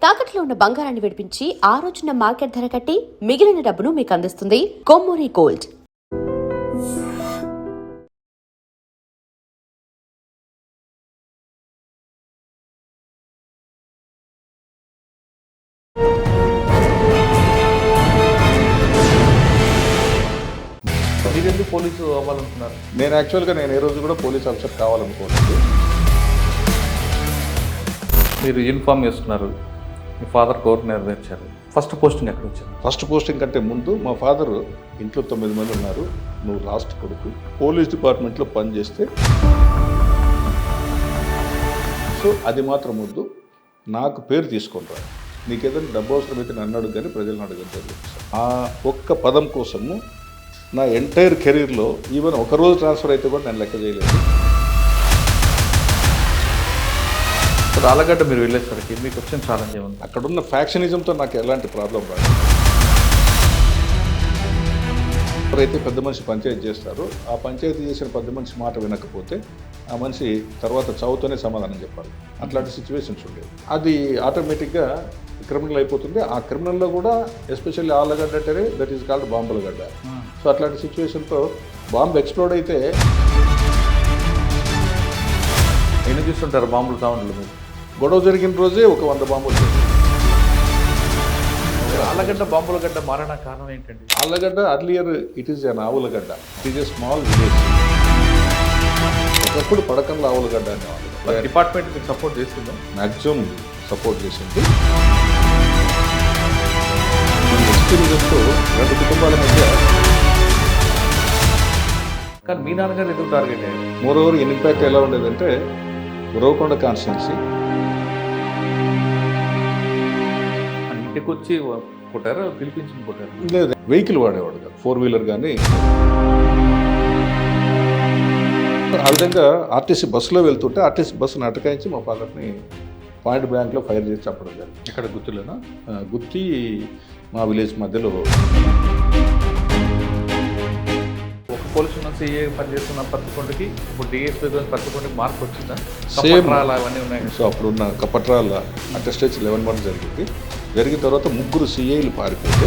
తాకట్లో ఉన్న బంగారాన్ని విడిపించి ఆ రోజున మార్కెట్ ధర కట్టి మిగిలిన డబ్బును మీకు అందిస్తుంది కొమ్మూరి గోల్డ్. మీరెందుకు పోలీసు అవ్వాలనుకున్నారు? నేను యాక్చువల్గా ఏ రోజు కూడా పోలీస్ ఆఫీసర్ కావాలనుకోలేదు. మీరు యూనిఫామ్ వేసుకున్నారు, మీ ఫాదర్ కోరిక నెరవేర్చారు. ఫస్ట్ పోస్టింగ్ ఎక్కడ వచ్చారు? ఫస్ట్ పోస్టింగ్ కంటే ముందు మా ఫాదర్ ఇంట్లో 9 మంది ఉన్నారు, నువ్వు లాస్ట్ కొడుకు, పోలీస్ డిపార్ట్మెంట్లో పనిచేస్తే సో అది మాత్రం వద్దు, నాకు పేరు తీసుకొని రా, నీకు ఏదైనా డబ్బు అవసరమైతే నన్ను అడుగు కానీ ప్రజలను అడగద్దు. ఆ ఒక్క పదం కోసము నా ఎంటైర్ కెరీర్లో ఈవెన్ ఒకరోజు ట్రాన్స్ఫర్ అయితే కూడా నేను లెక్క చేయలేదు. ఇప్పుడు ఆలగడ్డ మీరు వెళ్ళేసరికి మీకు వచ్చిన ఛాలెంజ్ ఏముంది? అక్కడున్న ఫ్యాక్షనిజంతో నాకు ఎలాంటి ప్రాబ్లం రాదు. ఎవరైతే పెద్ద మనిషి పంచాయతీ చేస్తారో ఆ పంచాయతీ చేసిన పెద్ద మనిషి మాట వినకపోతే ఆ మనిషి తర్వాత చదువుతూనే సమాధానం చెప్పాలి. అట్లాంటి సిచ్యువేషన్స్ ఉండేవి. అది ఆటోమేటిక్గా క్రిమినల్ అయిపోతుంది. ఆ క్రిమినల్లో కూడా ఎస్పెషల్లీ ఆలగడ్డ అంటేనే that is called Bambulagadda. So అట్లాంటి సిచ్యువేషన్తో బాంబు ఎక్స్ప్లోడ్ అయితే ఎన్ని చూస్తుంటారు బాంబులు సౌండ్లు? మీరు గొడవ జరిగిన రోజే ఒక 100 బాంబులు. ఆలగడ్డ బాంబులగడ్డ మారణ కారణం ఏంటండి? Allagadda earlier it is an ఆవులగడ్డ, it is a small village. ఒకప్పుడు పడకంలో ఆవులగడ్డ అనేవాళ్ళు. డిపార్ట్మెంట్ మీకు సపోర్ట్ చేస్తుందా? మ్యాక్సిమం సపోర్ట్ చేసింది. ఎక్స్పీరియన్స్తో 2 కుటుంబాల మధ్య. కానీ మీ నాన్నగారు ఎందుకు టార్గెట్ అయ్యారు? మోరోవర్ ఇంపాక్ట్ ఎలా ఉండేదంటే ఉరవకొండ కాన్స్టిట్యున్సీ ఇంటికి వచ్చి కొట్టారా, పిలిపించి కొట్టారు? లేదు, వెహికల్ వాడేవాడు కాదు, 4 వీలర్ కానీ. ఆ విధంగా ఆర్టీసీ బస్సులో వెళ్తుంటే ఆర్టీసీ బస్సును అటకాయించి మా ఫాదర్ని పాయింట్ బ్లాంక్లో ఫైర్ చేసి చంపడం జరిగింది. ఇక్కడ గుర్తులేనా? గుత్తి మా విలేజ్ మధ్యలో. ఒక పోలీసు ఉన్న సిఏ పనిచేస్తున్న పత్తికొండకి ఇప్పుడు డిఎస్పీ పత్తికొండకి మార్పు వచ్చిందా? సేమ్ అవన్నీ ఉన్నాయి. సో అప్పుడున్న కపట్రాల అటెస్టేజ్ 11 మంత్స్ జరిగింది. జరిగిన తర్వాత 3 సిఐలు పారిపోతే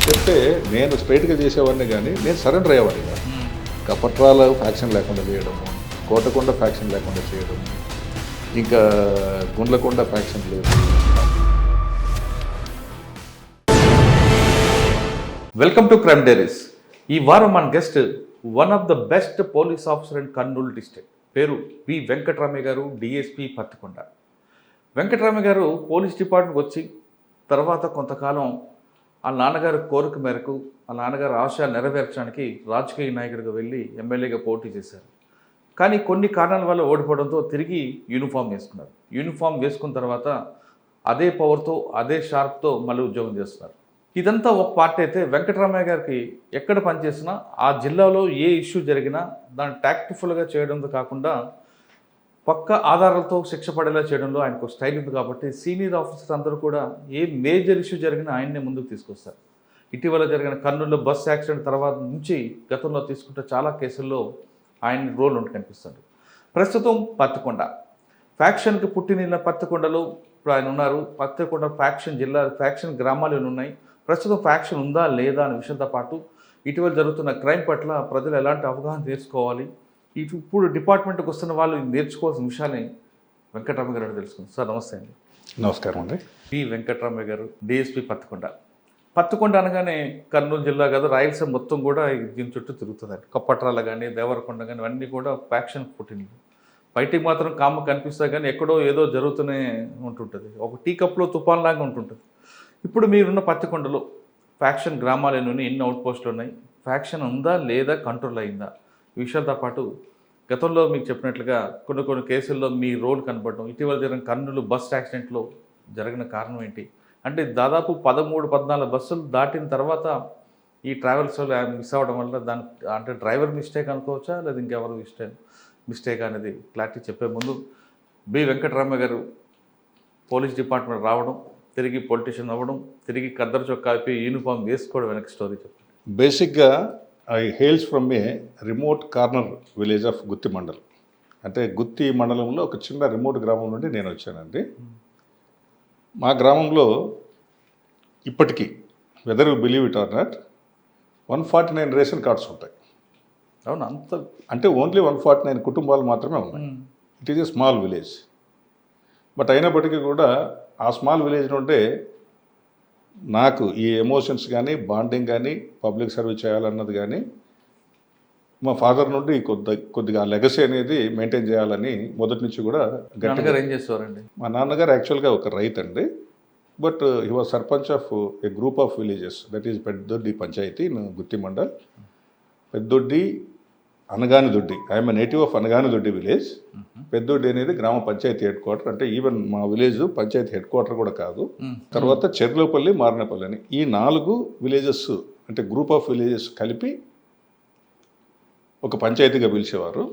చెప్తే నేను స్ట్రైట్గా చేసేవాడిని కానీ నేను సరెండర్ అయ్యేవాడిని కాదు. కపట్రాల ఫ్యాక్షన్ లేకుండా చేయడము, కోటకొండ ఫ్యాక్షన్ లేకుండా చేయడము, ఇంకా గుండ్లకొండ ఫ్యాక్షన్ లేదు. Welcome to crime diaries. ఈ వారం మన guest one of the best police officer in Kurnool district. పేరు పి వెంకటరామయ్య గారు, డిఎస్పీ పత్తికొండ. వెంకటరామయ్య గారు పోలీస్ డిపార్ట్మెంట్కి వచ్చి తర్వాత కొంతకాలం ఆ నాన్నగారి కోరిక మేరకు ఆ నాన్నగారి ఆశయాలు నెరవేర్చడానికి రాజకీయ నాయకుడిగా వెళ్ళి ఎమ్మెల్యేగా పోటీ చేశారు. కానీ కొన్ని కారణాల వల్ల ఓడిపోవడంతో తిరిగి యూనిఫామ్ వేసుకున్నారు. యూనిఫామ్ వేసుకున్న తర్వాత అదే పవర్తో అదే షార్ప్తో మళ్ళీ ఉద్యోగం చేస్తున్నారు. ఇదంతా ఒక పార్ట్ అయితే, వెంకటరామయ్య గారికి ఎక్కడ పనిచేసినా ఆ జిల్లాలో ఏ ఇష్యూ జరిగినా దాన్ని టాక్టిఫుల్గా చేయడంతో కాకుండా పక్క ఆధారాలతో శిక్ష పడేలా చేయడంలో ఆయనకు స్టైల్ ఉంది. కాబట్టి సీనియర్ ఆఫీసర్స్ అందరూ కూడా ఏ మేజర్ ఇష్యూ జరిగినా ఆయన్నే ముందుకు తీసుకొస్తారు. ఇటీవల జరిగిన కర్నూలులో బస్ యాక్సిడెంట్ తర్వాత నుంచి గతంలో తీసుకుంటే చాలా కేసుల్లో ఆయన రోల్ ఉండి కనిపిస్తుంది. ప్రస్తుతం పత్తికొండ ఫ్యాక్షన్కి పుట్టిన పత్తికొండలో ఇప్పుడు ఆయన ఉన్నారు. పత్తికొండ ఫ్యాక్షన్ జిల్లా ఫ్యాక్షన్ గ్రామాలు ఉన్నాయి. ప్రస్తుతం ఫ్యాక్షన్ ఉందా లేదా అనే విషయంతో పాటు ఇటీవల జరుగుతున్న క్రైమ్ పట్ల ప్రజలు ఎలాంటి అవగాహన నేర్చుకోవాలి, ఇప్పుడు డిపార్ట్మెంట్కి వస్తున్న వాళ్ళు నేర్చుకోవాల్సిన విషయాన్ని వెంకటరామయ్య గారు తెలుసుకుంది. సార్ నమస్తే అండి. నమస్కారం అండి. పి వెంకటరామయ్య గారు, డిఎస్పీ పత్తికొండ. పత్తికొండ అనగానే కర్నూలు జిల్లా కదా, రాయలసీమ మొత్తం కూడా దీని చుట్టూ తిరుగుతుందండి. కప్పట్రాల కానీ దేవరకొండ కానీ అన్నీ కూడా ఫ్యాక్షన్ పుట్టినవి. బయటికి మాత్రం కామ కనిపిస్తాయి కానీ ఎక్కడో ఏదో జరుగుతూనే ఉంటుంటుంది. ఒక టీ కప్లో తుఫాన్ లాగా ఉంటుంటుంది. ఇప్పుడు మీరున్న పత్తికొండలో ఫ్యాక్షన్ గ్రామాలు ఎన్ని అవుట్ పోస్టులు ఉన్నాయి, ఫ్యాక్షన్ ఉందా లేదా, కంట్రోల్ అయిందా, ఈ విషయాలతో పాటు గతంలో మీకు చెప్పినట్లుగా కొన్ని కేసుల్లో మీ రోల్ కనబడడం, ఇటీవల జరిగిన కర్నూలు బస్ యాక్సిడెంట్లో జరిగిన కారణం ఏంటి, అంటే దాదాపు 13-14 బస్సులు దాటిన తర్వాత ఈ ట్రావెల్స్ మిస్ అవ్వడం వల్ల దానికి అంటే డ్రైవర్ మిస్టేక్ అనుకోవచ్చా లేదా ఇంకెవరు మిస్టేక్ అనేది క్లారిటీ చెప్పే ముందు బి వెంకటరామయ్య గారు పోలీస్ డిపార్ట్మెంట్ రావడం, తిరిగి పొలిటీషియన్ అవ్వడం, తిరిగి కద్దరు చొక్కా అయిపోయి యూనిఫామ్ వేసుకోవడం వెనక్కి స్టోరీ చెప్పండి. బేసిక్గా I hails from a remote corner village of Gutti mandal. అంటే గుత్తి మండలంలో ఒక చిన్న రిమోట్ గ్రామం నుండి నేను వచ్చానండి. మా గ్రామంలో ఇప్పటికీ whether you believe it or not 149 ration cards ఉంటాయి. అవును, అంత అంటే ఓన్లీ 149 కుటుంబాలు మాత్రమే ఉన్నాయి. It is a small village. But అయినప్పటికీ కూడా ఆ స్మాల్ విలేజ్ నుండే నాకు ఈ ఎమోషన్స్ కానీ బాండింగ్ కానీ పబ్లిక్ సర్వీస్ చేయాలన్నది కానీ మా ఫాదర్ నుండి కొద్దిగా లెగసీ అనేది మెయింటైన్ చేయాలని మొదటి నుంచి కూడా గట్టిగా. నాన్నగారు ఏం చేసేవారండి? మా నాన్నగారు యాక్చువల్గా ఒక రైతు అండి. But he was sarpanch of a group of villages, that is Peddoddi panchayat in Gutti mandal. Peddoddi Anaganidoddi, I'm native of Anaganidoddi village. Peddoddi అనేది గ్రామ పంచాయతీ హెడ్ క్వార్టర్, అంటే ఈవెన్ మా విలేజ్ పంచాయతీ హెడ్ క్వార్టర్ కూడా కాదు. తర్వాత చెర్లోపల్లి, మారినపల్లి అని ఈ 4 విలేజెస్ అంటే గ్రూప్ ఆఫ్ విలేజెస్ కలిపి ఒక పంచాయతీగా పిలిచేవారు.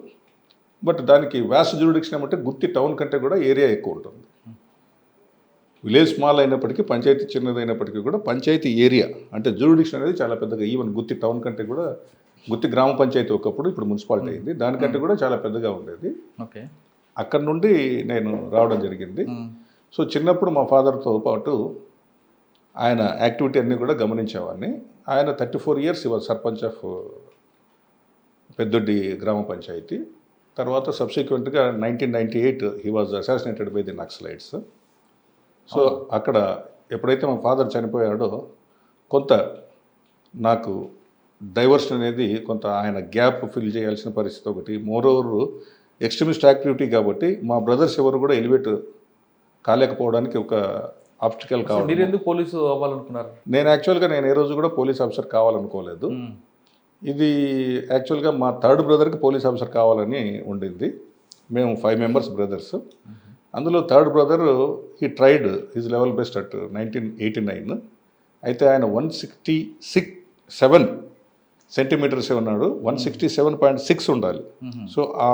బట్ దానికి వ్యాస్ట్ జ్యూరిడిక్షన్ ఏమంటే గుత్తి టౌన్ కంటే కూడా ఏరియా ఎక్కువ ఉంటుంది. విలేజ్ స్మాల్ అయినప్పటికీ పంచాయతీ చిన్నదైనప్పటికీ కూడా పంచాయతీ ఏరియా అంటే జ్యూరిడిక్షన్ అనేది చాలా పెద్దగా, ఈవెన్ గుత్తి టౌన్ కంటే కూడా గుత్తి గ్రామ పంచాయతీ ఒకప్పుడు, ఇప్పుడు మున్సిపాలిటీ అయింది, దానికంటే కూడా చాలా పెద్దగా ఉండేది. ఓకే, అక్కడ నుండి నేను రావడం జరిగింది. సో చిన్నప్పుడు మా ఫాదర్తో పాటు ఆయన యాక్టివిటీ అన్నీ కూడా గమనించేవాడిని. ఆయన 34 years ఈ వాజ్ సర్పంచ్ ఆఫ్ పెద్దొడ్డి గ్రామ పంచాయతీ. తర్వాత సబ్సిక్వెంట్గా 1998 he was assassinated by the Naxalites. So అక్కడ ఎప్పుడైతే మా ఫాదర్ చనిపోయాడో కొంత నాకు డైవర్షన్ అనేది, కొంత ఆయన గ్యాప్ ఫిల్ చేయాల్సిన పరిస్థితి ఒకటి. మోరోవర్ ఎక్స్ట్రీమిస్ట్ యాక్టివిటీ కాబట్టి మా బ్రదర్స్ ఎవరు కూడా ఎలివేట్ కాలేకపోవడానికి ఒక ఆబ్స్టికల్ కావాలి. మీరు ఎందుకు పోలీసు అవ్వాలనుకున్నారు? నేను యాక్చువల్గా ఏ రోజు కూడా పోలీస్ ఆఫీసర్ కావాలనుకోలేదు. ఇది యాక్చువల్గా మా థర్డ్ బ్రదర్కి పోలీస్ ఆఫీసర్ కావాలని ఉండింది. మేము 5 members బ్రదర్స్. అందులో third brother he tried his level best at 1989. అయితే ఆయన 167 సెంటీమీటర్స్ ఉన్నాడు, 167.6 ఉండాలి. సో ఆ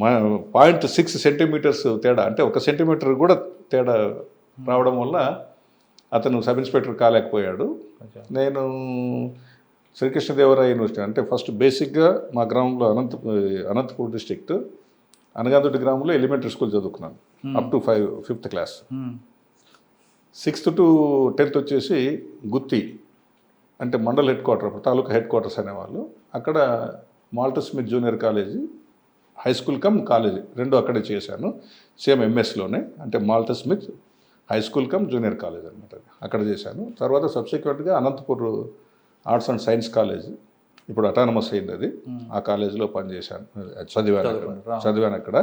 0.6 సెంటీమీటర్స్ తేడా, అంటే 1 సెంటీమీటర్ కూడా తేడా రావడం వల్ల అతను సబ్ ఇన్స్పెక్టర్ కాలేకపోయాడు. నేను శ్రీకృష్ణదేవరాయ యూనివర్సిటీ, అంటే ఫస్ట్ బేసిక్గా మా గ్రామంలో అనంతపూర్ డిస్ట్రిక్ట్ అనగాదొడ్డి గ్రామంలో ఎలిమెంటరీ స్కూల్ చదువుకున్నాను up to 5th class. 6th to 10th వచ్చేసి గుత్తి, అంటే మండల్ హెడ్ క్వార్టర్, అప్పుడు తాలూకా హెడ్ క్వార్టర్స్ అనేవాళ్ళు. అక్కడ మాల్టర్ Smith junior college, high school cum college రెండు అక్కడే చేశాను, సేమ్ ఎంఎస్లోనే. అంటే మాల్టర్ Smith high school cum junior college అనమాట, అక్కడ చేశాను. తర్వాత సబ్సిక్వెంట్గా Anantapur arts and science college, ఇప్పుడు అటానమస్ అయింది అది, ఆ కాలేజీలో పనిచేశాను, చదివాను అక్కడ.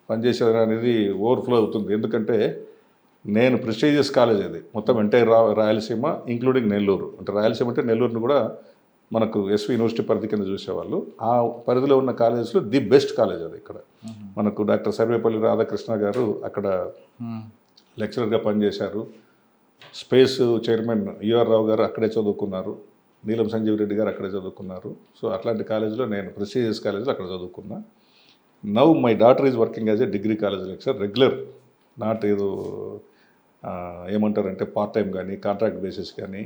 పనిచేసేది అనేది ఓవర్ఫ్లో అవుతుంది, ఎందుకంటే నేను ప్రెస్టీజియస్ కాలేజ్ అది, మొత్తం ఎంటైర్ రాయలసీమ ఇంక్లూడింగ్ నెల్లూరు. అంటే రాయలసీమ అంటే నెల్లూరుని కూడా మనకు ఎస్వి యూనివర్సిటీ పరిధి కింద చూసేవాళ్ళు. ఆ పరిధిలో ఉన్న కాలేజెస్లో ది బెస్ట్ కాలేజ్ అది. ఇక్కడ మనకు డాక్టర్ సర్వేపల్లి రాధాకృష్ణ గారు అక్కడ లెక్చరర్గా పనిచేశారు. స్పేస్ చైర్మన్ యుఆర్ రావు గారు అక్కడే చదువుకున్నారు. నీలం సంజీవ్ రెడ్డి గారు అక్కడే చదువుకున్నారు. సో అట్లాంటి కాలేజీలో నేను ప్రెస్టీజియస్ కాలేజీలో అక్కడ చదువుకున్నా. Now my daughter is working as a degree college lecture, regular, not ఏదో ఏమంటారంటే పార్ట్ టైం కానీ కాంట్రాక్ట్ బేసిస్ కానీ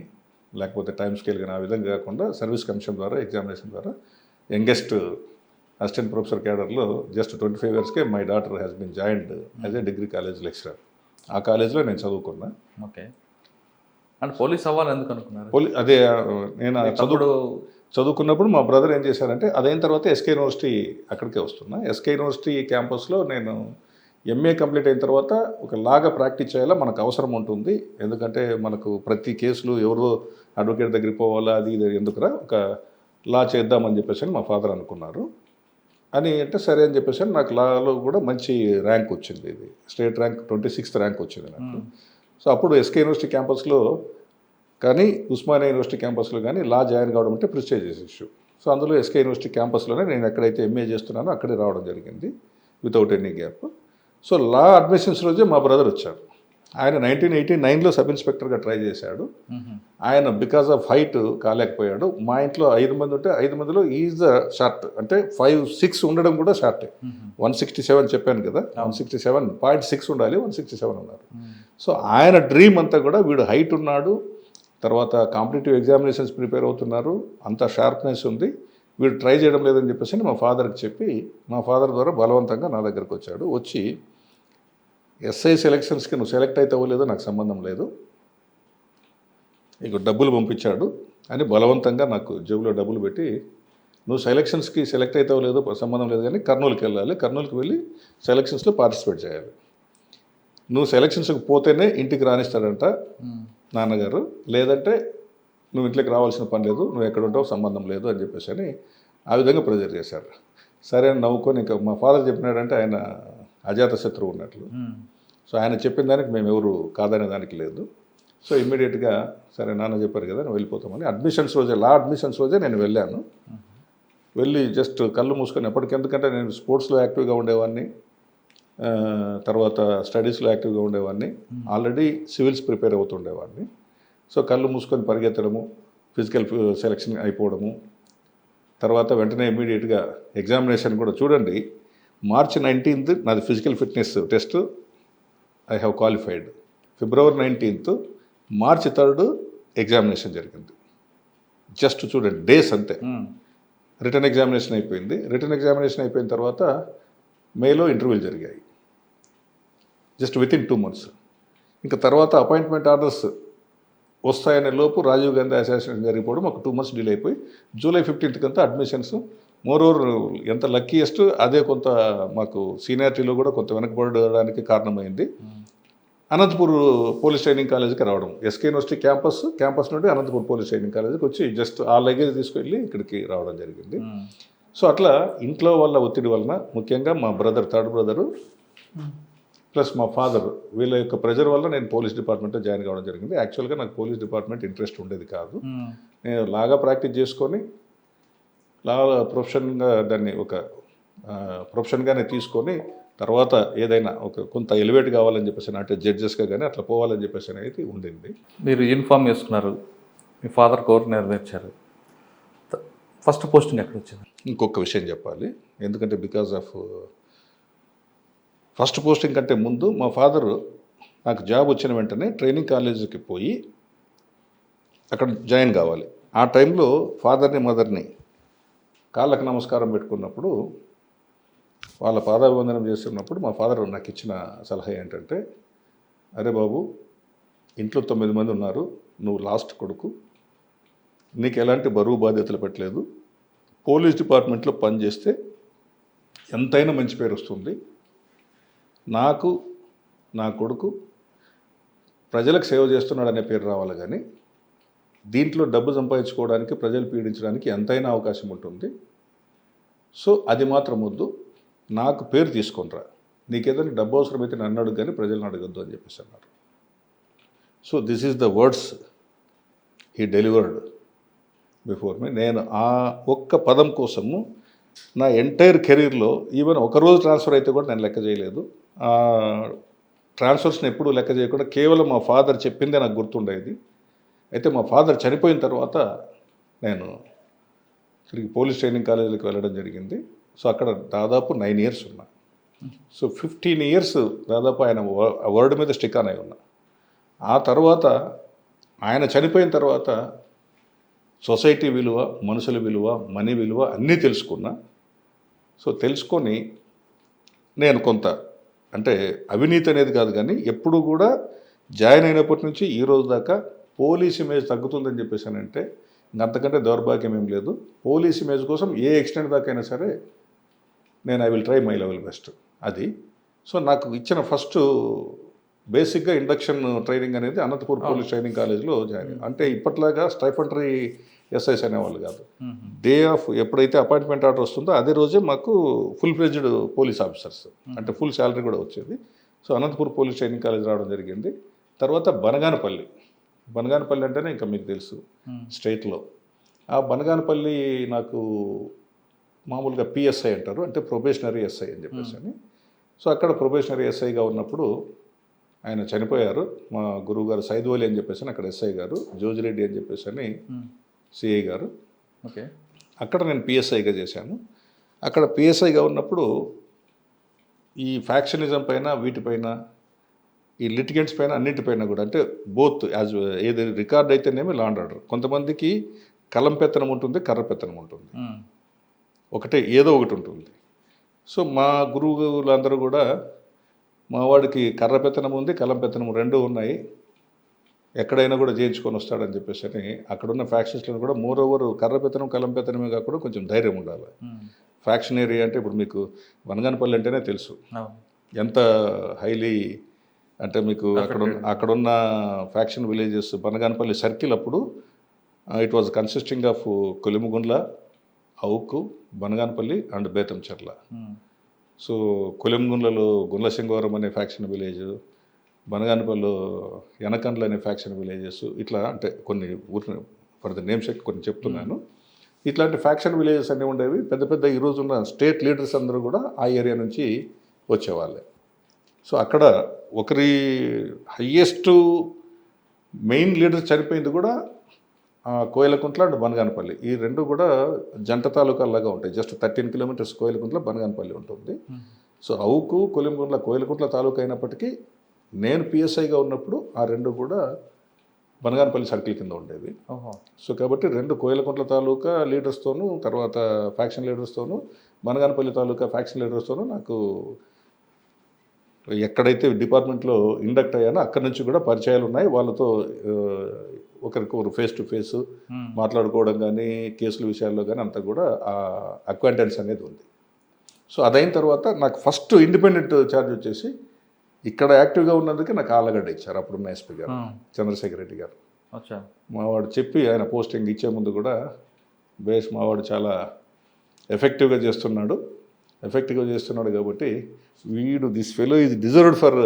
లేకపోతే టైం స్కేల్ కానీ, ఆ విధంగా కాకుండా సర్వీస్ కమిషన్ ద్వారా ఎగ్జామినేషన్ ద్వారా యంగెస్ట్ అసిస్టెంట్ ప్రొఫెసర్ క్యాడర్లో జస్ట్ 25 yearsకే my daughter has been joined as a degree college lecturer. ఆ కాలేజ్లో నేను చదువుకున్నా. ఓకే, అంటే పోలీస్ అవ్వాలని ఎందుకు అనుకున్నారు? అదే నేను చదువుకున్నప్పుడు మా బ్రదర్ ఏం చేశారంటే, అదైన తర్వాత ఎస్కే యూనివర్సిటీ అక్కడికే వస్తున్నా. ఎస్కే యూనివర్సిటీ క్యాంపస్లో నేను ఎంఏ కంప్లీట్ అయిన తర్వాత ఒక లాగా ప్రాక్టీస్ చేయాలా, మనకు అవసరం ఉంటుంది. ఎందుకంటే మనకు ప్రతి కేసులు ఎవరో అడ్వకేట్ దగ్గరికి పోవాలా, అది ఇది ఎందుకురా, ఒక లా చేద్దామని చెప్పేసి మా ఫాదర్ అనుకున్నారు. అని అంటే సరే అని చెప్పేసి నాకు లాలో కూడా మంచి ర్యాంక్ వచ్చింది, ఇది స్టేట్ ర్యాంక్ 26th ర్యాంక్ వచ్చింది నాకు. సో అప్పుడు ఎస్కే యూనివర్సిటీ క్యాంపస్లో కానీ ఉస్మానియా యూనివర్సిటీ క్యాంపస్లో కానీ లా జాయిన్ కావడం అంటే ప్రెస్టీజియస్ ఇష్యూ. సో అందులో ఎస్కే యూనివర్సిటీ క్యాంపస్లోనే నేను ఎక్కడైతే ఎంఏ చేస్తున్నానో అక్కడే రావడం జరిగింది వితౌట్ ఎనీ గ్యాప్. సో లా అడ్మిషన్స్ రోజే మా బ్రదర్ వచ్చాడు. ఆయన 1989లో సబ్ ఇన్స్పెక్టర్గా ట్రై చేశాడు. ఆయన బికాజ్ ఆఫ్ హైట్ కాలేకపోయాడు. మా ఇంట్లో 5 మంది ఉంటే 5 మందిలో ఈజ్ ద షార్ట్, అంటే 5'6" ఉండడం కూడా షార్టే. 167 చెప్పాను కదా, 167.6 ఉండాలి, 167 ఉన్నారు. సో ఆయన డ్రీమ్ అంతా కూడా వీడు హైట్ ఉన్నాడు, తర్వాత కాంపిటేటివ్ ఎగ్జామినేషన్స్ ప్రిపేర్ అవుతున్నారు, అంత షార్ప్నెస్ ఉంది, వీడు ట్రై చేయడం లేదని చెప్పేసి మా ఫాదర్కి చెప్పి, మా ఫాదర్ ద్వారా బలవంతంగా నా దగ్గరకు వచ్చాడు. వచ్చి ఎస్ఐ సెలక్షన్స్కి నువ్వు సెలెక్ట్ అవుతావో లేదో నాకు సంబంధం లేదు, నీకు డబ్బులు పంపించాడు అని బలవంతంగా నాకు జేబులో డబ్బులు పెట్టి, నువ్వు సెలక్షన్స్కి సెలెక్ట్ అవుతావో లేదో సంబంధం లేదు కానీ కర్నూలుకి వెళ్ళాలి, కర్నూలుకి వెళ్ళి సెలక్షన్స్లో పార్టిసిపేట్ చేయాలి, నువ్వు సెలక్షన్స్కి పోతేనే ఇంటికి రానిస్తాడంట నాన్నగారు, లేదంటే నువ్వు ఇంట్లోకి రావాల్సిన పని లేదు, నువ్వు ఎక్కడ ఉంటావు సంబంధం లేదు అని చెప్పేసి అని ఆ విధంగా ప్రెజర్ చేశారు. సరే అని నవ్వుకొని, ఇంకా మా ఫాదర్ చెప్పినాడంటే ఆయన అజాత శత్రువు ఉన్నట్లు, సో ఆయన చెప్పిన దానికి మేము ఎవరు కాదనే దానికి లేదు. సో ఇమ్మీడియట్గా సరే నాన్న చెప్పారు కదా నేను వెళ్ళిపోతామని అడ్మిషన్స్ రోజే, అడ్మిషన్స్ రోజే నేను వెళ్ళాను. వెళ్ళి జస్ట్ కళ్ళు మూసుకొని ఎప్పటికెందుకంటే నేను స్పోర్ట్స్లో యాక్టివ్గా ఉండేవాడిని, తర్వాత స్టడీస్లో యాక్టివ్గా ఉండేవాడిని, ఆల్రెడీ సివిల్స్ ప్రిపేర్ అవుతుండేవాడిని. సో కళ్ళు మూసుకొని పరిగెత్తడము, ఫిజికల్ సెలక్షన్ అయిపోవడము, తర్వాత వెంటనే ఇమ్మీడియట్గా ఎగ్జామినేషన్ కూడా చూడండి. మార్చి 19th నాది physical fitness test, I have qualified. February 19th, March 3rd examination జరిగింది. జస్ట్ చూడండి డేస్ అంతే. రిటర్న్ ఎగ్జామినేషన్ అయిపోయింది. రిటర్న్ ఎగ్జామినేషన్ అయిపోయిన తర్వాత మేలో ఇంటర్వ్యూలు జరిగాయి, జస్ట్ వితిన్ 2 months. ఇంకా తర్వాత అపాయింట్మెంట్ ఆర్డర్స్ వస్తాయనే లోపు రాజీవ్ గాంధీ అసాసినేషన్ జరిగిపోవడం ఒక 2 months డిలే అయిపోయి July 15th అంతా అడ్మిషన్స్. మోరోవర్ ఎంత లక్కీయెస్ట్ అదే కొంత మాకు సీనియారిటీలో కూడా కొంత వెనకబడడానికి కారణమైంది. అనంతపూర్ పోలీస్ ట్రైనింగ్ కాలేజీకి రావడం, ఎస్కే యూనివర్సిటీ క్యాంపస్ నుండి అనంతపూర్ పోలీస్ ట్రైనింగ్ కాలేజీకి వచ్చి జస్ట్ ఆ లగేజ్ తీసుకెళ్ళి ఇక్కడికి రావడం జరిగింది. సో అట్లా ఇంట్లో వాళ్ళ ఒత్తిడి వలన, ముఖ్యంగా మా బ్రదర్, థర్డ్ బ్రదరు ప్లస్ మా ఫాదర్, వీళ్ళ యొక్క ప్రెజర్ వల్ల నేను పోలీస్ డిపార్ట్మెంట్లో జాయిన్ కావడం జరిగింది. యాక్చువల్గా నాకు పోలీస్ డిపార్ట్మెంట్ ఇంట్రెస్ట్ ఉండేది కాదు. నేను లాగా ప్రాక్టీస్ చేసుకొని లా ప్రొఫెషన్గా దాన్ని ఒక ప్రొఫెషన్గానే తీసుకొని తర్వాత ఏదైనా ఒక కొంత ఎలివేట్ కావాలని చెప్పేసి అంటే జడ్జెస్గా కానీ అట్లా పోవాలని చెప్పేసి అనేది ఉండింది. మీరు యూనిఫామ్ వేసుకున్నారు, మీ ఫాదర్ కోరిక నెరవేర్చారు. ఫస్ట్ పోస్టింగ్ ఎక్కడ వచ్చింది? ఇంకొక విషయం చెప్పాలి, ఎందుకంటే బికాజ్ ఆఫ్ ఫస్ట్ పోస్టింగ్ కంటే ముందు మా ఫాదరు నాకు జాబ్ వచ్చిన వెంటనే ట్రైనింగ్ కాలేజీకి పోయి అక్కడ జాయిన్ కావాలి. ఆ టైంలో ఫాదర్ని మదర్ని కాళ్ళకు నమస్కారం పెట్టుకున్నప్పుడు, వాళ్ళ పాదాభివందనం చేస్తున్నప్పుడు మా ఫాదర్ నాకు ఇచ్చిన సలహా ఏంటంటే, అరే బాబు, ఇంట్లో 9 మంది ఉన్నారు, నువ్వు లాస్ట్ కొడుకు, నీకు ఎలాంటి బరువు బాధ్యతలు పెట్టలేదు, పోలీస్ డిపార్ట్మెంట్లో పనిచేస్తే ఎంతైనా మంచి పేరు వస్తుంది, నాకు నా కొడుకు ప్రజలకు సేవ చేస్తున్నాడనే పేరు రావాలి, కానీ దీంట్లో డబ్బు సంపాదించుకోవడానికి, ప్రజలు పీడించడానికి ఎంతైనా అవకాశం ఉంటుంది. సో అది మాత్రం వద్దు, నాకు పేరు తీసుకొనిరా, నీకేదైనా డబ్బు అవసరమైతే నన్ను అడుగు కానీ ప్రజలను అడగద్దు అని చెప్పేసి అన్నారు. So this is the words he delivered before me. నేను ఆ ఒక్క పదం కోసము నా ఎంటైర్ కెరీర్లో ఈవెన్ ఒకరోజు ట్రాన్స్ఫర్ అయితే కూడా నేను లెక్క చేయలేదు. ట్రాన్స్ఫర్స్ని ఎప్పుడూ లెక్క చేయకుండా కేవలం మా ఫాదర్ చెప్పిందే నాకు గుర్తుండేది. అయితే మా ఫాదర్ చనిపోయిన తర్వాత నేను తిరిగి పోలీస్ ట్రైనింగ్ కాలేజీకి వెళ్ళడం జరిగింది. సో అక్కడ దాదాపు 9 years ఉన్నా. సో 15 years దాదాపు ఆయన వర్డ్ మీద స్టిక్ అని ఉన్నా. ఆ తర్వాత ఆయన చనిపోయిన తర్వాత సొసైటీ విలువ, మనుషుల విలువ, మనీ విలువ అన్నీ తెలుసుకున్నా. సో తెలుసుకొని నేను కొంత అంటే అవినీతి అనేది కాదు కానీ ఎప్పుడు కూడా జాయిన్ అయినప్పటి నుంచి ఈ రోజు దాకా పోలీస్ ఇమేజ్ తగ్గుతుందని చెప్పేసానంటే అంతకంటే దౌర్భాగ్యం ఏం లేదు. పోలీస్ ఇమేజ్ కోసం ఏ ఎక్స్టెంట్ దాకా అయినా సరే నేను I will try my level best. అది సో నాకు ఇచ్చిన ఫస్ట్ బేసిక్గా ఇండక్షన్ ట్రైనింగ్ అనేది అనంతపూర్ పోలీస్ ట్రైనింగ్ కాలేజ్లో జాయిన్. అంటే ఇప్పట్లాగా స్టైఫంటరీ ఎస్ఐస్ అనేవాళ్ళు కాదు. డే ఆఫ్ ఎప్పుడైతే అపాయింట్మెంట్ ఆర్డర్ వస్తుందో అదే రోజే మాకు ఫుల్ ఫ్లెడ్జ్డ్ పోలీస్ ఆఫీసర్స్, అంటే ఫుల్ శాలరీ కూడా వచ్చేది. So Anantapur police training college రావడం జరిగింది. తర్వాత బనగానపల్లి అంటేనే ఇంకా మీకు తెలుసు స్టేట్లో. ఆ బనగానపల్లి నాకు మామూలుగా పిఎస్ఐ అంటారు, అంటే ప్రొబేషనరీ ఎస్ఐ అని చెప్పేసి అని. సో అక్కడ ప్రొబేషనరీ ఎస్ఐగా ఉన్నప్పుడు ఆయన చనిపోయారు. మా గురువు గారు సైదువలి అని చెప్పేసి అక్కడ ఎస్ఐ గారు, జోజిరెడ్డి అని చెప్పేసి అని సిఐ గారు. ఓకే, అక్కడ నేను పిఎస్ఐగా చేశాను. అక్కడ పిఎస్ఐగా ఉన్నప్పుడు ఈ ఫ్యాక్షనిజం పైన, వీటిపైన, ఈ లిటిగెంట్స్ పైన, అన్నింటిపైన కూడా అంటే బోత్ యాజ్ ఏది రికార్డ్ అయితేనేమి లా అండ్ ఆర్డర్. కొంతమందికి కలం పెత్తనం ఉంటుంది, కర్ర పెత్తనం ఉంటుంది, ఒకటే ఏదో ఒకటి ఉంటుంది. సో మా గురువులందరూ కూడా మావాడికి కర్ర పెత్తనం ఉంది, కలం పెత్తనం రెండూ ఉన్నాయి, ఎక్కడైనా కూడా చేయించుకొని వస్తాడని చెప్పేసి అని అక్కడున్న ఫ్యాక్షన్స్లో కూడా మోరోవర్ కర్ర పెత్తనం కలం పెత్తనమే కాకుండా కొంచెం ధైర్యం ఉండాలి. ఫ్యాక్షన్ ఏరియా అంటే ఇప్పుడు మీకు బనగానపల్లి అంటేనే తెలుసు ఎంత హైలీ అంటే మీకు అక్కడున్న ఫ్యాక్షన్ విలేజెస్. బనగానపల్లి సర్కిల్ అప్పుడు it was consisting of Kolimigundla, Avuku, Banaganapalli and Betamcherla. So కొలిమిగుండ్లలో గుండ్లసింగవరం అనే ఫ్యాక్షన్ విలేజ్, బనగానపల్లిలో యనకండ్ల అనే ఫ్యాక్షన్ విలేజెస్, ఇట్లా అంటే కొన్ని ఊరి ఫర్ ద నేమ్స్ కొన్ని చెప్తున్నాను. ఇట్లాంటి ఫ్యాక్షన్ విలేజెస్ అన్నీ ఉండేవి. పెద్ద పెద్ద ఈరోజున్న స్టేట్ లీడర్స్ అందరూ కూడా ఆ ఏరియా నుంచి వచ్చేవాళ్ళే. సో అక్కడ ఒకరి హయ్యెస్ట్ మెయిన్ లీడర్ చనిపోయింది కూడా కోయిలకుంట్ల అండ్ బనగానపల్లి. ఈ రెండు కూడా జంట తాలూకాలాగా ఉంటాయి. జస్ట్ 13 కిలోమీటర్స్ కోయిలకుంట్ల, బనగానపల్లి ఉంటుంది. సో అవుకు, కొలిమిగుండ్ల, కోయిలకుంట్ల తాలూకా అయినప్పటికీ నేను పిఎస్ఐగా ఉన్నప్పుడు ఆ రెండు కూడా బనగానపల్లి సర్కిల్ కింద ఉండేవి. సో కాబట్టి రెండు కోయిలకుంట్ల తాలూకా లీడర్స్తోనూ, తర్వాత ఫ్యాక్షన్ లీడర్స్తోనూ, బనగానపల్లి తాలూకా ఫ్యాక్షన్ లీడర్స్తోనూ నాకు ఎక్కడైతే డిపార్ట్మెంట్లో ఇండక్ట్ అయ్యానో అక్కడి నుంచి కూడా పరిచయాలు ఉన్నాయి. వాళ్ళతో ఒకరికొకరు ఫేస్ టు ఫేస్ మాట్లాడుకోవడం కానీ, కేసుల విషయాల్లో కానీ అంతా కూడా ఆ అక్వాంటెన్స్ అనేది ఉంది. సో అదైన తర్వాత నాకు ఫస్ట్ ఇండిపెండెంట్ ఛార్జ్ వచ్చేసి ఇక్కడ యాక్టివ్గా ఉన్నందుకే నాకు ఆలగడ్డ ఇచ్చారు అప్పుడున్న ఎస్పీ గారు, చంద్రశేఖర్ రెడ్డి గారు. మావాడు చెప్పి ఆయన పోస్టింగ్ ఇచ్చే ముందు కూడా బేస్ మావాడు చాలా ఎఫెక్టివ్గా చేస్తున్నాడు కాబట్టి వీడు this fellow is deserved for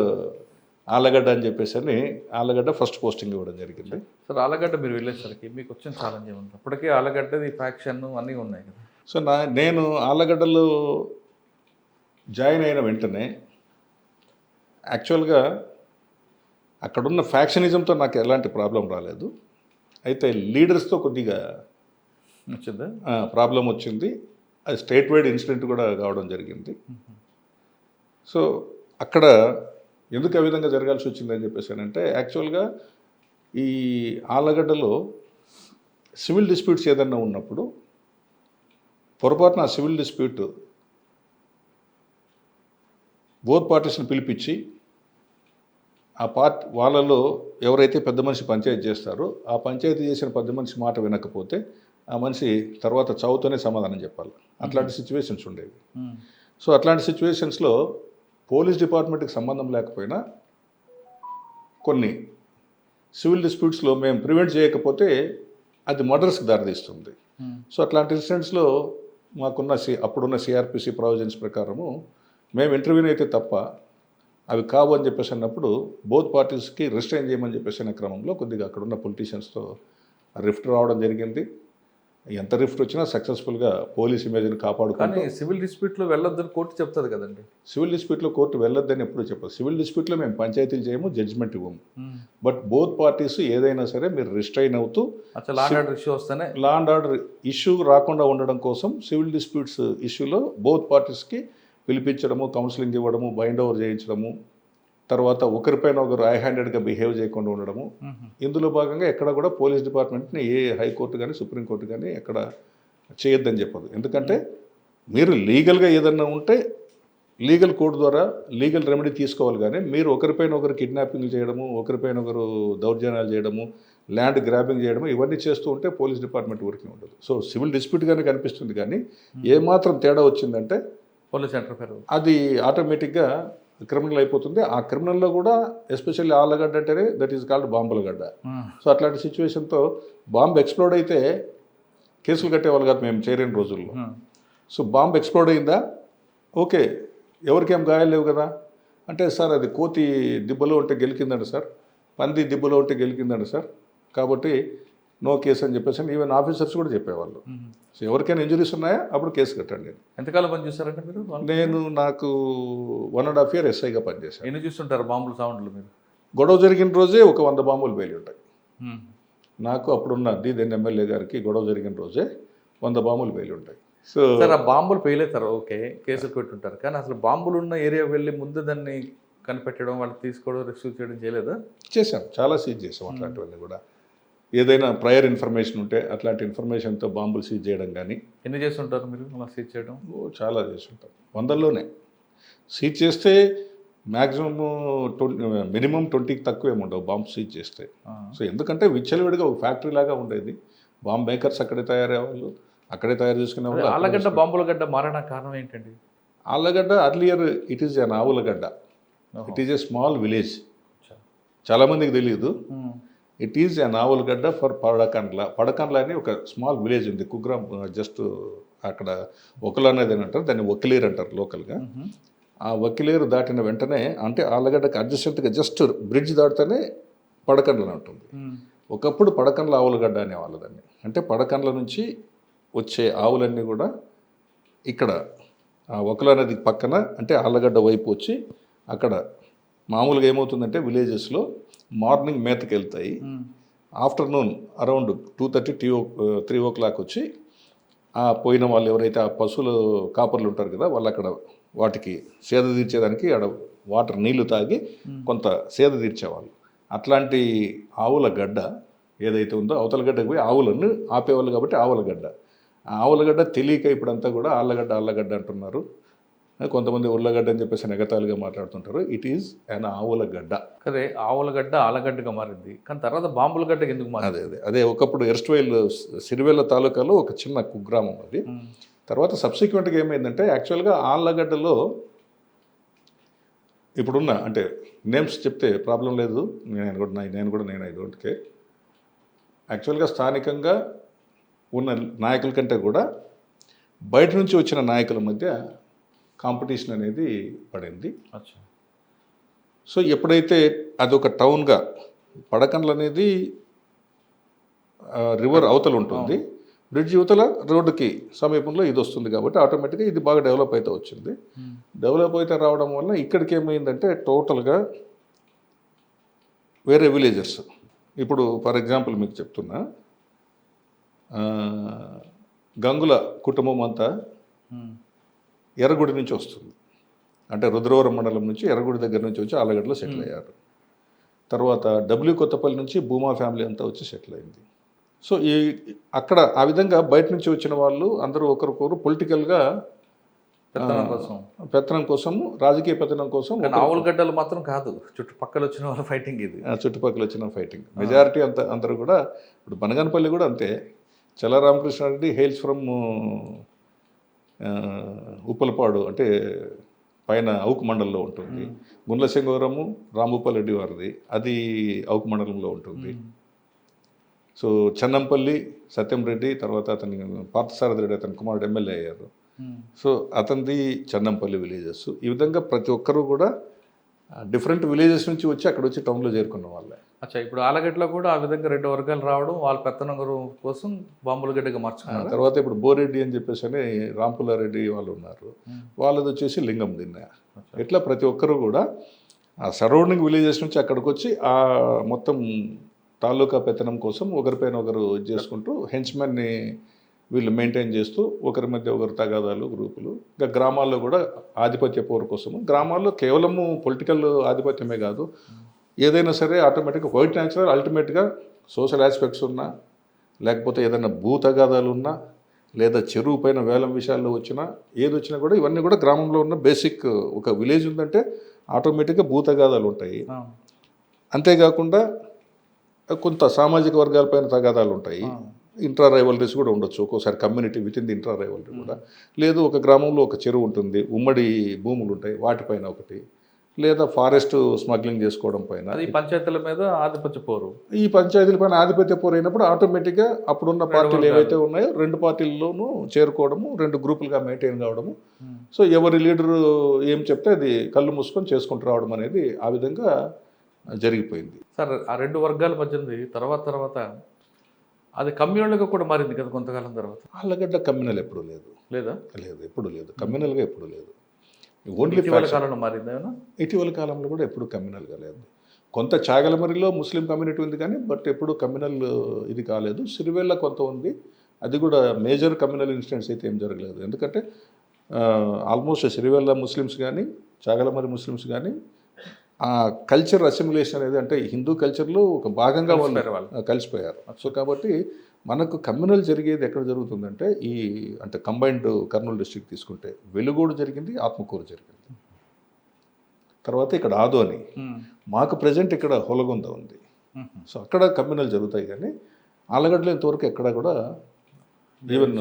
Allagadda అని చెప్పేసి అని ఆలగడ్డ ఫస్ట్ పోస్టింగ్ ఇవ్వడం జరిగింది. సార్ ఆలగడ్డ మీరు వెళ్ళేసరికి మీకు వచ్చిన ఛాలెంజ్ ఏముంది? అప్పటికే ఆలగడ్డది ఫ్యాక్షన్ అన్నీ ఉన్నాయి కదా. సో నేను ఆలగడ్డలో జాయిన్ అయిన వెంటనే యాక్చువల్గా అక్కడున్న ఫ్యాక్షనిజంతో నాకు ఎలాంటి ప్రాబ్లం రాలేదు. అయితే లీడర్స్తో కొద్దిగా వచ్చిందా ప్రాబ్లం వచ్చింది. అది స్టేట్ వైడ్ ఇన్సిడెంట్ కూడా కావడం జరిగింది. సో అక్కడ ఎందుకు ఆ విధంగా జరగాల్సి వచ్చిందని చెప్పేసానంటే యాక్చువల్గా ఈ ఆలగడ్డలో సివిల్ డిస్ప్యూట్స్ ఏదన్నా ఉన్నప్పుడు పొరపాటున ఆ సివిల్ డిస్ప్యూట్ బోత్ పార్టీస్ని పిలిపించి ఆ వాళ్ళలో ఎవరైతే పెద్ద మనిషి పంచాయతీ చేస్తారో ఆ పంచాయతీ చేసిన పెద్ద మనిషి మాట వినకపోతే ఆ మనిషి తర్వాత చావుతోనే సమాధానం చెప్పాలి. అట్లాంటి సిచ్యువేషన్స్ ఉండేవి. సో అట్లాంటి సిచ్యువేషన్స్లో పోలీస్ డిపార్ట్మెంట్కి సంబంధం లేకపోయినా కొన్ని సివిల్ డిస్ప్యూట్స్లో మేము ప్రివెంట్ చేయకపోతే అది మర్డర్స్కి దారితీస్తుంది. సో అట్లాంటి ఇన్సిడెంట్స్లో మాకున్న అప్పుడున్న సిఆర్పిసి ప్రావిజన్స్ ప్రకారము మేము ఇంటర్వ్యూని అయితే తప్ప అవి కావు అని చెప్పేసి అన్నప్పుడు బోత్ పార్టీస్కి రిస్ట్రైన్ చేయమని చెప్పేసి అనే క్రమంలో కొద్దిగా అక్కడున్న పొలిటీషియన్స్తో రిఫ్ట్ రావడం జరిగింది. ఎంత రిఫ్ట్ వచ్చినా సక్సెస్ఫుల్గా పోలీస్ ఇమేజ్ని కాపాడుకుంటూ. సివిల్ డిస్ప్యూట్లో వెళ్ళొద్దని కోర్టు చెప్తుంది కదండి. సివిల్ డిస్ప్యూట్లో కోర్టు వెళ్ళొద్దని ఎప్పుడు చెప్పదు. సివిల్ డిస్ప్యూట్లో మేము పంచాయతీలు చేయము, జడ్జిమెంట్ ఇవ్వము. బట్ బోత్ పార్టీస్ ఏదైనా సరే మీరు రిస్ట్రైన్ అవుతూ లా అండ్ ఆర్డర్ ఇష్యూ రాకుండా ఉండడం కోసం సివిల్ డిస్ప్యూట్స్ ఇష్యూలో బోత్ పార్టీస్కి పిలిపించడము, కౌన్సిలింగ్ ఇవ్వడము, బైండ్ ఓవర్ చేయించడము, తర్వాత ఒకరిపైన ఒకరు హ్యాండెడ్గా బిహేవ్ చేయకుండా ఉండడము. ఇందులో భాగంగా ఎక్కడ కూడా పోలీస్ డిపార్ట్మెంట్ని ఏ హైకోర్టు కానీ సుప్రీంకోర్టు కానీ ఎక్కడ చేయొద్దని చెప్పదు. ఎందుకంటే మీరు లీగల్గా ఏదన్నా ఉంటే లీగల్ కోర్టు ద్వారా లీగల్ రెమెడీ తీసుకోవాలి. కానీ మీరు ఒకరిపైన ఒకరు కిడ్నాపింగ్ చేయడము, ఒకరిపైన ఒకరు దౌర్జన్యాలు చేయడము, ల్యాండ్ గ్రాబింగ్ చేయడము, ఇవన్నీ చేస్తూ ఉంటే పోలీస్ డిపార్ట్మెంట్ ఊరికి ఉండదు. సో సివిల్ డిస్ప్యూట్గానే కనిపిస్తుంది. కానీ ఏమాత్రం తేడా వచ్చిందంటే పోలీస్ ఇంటర్ఫేర్ అది ఆటోమేటిక్గా క్రిమినల్ అయిపోతుంది. ఆ క్రిమినల్లో కూడా ఎస్పెషల్లీ ఆలగడ్డ అంటేనే that is called Bambulagadda. So అట్లాంటి సిచ్యువేషన్తో బాంబు ఎక్స్ప్లోడ్ అయితే కేసులు కట్టేవాళ్ళు కాదు మేము చేరిన రోజుల్లో. సో బాంబు ఎక్స్ప్లోడ్ అయిందా, ఓకే, ఎవరికేం గాయాలు లేవు కదా అంటే, సార్ అది కోతి దిబ్బలో ఉంటే గెలికిందండి సార్, పంది దిబ్బలో ఉంటే గెలికిందండి సార్, కాబట్టి నో కేసు అని చెప్పేసి ఈవెన్ ఆఫీసర్స్ కూడా చెప్పేవాళ్ళు. సో ఎవరికైనా ఇంజరీస్ ఉన్నాయా అప్పుడు కేసు కట్టండి. ఎంతకాలం పనిచేస్తారంటే మీరు? నాకు 1.5 years ఎస్ఐగా పనిచేశాను. ఎన్ని చూస్తుంటారు బాంబుల సౌండ్లు మీరు? గొడవ జరిగిన రోజే ఒక 100 బాంబులు పేలి ఉంటాయి. నాకు అప్పుడున్న దెన్ ఎమ్మెల్యే గారికి గొడవ జరిగిన రోజే 100 బాంబులు పేలి ఉంటాయి. సో ఆ బాంబులు పేలేతారు, ఓకే, కేసులు పెట్టుంటారు. కానీ అసలు బాంబులు ఉన్న ఏరియా వెళ్ళి ముందు దాన్ని కనిపెట్టడం, వాళ్ళు తీసుకోవడం, రెస్క్యూ చేయడం చేయలేదా? చేశాం, చాలా సీజ్ చేసాం. అట్లాంటివన్నీ కూడా ఏదైనా ప్రయర్ ఇన్ఫర్మేషన్ ఉంటే అట్లాంటి ఇన్ఫర్మేషన్తో బాంబులు సీజ్ చేయడం కానీ. ఎన్ని చేస్తుంటారు మీరు అలా సీజ్ చేయడం? చాలా చేస్తుంటారు, 100లోనే. సీజ్ చేస్తే మ్యాక్సిమమ్ మినిమం 20కి తక్కువ ఏమి ఉండవు బాంబ్ సీజ్ చేస్తే. సో ఎందుకంటే విచ్చలవిడిగా ఒక ఫ్యాక్టరీ లాగా ఉండేది. బాంబ్ మేకర్స్ అక్కడే తయారయ్యేవాళ్ళు, అక్కడే తయారు చేసుకునే వాళ్ళు. ఆళ్ళగడ్డ బాంబుల గడ్డ మారడానికి కారణం ఏంటండి? Allagadda earlier it is an Avulagadda. It is a small village. చాలామందికి తెలియదు. It is an Avulagadda for Padakandla. Padakandla అని ఒక స్మాల్ విలేజ్ ఉంది కుగ్రామ్, జస్ట్ అక్కడ ఒకలు అనేది అంటారు, దాన్ని వకిలేరు అంటారు లోకల్గా. ఆ వకిలేరు దాటిన వెంటనే అంటే ఆళ్ళగడ్డకి అడ్జస్టెంట్గా జస్ట్ బ్రిడ్జ్ దాటితేనే పడకండ్లని ఉంటుంది. ఒకప్పుడు పడకండ్ల ఆవులగడ్డ అనేవాళ్ళు దాన్ని. అంటే పడకండ్ల నుంచి వచ్చే ఆవులన్నీ కూడా ఇక్కడ ఆ ఒకల నది పక్కన అంటే ఆళ్ళగడ్డ వైపు వచ్చి అక్కడ మామూలుగా ఏమవుతుందంటే విలేజెస్లో మార్నింగ్ మేతకి వెళ్తాయి. ఆఫ్టర్నూన్ అరౌండ్ 2:30 3 o'clock వచ్చి ఆ పోయిన వాళ్ళు ఎవరైతే ఆ పశువులు కాపర్లు ఉంటారు కదా, వాళ్ళు అక్కడ వాటికి సేద తీర్చేదానికి ఆడ వాటర్ నీళ్లు తాగి కొంత సేద తీర్చేవాళ్ళు. అట్లాంటి ఆవుల గడ్డ ఏదైతే ఉందో అవతల గడ్డకు పోయి ఆవులను ఆపేవాళ్ళు కాబట్టి ఆవులగడ్డ. ఆ ఆవులగడ్డ తెలియక ఇప్పుడంతా కూడా ఆళ్ళగడ్డ అంటున్నారు. కొంతమంది ఉల్లగడ్డ అని చెప్పేసి నెగతాలుగా మాట్లాడుతుంటారు. It is an ఆవులగడ్డ. అదే ఆవులగడ్డ ఆలగడ్డగా మారింది, కానీ తర్వాత బాంబుల గడ్డకి ఎందుకు మారింది? అదే ఒకప్పుడు ఎర్స్ట్వైల్ సిరివెల్ల తాలూకాలో ఒక చిన్న కుగ్రామం అది. తర్వాత సబ్సిక్వెంట్గా ఏమైందంటే యాక్చువల్గా ఆళ్ళగడ్డలో ఇప్పుడున్న అంటే నేమ్స్ చెప్తే ప్రాబ్లం లేదు, నేను కూడా ఐ డోంట్ కేర్. యాక్చువల్గా స్థానికంగా ఉన్న నాయకుల కంటే కూడా బయట నుంచి వచ్చిన నాయకుల మధ్య కాంపిటీషన్ అనేది పడింది. సో ఎప్పుడైతే అదొక టౌన్గా పడకండ్లు అనేది రివర్ అవతల ఉంటుంది, బ్రిడ్జ్ యువతల రోడ్డుకి సమీపంలో ఇది వస్తుంది కాబట్టి ఆటోమేటిక్గా ఇది బాగా డెవలప్ అయితే వచ్చింది. డెవలప్ అయితే రావడం వల్ల ఇక్కడికి ఏమైందంటే టోటల్గా వేరే విలేజెస్, ఇప్పుడు ఫర్ ఎగ్జాంపుల్ మీకు చెప్తున్నా, గంగుల కుటుంబం అంతా ఎర్రగుడి నుంచి వస్తుంది. అంటే రుద్రవరం మండలం నుంచి ఎర్రగుడి దగ్గర నుంచి వచ్చి ఆళ్ళగడ్డలో సెటిల్ అయ్యారు. తర్వాత కొత్తపల్లి నుంచి భూమా ఫ్యామిలీ అంతా వచ్చి సెటిల్ అయింది. సో అక్కడ ఆ విధంగా బయట నుంచి వచ్చిన వాళ్ళు అందరూ ఒకరికొకరు పొలిటికల్గా పెత్తనం కోసము, రాజకీయ పెత్తనం కోసం. ఆవులగడ్డలు మాత్రం కాదు, చుట్టుపక్కల వచ్చిన వాళ్ళ ఫైటింగ్ ఇది. చుట్టుపక్కల వచ్చిన ఫైటింగ్ మెజారిటీ అందరూ కూడా. ఇప్పుడు బనగానపల్లి కూడా అంతే. చల్ల రామకృష్ణారెడ్డి హెయిల్స్ ఫ్రమ్ ఉప్పలపాడు, అంటే పైన అవుకు మండలంలో ఉంటుంది. గుండ్ల సింగవరము రాంభూపాల్ రెడ్డి వారిది, అది అవుకు మండలంలో ఉంటుంది. సో చెన్నంపల్లి సత్యం రెడ్డి, తర్వాత అతని పార్థసారథి రెడ్డి అతని కుమారుడు ఎమ్మెల్యే అయ్యారు. సో అతనిది చెన్నంపల్లి విలేజెస్. ఈ విధంగా ప్రతి ఒక్కరూ కూడా డిఫరెంట్ విలేజెస్ నుంచి వచ్చి అక్కడ వచ్చి టౌన్లో చేరుకున్న వాళ్ళే. అచ్చా, ఇప్పుడు ఆలగడ్డలో కూడా ఆ విధంగా 2 వర్గాలు రావడం, వాళ్ళ పెత్తనం కోసం బాంబుల గడ్డగా మార్చుకున్నారు. తర్వాత ఇప్పుడు బోరెడ్డి అని చెప్పేసి అని రాంపుల్లారెడ్డి వాళ్ళు ఉన్నారు, వాళ్ళది వచ్చేసి లింగం దిన్న. ఇట్లా ప్రతి ఒక్కరూ కూడా ఆ సరౌండింగ్ విలేజెస్ నుంచి అక్కడికి వచ్చి ఆ మొత్తం తాలూకా పెత్తనం కోసం ఒకరిపైన ఒకరు చేసుకుంటూ హెంచ్మెన్ని వీళ్ళు మెయింటైన్ చేస్తూ ఒకరి మధ్య ఒకరు తగాదాలు గ్రూపులు. ఇంకా గ్రామాల్లో కూడా ఆధిపత్య పోరు కోసము. గ్రామాల్లో కేవలము పొలిటికల్ ఆధిపత్యమే కాదు, ఏదైనా సరే ఆటోమేటిక్గా వైట్ న్యాచురల్ అల్టిమేట్గా సోషల్ ఆస్పెక్ట్స్ ఉన్నా, లేకపోతే ఏదైనా భూ తగాదాలు ఉన్నా, లేదా చెరువు పైన వేలం విషయాల్లో వచ్చినా, ఏది వచ్చినా కూడా ఇవన్నీ కూడా గ్రామంలో ఉన్న బేసిక్. ఒక విలేజ్ ఉందంటే ఆటోమేటిక్గా భూ తగాదాలు ఉంటాయి. అంతేకాకుండా కొంత సామాజిక వర్గాలపైన తగాదాలు ఉంటాయి. ఇంట్రా రైవలరీస్ కూడా ఉండొచ్చు ఒక్కోసారి, community with in the intra rivalry కూడా. లేదు ఒక గ్రామంలో ఒక చెరువు ఉంటుంది, ఉమ్మడి భూములు ఉంటాయి, వాటిపైన ఒకటి, లేదా ఫారెస్ట్ స్మగ్లింగ్ చేసుకోవడం పైన. అది పంచాయతీల మీద ఆధిపత్య పోరు. ఈ పంచాయతీల పైన ఆధిపత్య పోరు అయినప్పుడు ఆటోమేటిక్గా అప్పుడున్న పార్టీలు ఏవైతే ఉన్నాయో 2 పార్టీల్లోనూ చేరుకోవడము, 2 గ్రూపులుగా మెయింటైన్ కావడము. సో ఎవరి లీడరు ఏం చెప్తే అది కళ్ళు మూసుకొని చేసుకుంటూ రావడం అనేది ఆ విధంగా జరిగిపోయింది. సార్, ఆ 2 వర్గాల మధ్య తర్వాత అది కమ్యూనల్గా కూడా మారింది కదా కొంతకాలం తర్వాత. ఆళ్ళగడ్డ కమ్యూనల్ ఎప్పుడు లేదు. లేదా? లేదు, ఎప్పుడు లేదు. కమ్యూనల్గా ఎప్పుడు లేదు. ఓన్లీ ఇటీవల కాలంలో మారింది. ఇటీవల కాలంలో కూడా ఎప్పుడు కమ్యూనల్గా లేదు. కొంత చాగలమరిలో ముస్లిం కమ్యూనిటీ ఉంది కానీ బట్ ఎప్పుడు కమ్యూనల్ ఇది కాలేదు. సిరివెల్ల కొంత ఉంది, అది కూడా మేజర్ కమ్యూనల్ ఇన్సిడెంట్స్ అయితే ఏం జరగలేదు. ఎందుకంటే ఆల్మోస్ట్ సిరివెల్ల ముస్లిమ్స్ కానీ చాగలమరి ముస్లిమ్స్ కానీ ఆ కల్చర్ అసిమిలేషన్ అనేది, అంటే హిందూ కల్చర్లో ఒక భాగంగా వాళ్ళు కలిసిపోయారు. సో కాబట్టి మనకు కమ్యూనల్ జరిగేది ఎక్కడ జరుగుతుందంటే అంటే కంబైన్డ్ కర్నూలు డిస్ట్రిక్ట్ తీసుకుంటే వెలుగోడు జరిగింది, ఆత్మకూరు జరిగింది. తర్వాత ఇక్కడ ఆదోని, మాకు ప్రజెంట్ ఇక్కడ హొలగొంద ఉంది. సో అక్కడ కమ్యూనల్ జరుగుతాయి, కానీ ఆలగడ్డలో ఇంతవరకు ఎక్కడ కూడా ఈవెన్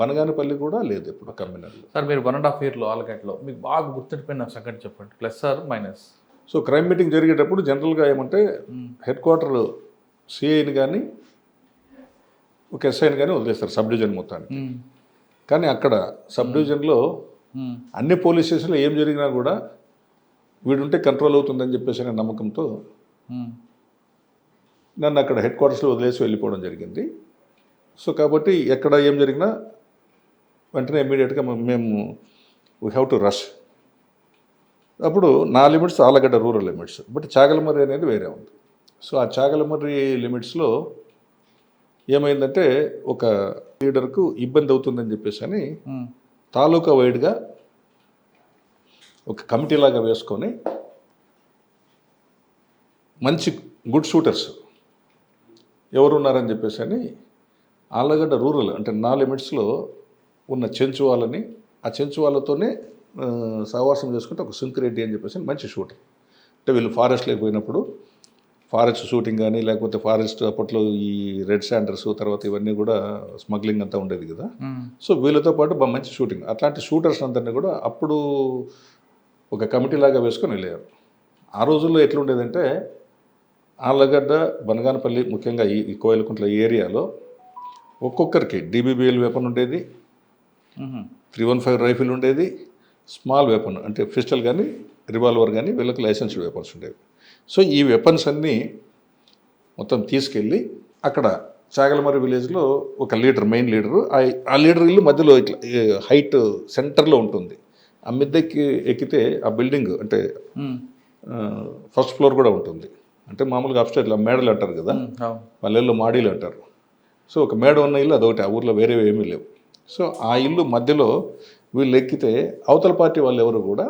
బనగానపల్లి కూడా లేదు ఇప్పుడు కమ్యూనల్. సార్ మీరు 1.5 yearలో ఆలగడ్డలో మీకు బాగా గుర్తుండిపోయిన సంగతి చెప్పండి, plus or minus. So crime meeting జరిగేటప్పుడు జనరల్గా ఏమంటే హెడ్ క్వార్టర్ సిఐని కానీ ఒక ఎస్ఐని కానీ వదిలేస్తారు సబ్ డివిజన్ మొత్తానికి. కానీ అక్కడ సబ్ డివిజన్లో అన్ని పోలీస్ స్టేషన్లో ఏం జరిగినా కూడా వీడుంటే కంట్రోల్ అవుతుందని చెప్పేసి అనే నమ్మకంతో నన్ను అక్కడ హెడ్ క్వార్టర్స్లో వదిలేసి వెళ్ళిపోవడం జరిగింది. సో కాబట్టి ఎక్కడ ఏం జరిగినా వెంటనే ఇమ్మీడియట్గా మేము వీ హ్యావ్ టు రష్. అప్పుడు నా limits Allagadda rural limits, but Chagalamarri అనేది వేరే ఉంది. సో ఆ చాగలమర్రి లిమిట్స్లో ఏమైందంటే ఒక లీడర్కు ఇబ్బంది అవుతుందని చెప్పేసి అని తాలూకా వైడ్గా ఒక కమిటీ లాగా వేసుకొని మంచి గుడ్ షూటర్స్ ఎవరు ఉన్నారని చెప్పేసి అని ఆళ్ళగడ్డ రూరల్ అంటే నా లిమిట్స్లో ఉన్న చెంచువాళ్ళని, ఆ చెంచువాళ్ళతోనే సహవాసం చేసుకుంటే ఒక సుంకిరెడ్డి అని చెప్పేసి మంచి షూటర్. అంటే వీళ్ళు ఫారెస్ట్లోకి పోయినప్పుడు ఫారెస్ట్ షూటింగ్ కానీ లేకపోతే ఫారెస్ట్ అప్పట్లో ఈ రెడ్ శాండర్స్ తర్వాత ఇవన్నీ కూడా స్మగ్లింగ్ అంతా ఉండేది కదా. సో వీళ్ళతో పాటు మంచి షూటింగ్, అట్లాంటి షూటర్స్ అందరినీ కూడా అప్పుడు ఒక కమిటీ లాగా వేసుకొని వెళ్ళారు. ఆ రోజుల్లో ఎట్లుండేదంటే ఆళ్ళగడ్డ, బనగానపల్లి, ముఖ్యంగా ఈ కోయిలకుంట్ల ఏరియాలో ఒక్కొక్కరికి DBBL వెపన్ ఉండేది, 315 రైఫిల్ ఉండేది, స్మాల్ వెపన్ అంటే పిస్టల్ కానీ రివాల్వర్ కానీ వీళ్ళకి లైసెన్స్డ్ వెపన్స్ ఉండేవి. సో ఈ వెపన్స్ అన్నీ మొత్తం తీసుకెళ్ళి అక్కడ చాగలమర్రి విలేజ్లో ఒక లీడర్, మెయిన్ లీడరు, ఆ లీడర్ ఇల్లు మధ్యలో ఇట్లా హైట్ సెంటర్లో ఉంటుంది. ఆ మిద్దెక్కి ఎక్కితే ఆ బిల్డింగ్ అంటే ఫస్ట్ ఫ్లోర్ కూడా ఉంటుంది. అంటే మామూలుగా అప్స్టైర్ ఇట్లా మేడలు అంటారు కదా, పల్లెల్లో మాడీలు అంటారు. సో ఒక మేడ ఉన్న ఇల్లు అదొకటి, ఆ ఊర్లో వేరే ఏమీ లేవు. సో ఆ ఇల్లు మధ్యలో వీళ్ళు ఎక్కితే అవతల పార్టీ వాళ్ళు ఎవరు కూడా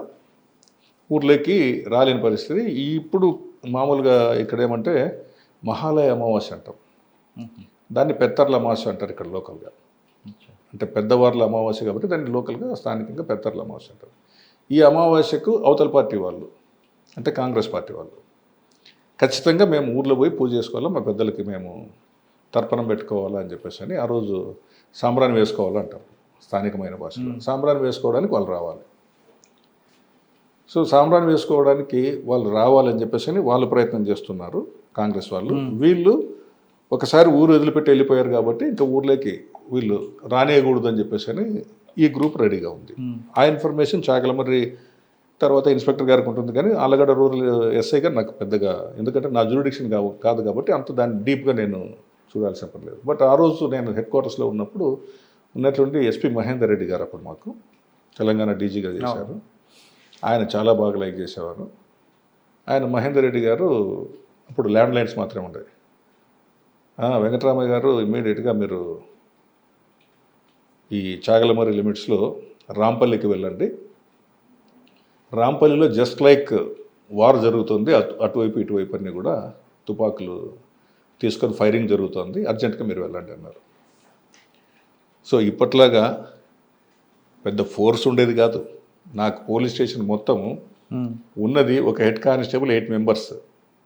ఊర్లోకి రాలేని పరిస్థితి. ఇప్పుడు మామూలుగా ఇక్కడ ఏమంటే మహాలయ అమావాస్య అంటాం, దాన్ని పెత్తర్ల అమావాస్య అంటారు ఇక్కడ లోకల్గా. అంటే పెద్దవార్ల అమావాస్య కాబట్టి దాన్ని లోకల్గా స్థానికంగా పెత్తర్ల అమావాస్య అంటారు. ఈ అమావాస్యకు అవతల పార్టీ వాళ్ళు అంటే కాంగ్రెస్ పార్టీ వాళ్ళు ఖచ్చితంగా మేము ఊర్లో పోయి పూజ చేసుకోవాలా, మా పెద్దలకి మేము తర్పణం పెట్టుకోవాలా అని చెప్పేసి అని ఆ రోజు సాంబ్రాన్ని వేసుకోవాలంటారు స్థానికమైన భాషలో. సాంబ్రాన్ని వేసుకోవడానికి వాళ్ళు రావాలి. సో సాంబ్రాన్ని వేసుకోవడానికి వాళ్ళు రావాలని చెప్పేసి అని వాళ్ళు ప్రయత్నం చేస్తున్నారు కాంగ్రెస్ వాళ్ళు. వీళ్ళు ఒకసారి ఊరు వదిలిపెట్టి వెళ్ళిపోయారు కాబట్టి ఇంకా ఊర్లోకి వీళ్ళు రానియకూడదు అని చెప్పేసి అని ఈ గ్రూప్ రెడీగా ఉంది. ఆ ఇన్ఫర్మేషన్ చాగలమర్రి తర్వాత ఇన్స్పెక్టర్ గారికి ఉంటుంది, కానీ ఆలగడ్డ రూరల్ ఎస్ఐ గారు నాకు పెద్దగా, ఎందుకంటే నా జ్యూరిడిక్షన్ కాదు కాబట్టి అంత దాన్ని డీప్గా నేను చూడాల్సిన పని లేదు. బట్ ఆ రోజు నేను హెడ్ క్వార్టర్స్లో ఉన్నప్పుడు ఉన్నట్లుండి ఎస్పీ మహేందర్ రెడ్డి గారు అప్పుడు మాకు తెలంగాణ డీజీగా చేశారు. ఆయన చాలా బాగా లైక్ చేసేవారు. ఆయన మహేందర్ రెడ్డి గారు అప్పుడు ల్యాండ్ లైన్స్ మాత్రమే ఉండేవి. వెంకటరామయ్య గారు ఇమ్మీడియట్గా మీరు ఈ చాగలమర్రి లిమిట్స్లో రాంపల్లికి వెళ్ళండి, రాంపల్లిలో జస్ట్ లైక్ వార్ జరుగుతుంది, అటువైపు ఇటువైపు అన్నీ కూడా తుపాకులు తీసుకొని ఫైరింగ్ జరుగుతుంది, అర్జెంటుగా మీరు వెళ్ళండి అన్నారు. సో ఇప్పట్లాగా పెద్ద ఫోర్స్ ఉండేది కాదు. నాకు పోలీస్ స్టేషన్ మొత్తం ఉన్నది ఒక హెడ్ కానిస్టేబుల్ 8 మెంబర్స్.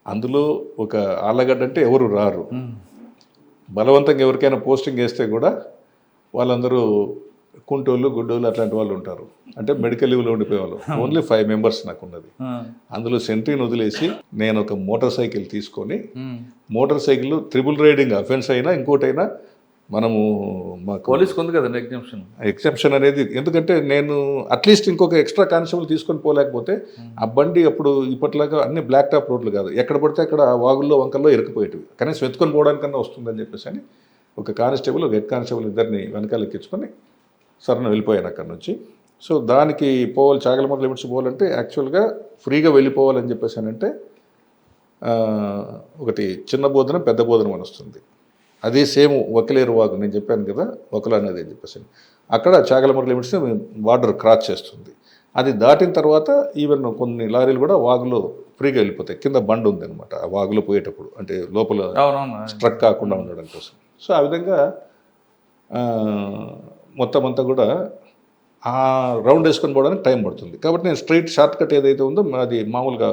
అందులో ఒక ఆళ్ళగడ్డ అంటే ఎవరు రారు. బలవంతంగా ఎవరికైనా పోస్టింగ్ వేస్తే కూడా వాళ్ళందరూ కుంటోళ్ళు, గుడ్డోళ్ళు అట్లాంటి వాళ్ళు ఉంటారు. అంటే మెడికల్ లీవ్లో ఉండిపోయేవాళ్ళు. ఓన్లీ 5 మెంబర్స్ నాకు ఉన్నది. అందులో సెంట్రీని వదిలేసి నేను ఒక మోటార్ సైకిల్ తీసుకొని, motor cycle triple riding offence అయినా ఇంకోటైనా మనము మాకు పోలీస్కి ఉంది కదండి ఎగ్జంప్షన్ అనేది. ఎందుకంటే నేను అట్లీస్ట్ ఇంకొక ఎక్స్ట్రా కానిస్టేబుల్ తీసుకొని పోలేకపోతే ఆ బండి అప్పుడు ఇప్పట్లాగా అన్ని బ్లాక్ టాప్ రోడ్లు కాదు, ఎక్కడ పడితే అక్కడ వాగుల్లో వంకల్లో ఇరుక్కుపోయేటివి. కనీసం వెతుకొని పోవడానికన్నా వస్తుందని చెప్పేసి అని ఒక కానిస్టేబుల్, ఒక హెడ్ కానిస్టేబుల్ ఇద్దరిని వెనకాల ఎక్కించుకొని సరణ వెళ్ళిపోయాను అక్కడి నుంచి. సో దానికి పోవాలి, చాగలమర్రి లిమిట్స్ పోవాలంటే యాక్చువల్గా ఫ్రీగా వెళ్ళిపోవాలని చెప్పేసి అని అంటే ఒకటి చిన్న బోధనం, పెద్ద బోధనం అని వస్తుంది. అదే సేమ్ వకిలేరు వాగు నేను చెప్పాను కదా, వకుల అనేది అని చెప్పేసి అక్కడ చాగలమర్రి లిమిట్స్ బార్డర్ క్రాస్ చేస్తుంది. అది దాటిన తర్వాత ఈవెన్ కొన్ని లారీలు కూడా వాగులో ఫ్రీగా వెళ్ళిపోతాయి. కింద బండి ఉంది అనమాట ఆ వాగులో పోయేటప్పుడు, అంటే లోపల స్ట్రక్ కాకుండా ఉండడం కోసం. సో ఆ విధంగా మొత్తం అంతా కూడా ఆ రౌండ్ వేసుకొని పోవడానికి టైం పడుతుంది. కాబట్టి నేను స్ట్రైట్ షార్ట్ కట్ ఏదైతే ఉందో అది మామూలుగా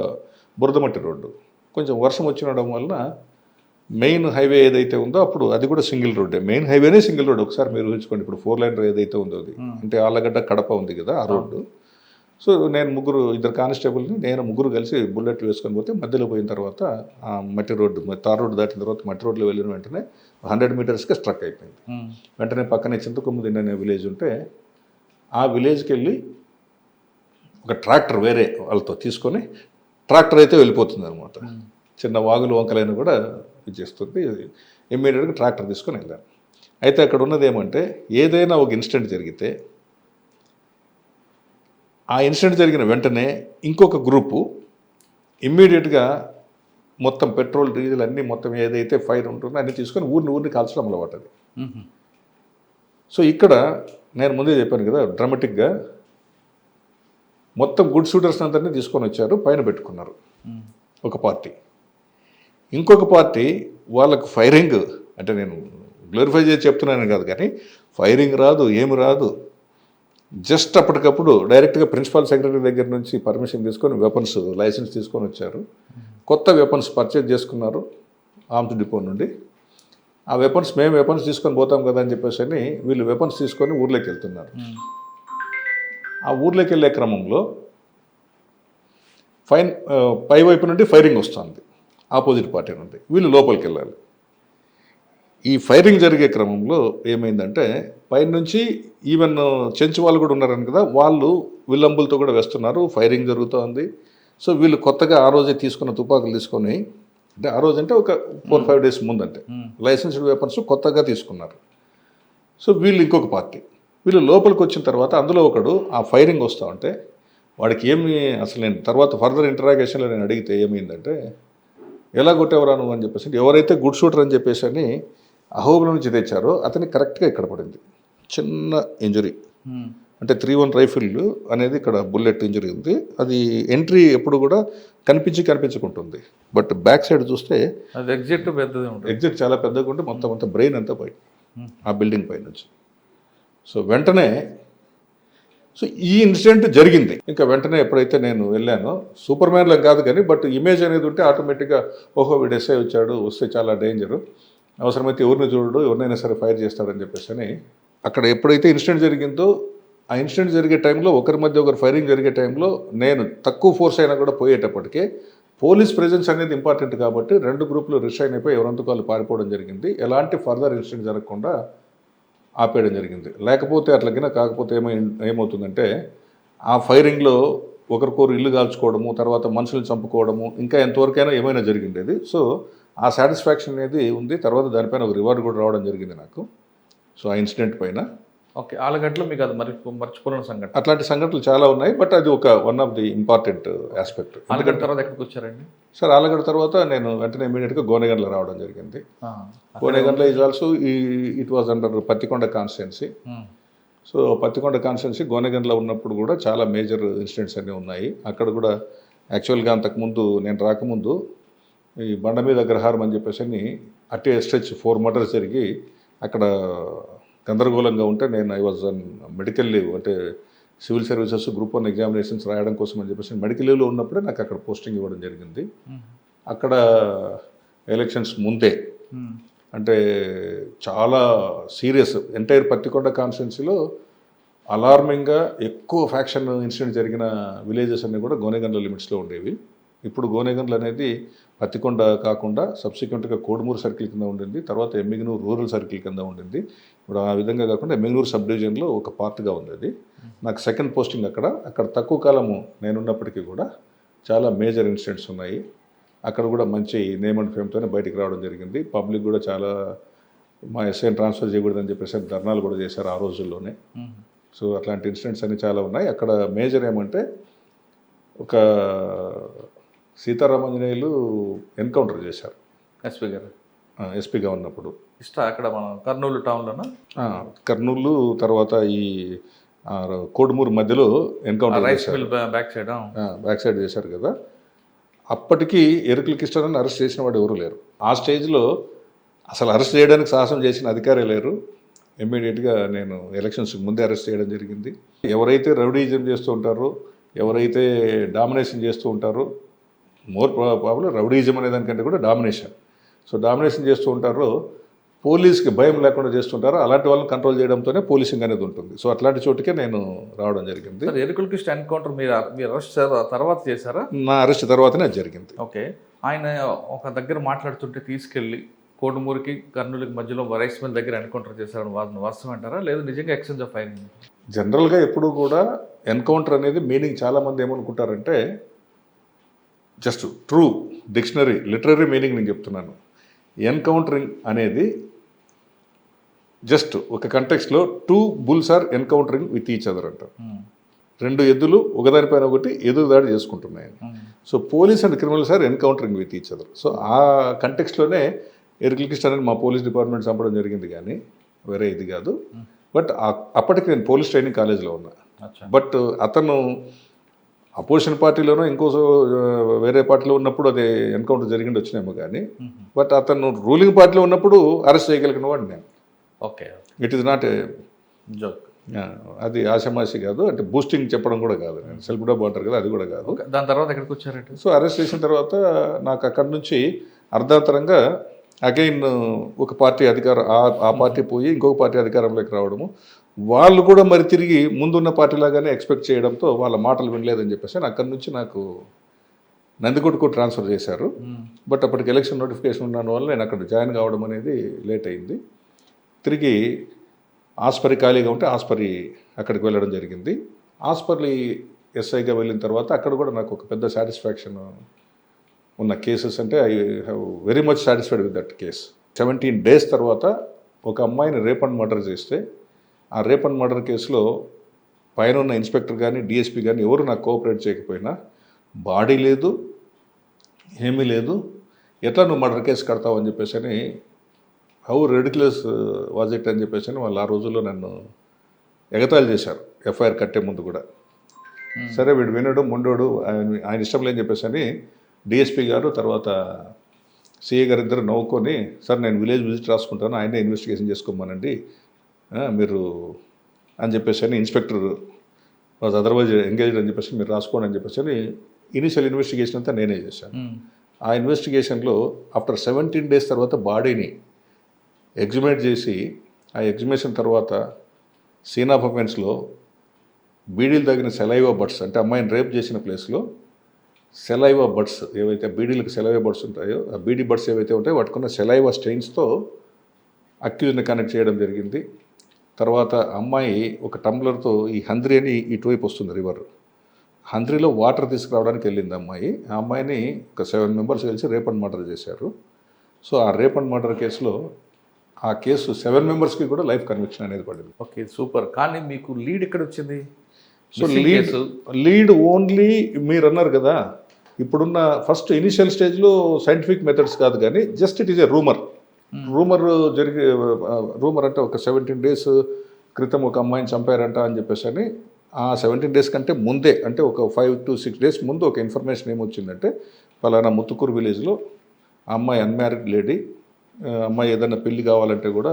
బురదమట్టి రోడ్డు. కొంచెం వర్షం వచ్చినడం వలన మెయిన్ హైవే ఏదైతే ఉందో అప్పుడు అది కూడా సింగిల్ రోడ్డే. మెయిన్ హైవేనే సింగిల్ రోడ్. ఒకసారి మీరు ఊహించుకోండి, ఇప్పుడు 4 లైన్ ఏదైతే ఉందో అది, అంటే ఆళ్ళగడ్డ కడప ఉంది కదా ఆ రోడ్డు. సో నేను ఇద్దరు కానిస్టేబుల్ని నేను ముగ్గురు కలిసి బుల్లెట్ వేసుకొని పోతే మధ్యలో పోయిన తర్వాత ఆ మట్టి రోడ్డు తార్ రోడ్డు దాటిన తర్వాత మట్టి రోడ్లో వెళ్ళిన వెంటనే 100 మీటర్స్కి స్ట్రక్ అయిపోయింది. వెంటనే పక్కనే చింతకొమ్ముదిండి అనే విలేజ్ ఉంటే ఆ విలేజ్కి వెళ్ళి ఒక ట్రాక్టర్ వేరే వాళ్ళతో తీసుకొని ట్రాక్టర్ అయితే వెళ్ళిపోతుంది అనమాట. చిన్న వాగులు వంకలైన కూడా ఇది చేస్తుంది. ఇమ్మీడియట్గా ట్రాక్టర్ తీసుకొని వెళ్ళాను. అయితే అక్కడ ఉన్నది ఏమంటే ఏదైనా ఒక ఇన్సిడెంట్ జరిగితే ఆ ఇన్సిడెంట్ జరిగిన వెంటనే ఇంకొక గ్రూపు ఇమ్మీడియట్గా మొత్తం పెట్రోల్ డీజిల్ అన్నీ మొత్తం ఏదైతే ఫైర్ ఉంటుందో అన్నీ తీసుకొని ఊరిని కాల్చడం అలవాటు అది. సో ఇక్కడ నేను ముందే చెప్పాను కదా, డ్రామాటిక్గా మొత్తం గుడ్ షూటర్స్ అందరినీ తీసుకొని వచ్చారు, పైన పెట్టుకున్నారు ఒక పార్టీ. ఇంకొక పార్టీ వాళ్ళకు ఫైరింగ్, అంటే నేను గ్లోరిఫై చేసి చెప్తున్నాను కాదు కానీ ఫైరింగ్ రాదు, ఏమి రాదు. జస్ట్ అప్పటికప్పుడు డైరెక్ట్గా ప్రిన్సిపల్ సెక్రటరీ దగ్గర నుంచి పర్మిషన్ తీసుకొని వెపన్స్ లైసెన్స్ తీసుకొని వచ్చారు. కొత్త వెపన్స్ పర్చేజ్ చేసుకున్నారు ఆర్మ్స్ డిపో నుండి. ఆ వెపన్స్ మేము వెపన్స్ తీసుకొని పోతాం కదా అని చెప్పేసి అని వీళ్ళు వెపన్స్ తీసుకొని ఊర్లోకి వెళ్తున్నారు. ఆ ఊర్లోకి వెళ్ళే క్రమంలో పై వైపు నుండి ఫైరింగ్ వస్తుంది ఆపోజిట్ పార్టీ నుండి. వీళ్ళు లోపలికి వెళ్ళాలి. ఈ ఫైరింగ్ జరిగే క్రమంలో ఏమైందంటే పైనుంచి ఈవెన్ చెంచు వాళ్ళు కూడా ఉన్నారని కదా, వాళ్ళు విల్లంబులతో కూడా వేస్తున్నారు, ఫైరింగ్ జరుగుతోంది. సో వీళ్ళు కొత్తగా ఆ రోజే తీసుకున్న తుపాకులు తీసుకొని, అంటే ఆ రోజు అంటే ఒక 4-5 డేస్ ముందంటే లైసెన్స్డ్ వెపన్స్ కొత్తగా తీసుకున్నారు. సో వీళ్ళు ఇంకొక పార్టీ. వీళ్ళు లోపలికి వచ్చిన తర్వాత అందులో ఒకడు ఆ ఫైరింగ్ వస్తూ ఉంటే వాడికి అసలు నేను తర్వాత ఫర్దర్ ఇంటరాగేషన్లో నేను అడిగితే ఏమైందంటే, ఎలా కొట్టేవరా నువ్వు అని చెప్పేసి, ఎవరైతే గుడ్ షూటర్ అని చెప్పేసి అని అహోబిలం నుంచి తెచ్చారో అతనికి కరెక్ట్గా ఇక్కడ పడింది చిన్న ఇంజరీ. అంటే 3-1 రైఫిల్ అనేది ఇక్కడ బుల్లెట్ ఇంజరీ ఉంది. అది ఎంట్రీ ఎప్పుడు కూడా కనిపించుకుంటుంది, బట్ బ్యాక్ సైడ్ చూస్తే అది ఎగ్జిట్ పెద్దది ఉంటుంది. ఎగ్జిట్ చాలా పెద్దగా ఉంటే మొత్తం బ్రెయిన్ అంతా పోయి ఆ బిల్డింగ్ పై నుంచి. సో వెంటనే ఈ ఇన్సిడెంట్ జరిగింది. ఇంకా వెంటనే ఎప్పుడైతే నేను వెళ్ళానో, సూపర్ మ్యాన్లో కాదు కానీ బట్ ఇమేజ్ అనేది ఉంటే ఆటోమేటిక్గా ఓహో వీడు ఎస్ఐ వచ్చాడు, వస్తే చాలా డేంజరు, అవసరమైతే ఎవరిని చూడడు, ఎవరినైనా సరే ఫైర్ చేస్తాడని చెప్పేసి అని అక్కడ ఎప్పుడైతే ఇన్సిడెంట్ జరిగిందో ఆ ఇన్సిడెంట్ జరిగే టైంలో ఒకరి మధ్య ఒకరు ఫైరింగ్ జరిగే టైంలో నేను తక్కువ ఫోర్స్ అయినా కూడా పోయేటప్పటికే పోలీస్ ప్రెజెన్స్ అనేది ఇంపార్టెంట్ కాబట్టి 2 గ్రూపులు రిస్ట్రైన్ అయిపోయి ఎవరంతకు వాళ్ళు పారిపోవడం జరిగింది. ఎలాంటి ఫర్దర్ ఇన్సిడెంట్ జరగకుండా ఆపేయడం జరిగింది. లేకపోతే అట్లాగినా కాకపోతే ఏమవుతుందంటే ఆ ఫైరింగ్లో ఒకరికొకరు ఇల్లు కాల్చుకోవడము, తర్వాత మనుషులు చంపుకోవడము, ఇంకా ఎంతవరకైనా ఏమైనా జరిగిండేది. సో ఆ సాటిస్ఫాక్షన్ అనేది ఉంది. తర్వాత దానిపైన ఒక రివార్డ్ కూడా రావడం జరిగింది నాకు. సో ఆ ఇన్సిడెంట్ పైన. ఓకే, ఆలగడ్డలో మీకు అది మర్చిపోలేని సంఘటన. అట్లాంటి సంఘటనలు చాలా ఉన్నాయి, బట్ అది one of the important aspect. Allagadda తర్వాత ఎక్కడికి వచ్చారండి సార్? ఆలగడ్డ తర్వాత నేను వెంటనే ఇమీడియట్గా గోనెగండ్ల రావడం జరిగింది. Gonegandla is also it was under Pattikonda constituency. So Pattikonda constituency Gonegandla ఉన్నప్పుడు కూడా చాలా మేజర్ ఇన్సిడెంట్స్ అన్నీ ఉన్నాయి. అక్కడ కూడా యాక్చువల్గా అంతకుముందు నేను రాకముందు ఈ బండ మీద అగ్రహారం అని చెప్పేసి అని అటే స్ట్రెచ్ 4 మర్డర్స్ జరిగి అక్కడ గందరగోళంగా ఉంటే నేను I was on medical leave, అంటే సివిల్ సర్వీసెస్ గ్రూప్ 1 ఎగ్జామినేషన్స్ రాయడం కోసం అని చెప్పేసి మెడికల్ లీవ్లో ఉన్నప్పుడే నాకు అక్కడ పోస్టింగ్ ఇవ్వడం జరిగింది. అక్కడ ఎలక్షన్స్ ముందే, అంటే చాలా సీరియస్ ఎంటైర్ పత్తికొండ కాన్స్టిట్యున్సీలో అలార్మింగ్గా ఎక్కువ ఫ్యాక్షన్ ఇన్సిడెంట్ జరిగిన విలేజెస్ అన్నీ కూడా గోనెగండ్ల లిమిట్స్లో ఉండేవి. ఇప్పుడు గోనెగండ్ల అనేది పత్తికొండ కాకుండా సబ్సిక్వెంట్గా కోడుమూరు సర్కిల్ కింద ఉండింది, తర్వాత ఎమ్మిగనూరు రూరల్ సర్కిల్ కింద ఉండింది. ఇప్పుడు ఆ విధంగా కాకుండా ఎమ్మిగనూరు సబ్ డివిజన్లో ఒక పార్ట్గా ఉంది అది. నాకు సెకండ్ పోస్టింగ్ అక్కడ తక్కువ కాలము నేనున్నప్పటికీ కూడా చాలా మేజర్ ఇన్సిడెంట్స్ ఉన్నాయి. అక్కడ కూడా మంచి నేమ్ అండ్ ఫేమ్తోనే బయటికి రావడం జరిగింది. పబ్లిక్ కూడా చాలా మా ఎస్ఐని ట్రాన్స్ఫర్ చేయకూడదని చెప్పేసి ధర్నాలు కూడా చేశారు ఆ రోజుల్లోనే. సో అట్లాంటి ఇన్సిడెంట్స్ అన్నీ చాలా ఉన్నాయి. అక్కడ మేజర్ ఏమంటే ఒక సీతారామాంజనేయులు ఎన్కౌంటర్ చేశారు ఎస్పీ గారు. ఎస్పీగా ఉన్నప్పుడు అక్కడ మన కర్నూలు టౌన్లోనా? కర్నూలు తర్వాత ఈ కోడుమూరు మధ్యలో ఎన్కౌంటర్ చేశారు. బ్యాక్ సైడ్ చేశారు కదా. అప్పటికి ఎరుకుల కిష్టనని అరెస్ట్ చేసిన వాడు ఎవరు లేరు. ఆ స్టేజ్లో అసలు అరెస్ట్ చేయడానికి సాహసం చేసిన అధికారే లేరు. ఇమ్మీడియట్గా నేను ఎలక్షన్స్కి ముందే అరెస్ట్ చేయడం జరిగింది. ఎవరైతే రౌడీజం చేస్తూ ఉంటారో, ఎవరైతే డామినేషన్ చేస్తూ ఉంటారో, మోర్ ప్రాబ్లం రౌడీజం అనే దానికంటే కూడా డామినేషన్. సో డామినేషన్ చేస్తూ ఉంటారో, పోలీస్కి భయం లేకుండా చేస్తుంటారో, అలాంటి వాళ్ళని కంట్రోల్ చేయడంతోనే పోలీసింగ్ అనేది ఉంటుంది. సో అట్లాంటి చోటుకే నేను రావడం జరిగింది. ఎరుకుల కృష్ణ ఎన్కౌంటర్ మీరు అరెస్ట్ తర్వాత చేశారా? నా అరెస్ట్ తర్వాతనే అది జరిగింది. ఓకే. ఆయన ఒక దగ్గర మాట్లాడుతుంటే తీసుకెళ్ళి కోడుమూరికి కర్నూలుకి మధ్యలో రైస్ మిల్ దగ్గర ఎన్కౌంటర్ చేశారని వర్షం అంటారా, లేదు నిజంగా ఎక్స్చేంజ్ ఆఫ్ ఫైర్? జనరల్గా ఎప్పుడు కూడా ఎన్కౌంటర్ అనేది మీనింగ్ చాలామంది ఏమనుకుంటారంటే, just true dictionary literary meaning నేను చెప్తున్నాను. ఎన్కౌంటరింగ్ అనేది జస్ట్ ఒక కంటెక్స్ట్లో 2 bulls are encountering with each other అంటారు. 2 ఎద్దులు ఒకదానిపైన ఒకటి ఎదురుదాడి చేసుకుంటున్నాయి. So police and criminals are encountering with each other. So ఆ కంటెక్స్ట్లోనే ఎరుకుల కృష్ణ అని మా పోలీస్ డిపార్ట్మెంట్ చంపడం జరిగింది, కానీ వేరే ఇది కాదు. బట్ అప్పటికి నేను పోలీస్ ట్రైనింగ్ కాలేజ్లో ఉన్నా. బట్ అతను అపోజిషన్ పార్టీలోనో ఇంకో వేరే పార్టీలో ఉన్నప్పుడు అది ఎన్కౌంటర్ జరిగింది వచ్చినేమో, కానీ బట్ అతను రూలింగ్ పార్టీలో ఉన్నప్పుడు అరెస్ట్ చేయగలిగిన వాడు నేను. Okay. It is not a joke. అది ఆషమాషి కాదు, అంటే బూస్టింగ్ చెప్పడం కూడా కాదు. నేను సెల్ఫ్ డబ్బు అంటారు కదా, అది కూడా కాదు. దాని తర్వాత ఎక్కడికి వచ్చారంటే, సో అరెస్ట్ చేసిన తర్వాత నాకు అక్కడి నుంచి అర్ధాంతరంగా అగైన్ ఒక పార్టీ ఆ పార్టీ పోయి ఇంకొక పార్టీ అధికారంలోకి రావడము, వాళ్ళు కూడా మరి తిరిగి ముందున్న పార్టీలాగానే ఎక్స్పెక్ట్ చేయడంతో వాళ్ళ మాటలు వినలేదని చెప్పేసి అక్కడి నుంచి నాకు నందికొట్కు ట్రాన్స్ఫర్ చేశారు. బట్ అప్పటికి ఎలక్షన్ నోటిఫికేషన్ ఉన్న వల్ల నేను అక్కడ జాయిన్ కావడం అనేది లేట్ అయింది. తిరిగి ఆస్పరి ఖాళీగా ఉంటే ఆస్పరి అక్కడికి వెళ్ళడం జరిగింది. ఆస్పరి ఎస్ఐగా వెళ్ళిన తర్వాత అక్కడ కూడా నాకు ఒక పెద్ద సాటిస్ఫాక్షన్ ఉన్న కేసెస్ అంటే I have very much satisfied with that case. 17 days తర్వాత ఒక అమ్మాయిని రేప్ అండ్ మర్డర్ చేస్తే, ఆ రేప్ అండ్ మర్డర్ కేసులో పైన ఉన్న ఇన్స్పెక్టర్ కానీ డిఎస్పీ కానీ ఎవరు నాకు కోఆపరేట్ చేయకపోయినా, బాడీ లేదు ఏమీ లేదు, ఎట్లా నువ్వు మర్డర్ కేసు కడతావు అని చెప్పేసి అని, హౌ రెడిక్యులస్ వాజ్ ఇట్ అని చెప్పేసి అని వాళ్ళు ఆ రోజుల్లో నన్ను ఎగతాళి చేశారు ఎఫ్ఐఆర్ కట్టే ముందు కూడా. సరే వీడు వినడు ముండోడు ఆయన ఇష్టం లేని చెప్పేసి అని డిఎస్పీ గారు తర్వాత సిఏ గారు ఇద్దరు నవ్వుకొని, సార్ నేను విలేజ్ విజిట్ రాసుకుంటాను, ఆయనే ఇన్వెస్టిగేషన్ చేసుకోమనండి మీరు అని చెప్పేసి అని, ఇన్స్పెక్టర్ వాజ్ అదర్వైజ్ ఎంగేజ్డ్ అని చెప్పేసి మీరు రాసుకోండి అని చెప్పేసి అని ఇనిషియల్ ఇన్వెస్టిగేషన్ అంతా నేనే చేశాను. ఆ ఇన్వెస్టిగేషన్లో ఆఫ్టర్ 17 days తర్వాత బాడీని ఎగ్జిమేట్ చేసి, ఆ ఎగ్జిమేషన్ తర్వాత సీన్ ఆఫ్ అఫెన్స్లో బీడీలు తగిన సెలైవా బడ్స్, అంటే అమ్మాయిని రేప్ చేసిన ప్లేస్లో సెలైవా బడ్స్ ఏవైతే బీడీలకు సెలైవా బడ్స్ ఉంటాయో, ఆ బీడీ బడ్స్ ఏవైతే ఉంటాయో వాటికున్న సెలైవా స్టెయిన్స్తో అక్యూజ్ని కనెక్ట్ చేయడం జరిగింది. తర్వాత అమ్మాయి ఒక టంబ్లర్తో ఈ హంద్రి అని ఇటువైపు వస్తుంది రివర్, హంద్రిలో వాటర్ తీసుకురావడానికి వెళ్ళింది అమ్మాయి. ఆ అమ్మాయిని ఒక 7 members కలిసి రేప్ అండ్ మర్డర్ చేశారు. సో ఆ రేప్ అండ్ మర్డర్ కేసులో ఆ కేసు 7 members కూడా లైఫ్ కన్విక్షన్ అనేది పడింది. Okay, super. కానీ మీకు లీడ్ ఎక్కడ వచ్చింది? సో లీడ్ ఓన్లీ మీరు అన్నారు కదా, ఇప్పుడున్న ఫస్ట్ ఇనిషియల్ స్టేజ్లో సైంటిఫిక్ మెథడ్స్ కాదు, కానీ just it is a rumour అంటే ఒక 17 days క్రితం ఒక అమ్మాయిని చంపారంట అని చెప్పేసి అని, ఆ 17 days కంటే ముందే, అంటే ఒక 5 to 6 days ముందు ఒక ఇన్ఫర్మేషన్ ఏమొచ్చిందంటే, పలానా ముత్తుకూరు విలేజ్లో ఆ అమ్మాయి అన్మ్యారీడ్ లేడీ, అమ్మాయి ఏదైనా పెళ్లి కావాలంటే కూడా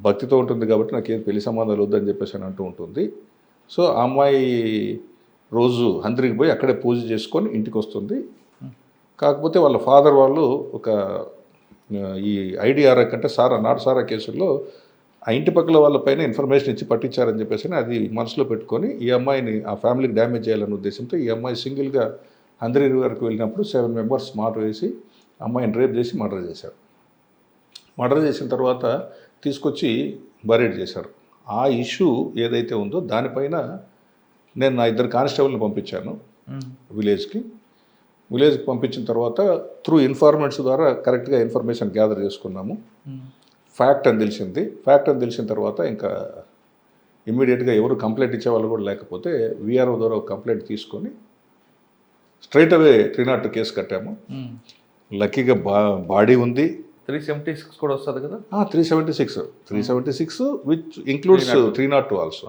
భక్తితో ఉంటుంది కాబట్టి నాకు ఏం పెళ్లి సంబంధాలు వద్దని చెప్పేసి అని అంటూ ఉంటుంది. సో ఆ అమ్మాయి రోజు హంద్రికి పోయి అక్కడే పూజ చేసుకొని ఇంటికి వస్తుంది. కాకపోతే వాళ్ళ ఫాదర్ వాళ్ళు ఒక ఈ ఐడిఆర్ అంటే సారా కేసుల్లో ఆ ఇంటి పక్కల వాళ్ళపైన ఇన్ఫర్మేషన్ ఇచ్చి పట్టించారని చెప్పేసి అది మనసులో పెట్టుకొని ఈ అమ్మాయిని ఆ ఫ్యామిలీకి డ్యామేజ్ చేయాలనే ఉద్దేశంతో ఈ అమ్మాయి సింగిల్గా హంద్రి రివర్కి వెళ్ళినప్పుడు 7 members మాట వేసి అమ్మాయిని రేప్ చేసి మర్డర్ చేశారు. మర్డర్ చేసిన తర్వాత తీసుకొచ్చి బరీడ్ చేశారు. ఆ ఇష్యూ ఏదైతే ఉందో దానిపైన నేను నా 2 కానిస్టేబుల్ని పంపించాను విలేజ్కి పంపించిన తర్వాత త్రూ ఇన్ఫార్మెంట్స్ ద్వారా కరెక్ట్గా ఇన్ఫర్మేషన్ గ్యాదర్ చేసుకున్నాము. ఫ్యాక్ట్ అని తెలిసిన తర్వాత ఇంకా ఇమ్మీడియట్గా ఎవరు కంప్లైంట్ ఇచ్చేవాళ్ళు కూడా లేకపోతే విఆర్ఓ ద్వారా ఒక కంప్లైంట్ తీసుకొని స్ట్రైట్ అవే 302 కేసు కట్టాము. లక్కీగా బాడీ ఉంది. 376 కూడా వస్తుంది కదా? 376 which includes 302 also.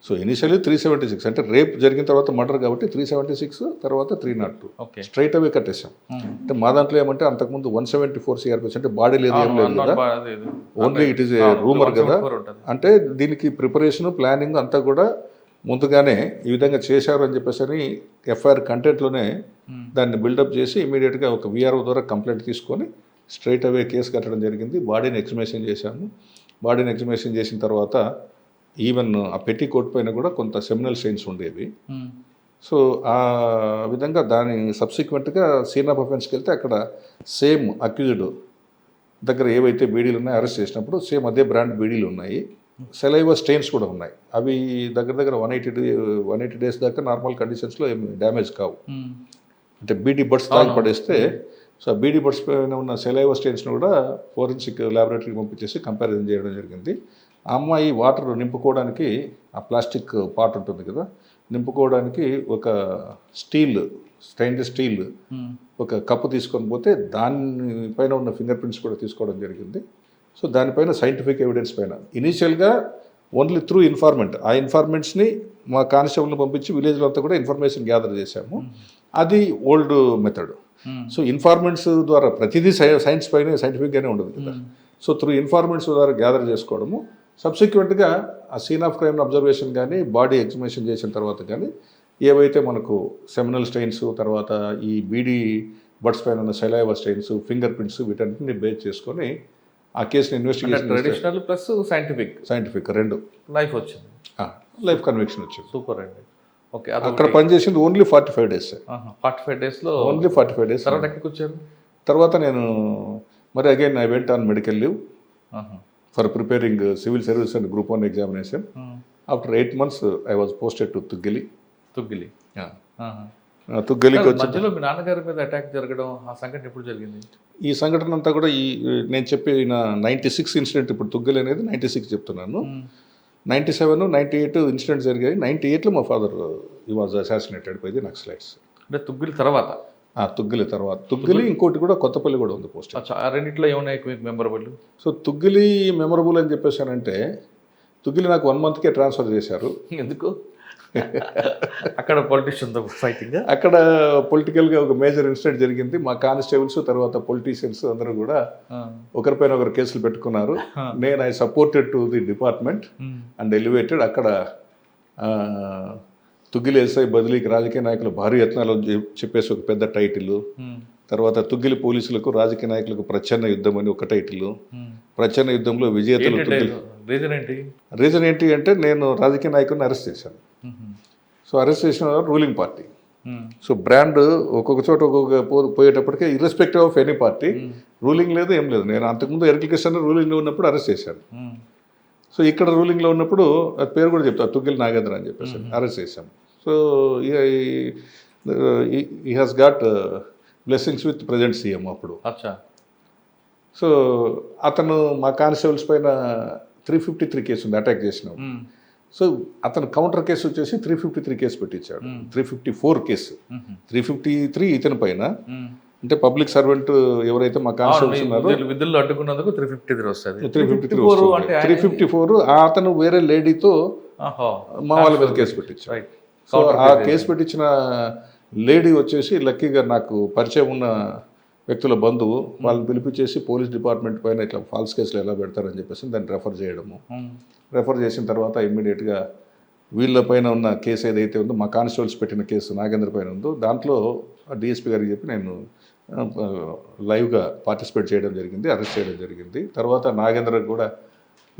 So initially 376 అంటే రేప్ జరిగిన తర్వాత మర్డర్ కాబట్టి 376 తర్వాత 302 ఓకే స్ట్రైట్ అవే కట్టేసాం. అంటే మా దాంట్లో ఏమంటే అంతకుముందు 174 సిఆర్పిఎస్ అంటే బాడీ లేదు ఏం లేదు కదా, only it is a rumour కదా. అంటే దీనికి ప్రిపరేషన్ ప్లానింగ్ అంతా కూడా ముందుగానే ఈ విధంగా చేశారు అని చెప్పేసి అని ఎఫ్ఐఆర్ కంటెంట్లోనే దాన్ని బిల్డప్ చేసి ఇమీడియట్గా ఒక విఆర్ఓ ద్వారా కంప్లైంట్ తీసుకొని స్ట్రైట్ అవే కేసు కట్టడం జరిగింది. బాడీని ఎక్స్హుమేషన్ చేశాము. బాడీని ఎక్స్హుమేషన్ చేసిన తర్వాత ఈవెన్ ఆ పెట్టి కోట్ పైన కూడా కొంత సెమినల్ స్టెయిన్స్ ఉండేవి. సో ఆ విధంగా దాని సబ్సిక్వెంట్గా సీన్ ఆఫ్ అఫెన్స్కి వెళ్తే అక్కడ సేమ్ అక్యూజ్డ్ దగ్గర ఏవైతే బీడీలు ఉన్నాయో అరెస్ట్ చేసినప్పుడు సేమ్ అదే బ్రాండ్ బీడీలు ఉన్నాయి. సెలైవా స్టెయిన్స్ కూడా ఉన్నాయి. అవి దగ్గర 180 డేస్ దాకా నార్మల్ కండిషన్స్లో ఏమి డ్యామేజ్ కావు. అంటే బీడీ బడ్స్ తాగి పడేస్తే సో ఆ బీడీ బడ్స్ పైన ఉన్న సెలైవా స్టెయిన్స్ను కూడా ఫోరెన్సిక్ ల్యాబొరేటరీకి పంపించేసి కంపారిజన్ చేయడం జరిగింది. ఆ అమ్మాయి వాటర్ నింపుకోవడానికి ఆ ప్లాస్టిక్ పాట్ ఉంటుంది కదా, నింపుకోవడానికి ఒక స్టెయిన్లెస్ స్టీల్ ఒక కప్పు తీసుకొని పోతే దానిపైన ఉన్న ఫింగర్ ప్రింట్స్ కూడా తీసుకోవడం జరిగింది. సో దానిపైన సైంటిఫిక్ ఎవిడెన్స్ పైన ఇనీషియల్గా ఓన్లీ త్రూ ఇన్ఫార్మెంట్, ఆ ఇన్ఫార్మెంట్స్ని మా కానిస్టేబుల్ని పంపించి విలేజ్లో అంతా కూడా ఇన్ఫర్మేషన్ గ్యాదర్ చేశాము. అది ఓల్డ్ మెథడ్. సో ఇన్ఫార్మెంట్స్ ద్వారా ప్రతిదీ సైన్స్ పైన సైంటిఫిక్గానే ఉండదు కదా. సో త్రూ ఇన్ఫార్మెంట్స్ ద్వారా గ్యాదర్ చేసుకోవడము, సబ్సిక్వెంట్గా ఆ సీన్ ఆఫ్ క్రైమ్ అబ్జర్వేషన్ కానీ బాడీ ఎక్స్హుమేషన్ చేసిన తర్వాత కానీ ఏవైతే మనకు సెమినల్ స్టెయిన్స్ తర్వాత ఈ బీడీ బడ్స్ పైన ఉన్న సెలైవా స్టెయిన్స్ ఫింగర్ ప్రింట్స్ వీటన్నిటిని బేస్ చేసుకొని ఆ కేసుని ఇన్వెస్టిగేషన్ ట్రెడిషనల్ ప్లస్ సైంటిఫిక్ రెండు లైఫ్ వచ్చింది, లైఫ్ కన్విక్షన్ వచ్చింది. సూపర్ అండి. ఓకే అక్కడ పనిచేసింది ఓన్లీ 45 డేస్. 45 డేస్లో ఓన్లీ 45 డేస్. తర్వాత ఎక్కడికి వచ్చారు? తర్వాత నేను మరి again I went on medical leave for preparing civil service and group 1 examination. After 8 months I was posted to Tuggali. తుగ్గలికి వచ్చి మధ్యలో మీ నాన్నగారి మీద అటాక్ జరగడం ఆ సంఘటన ఎప్పుడు జరిగింది? ఈ సంఘటన అంతా కూడా నేను చెప్పిన 96 ఇన్సిడెంట్, ఇప్పుడు తుగ్గలి అనేది 96 చెప్తున్నాను. 97, 98 ఇన్సిడెంట్స్ జరిగాయి. 98లో మా ఫాదర్ ఈ was assassinated by the Naxalites. అంటే తుగ్గిలి తర్వాత? తుగ్గిలి తర్వాత. తుగ్గిలి ఇంకోటి కూడా కొత్తపల్లి కూడా ఉంది పోస్ట్. ఆ రెండింటిలో ఏమున్నాయి మీకు మెమరబుల్? సో తుగ్గిలి మెమరబుల్ అని చెప్పేసానంటే తుగ్గిలి నాకు 1 monthకే ట్రాన్స్ఫర్ చేశారు. ఎందుకు? అక్కడ పొలిటీషియన్ ఫైటింగ్, అక్కడ పొలిటికల్గా ఒక మేజర్ ఇన్సిడెంట్ జరిగింది. మా కానిస్టేబుల్స్ తర్వాత పొలిటీషియన్స్ అందరూ కూడా ఒకరిపైన ఒకరు కేసులు పెట్టుకున్నారు. నేను I supported to the department and elevated. అక్కడ తుగ్గిలి ఎస్ఐ బదిలీకి రాజకీయ నాయకులు భారీ యత్నాలు చెప్పేసి ఒక పెద్ద టైటిల్. తర్వాత తుగ్గిలి పోలీసులకు రాజకీయ నాయకులకు ప్రచ్ఛన్న యుద్ధం అని ఒక టైటిల్. ప్రచ్ఛన్న యుద్ధంలో విజేతలు. రీజన్ ఏంటి అంటే నేను రాజకీయ నాయకుడిని అరెస్ట్ చేశాను. సో అరెస్ట్ చేసిన రూలింగ్ పార్టీ. సో బ్రాండ్ ఒక్కొక్క చోట ఒక్కొక్క పోయేటప్పటికే irrespective of any party, ruling లేదు ఏం లేదు. నేను అంతకుముందు ఎర్కిల్ కృష్ణ రూలింగ్లో ఉన్నప్పుడు అరెస్ట్ చేశాను. సో ఇక్కడ రూలింగ్లో ఉన్నప్పుడు అది పేరు కూడా చెప్తాను, తుగ్గిలి నాగేంద్ర అని చెప్పేసి అరెస్ట్ చేశాం. సో ఈ has got blessings with present CM అప్పుడు. సో అతను మా కానిస్టేబుల్స్ పైన 353 కేసు ఉంది అటాక్ చేసినాం. సో అతను కౌంటర్ కేసు వచ్చేసి 353 కేసు పెట్టించాడు. 354 కేసు, 353 ఇతని పైన. అంటే పబ్లిక్ సర్వెంట్ ఎవరైతే మా కానిస్టేబుల్స్ ఉన్నారో విధుల్లో అడ్డుకున్నందుకు 353 వస్తుంది. 354 అతను వేరే లేడీతో మా వాళ్ళ మీద కేసు పెట్టించాడు. సో ఆ కేసు పెట్టించిన లేడీ వచ్చేసి లక్కీగా నాకు పరిచయం ఉన్న వ్యక్తుల బంధువు. వాళ్ళని పిలిపించేసి పోలీస్ డిపార్ట్మెంట్ పైన ఇట్లా ఫాల్స్ కేసులు ఎలా పెడతారని చెప్పేసి దాన్ని రెఫర్ చేయడము. రెఫర్ చేసిన తర్వాత ఇమ్మీడియట్గా వీళ్ళ పైన ఉన్న కేసు ఏదైతే ఉందో మా కానిస్టేబుల్స్ పెట్టిన కేసు నాగేంద్ర పైన ఉందో దాంట్లో డిఎస్పీ గారికి చెప్పి నేను లైవ్గా పార్టిసిపేట్ చేయడం జరిగింది, అరెస్ట్ చేయడం జరిగింది. తర్వాత నాగేంద్ర కూడా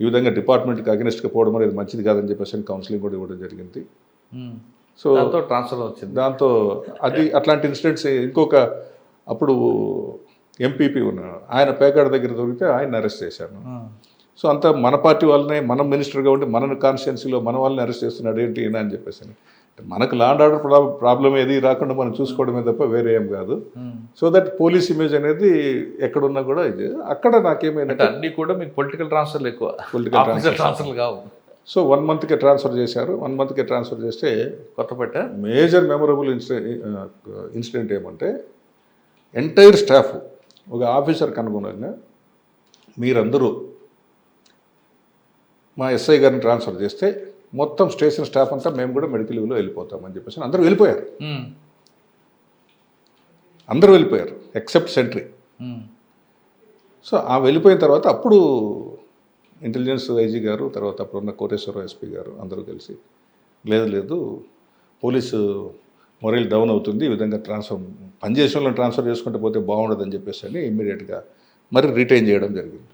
ఈ విధంగా డిపార్ట్మెంట్కి అగెనిస్ట్గా పోవడం అనేది మంచిది కాదని చెప్పేసి కౌన్సిలింగ్ కూడా ఇవ్వడం జరిగింది. సో ట్రాన్స్ఫర్ వచ్చింది. దాంతో అది అట్లాంటి ఇన్సిడెంట్స్. ఇంకొక అప్పుడు ఎంపీపీ ఉన్నాడు, ఆయన పేకాడ దగ్గర దొరికితే ఆయన అరెస్ట్ చేశాను. సో అంతా మన పార్టీ వాళ్ళనే, మనం మినిస్టర్గా ఉంటే మన కాన్స్టిట్యున్సీలో మన వాళ్ళని అరెస్ట్ చేస్తున్నాడు ఏంటి ఈయన అని చెప్పేసి. మనకు లా అండ్ ఆర్డర్ ప్రాబ్లం ఏది రాకుండా మనం చూసుకోవడమే తప్ప వేరే ఏం కాదు. సో దట్ పోలీస్ ఇమేజ్ అనేది ఎక్కడున్నా కూడా ఇది. అక్కడ నాకేమైందంటే అన్ని కూడా మీకు పొలిటికల్ ట్రాన్స్ఫర్లు ఎక్కువ, పొలిటికల్ ట్రాన్స్ఫర్లు కావు. సో 1 monthకే ట్రాన్స్ఫర్ చేశారు. 1 monthకే ట్రాన్స్ఫర్ చేస్తే కొత్తపేట మేజర్ మెమరబుల్ ఇన్సిడెంట్ ఏమంటే ఎంటైర్ స్టాఫ్ ఒక ఆఫీసర్కి అనుగుణంగా మీరందరూ మా ఎస్ఐ గారిని ట్రాన్స్ఫర్ చేస్తే మొత్తం స్టేషన్ స్టాఫ్ అంతా మేము కూడా మెడికల్ లీవ్లో వెళ్ళిపోతామని చెప్పేసి అందరూ వెళ్ళిపోయారు. అందరూ వెళ్ళిపోయారు ఎక్సెప్ట్ సెంట్రీ. సో ఆ వెళ్ళిపోయిన తర్వాత అప్పుడు ఇంటెలిజెన్స్ ఐజీ గారు, తర్వాత అప్పుడున్న కోటేశ్వరరావు ఎస్పీ గారు అందరూ కలిసి లేదు పోలీసు మొరల్ డౌన్ అవుతుంది, ఈ విధంగా పనిచేసిన వాళ్ళని ట్రాన్స్ఫర్ చేసుకుంటే పోతే బాగుండదని చెప్పేసి అని ఇమ్మీడియట్గా మరి రిటైన్ చేయడం జరిగింది.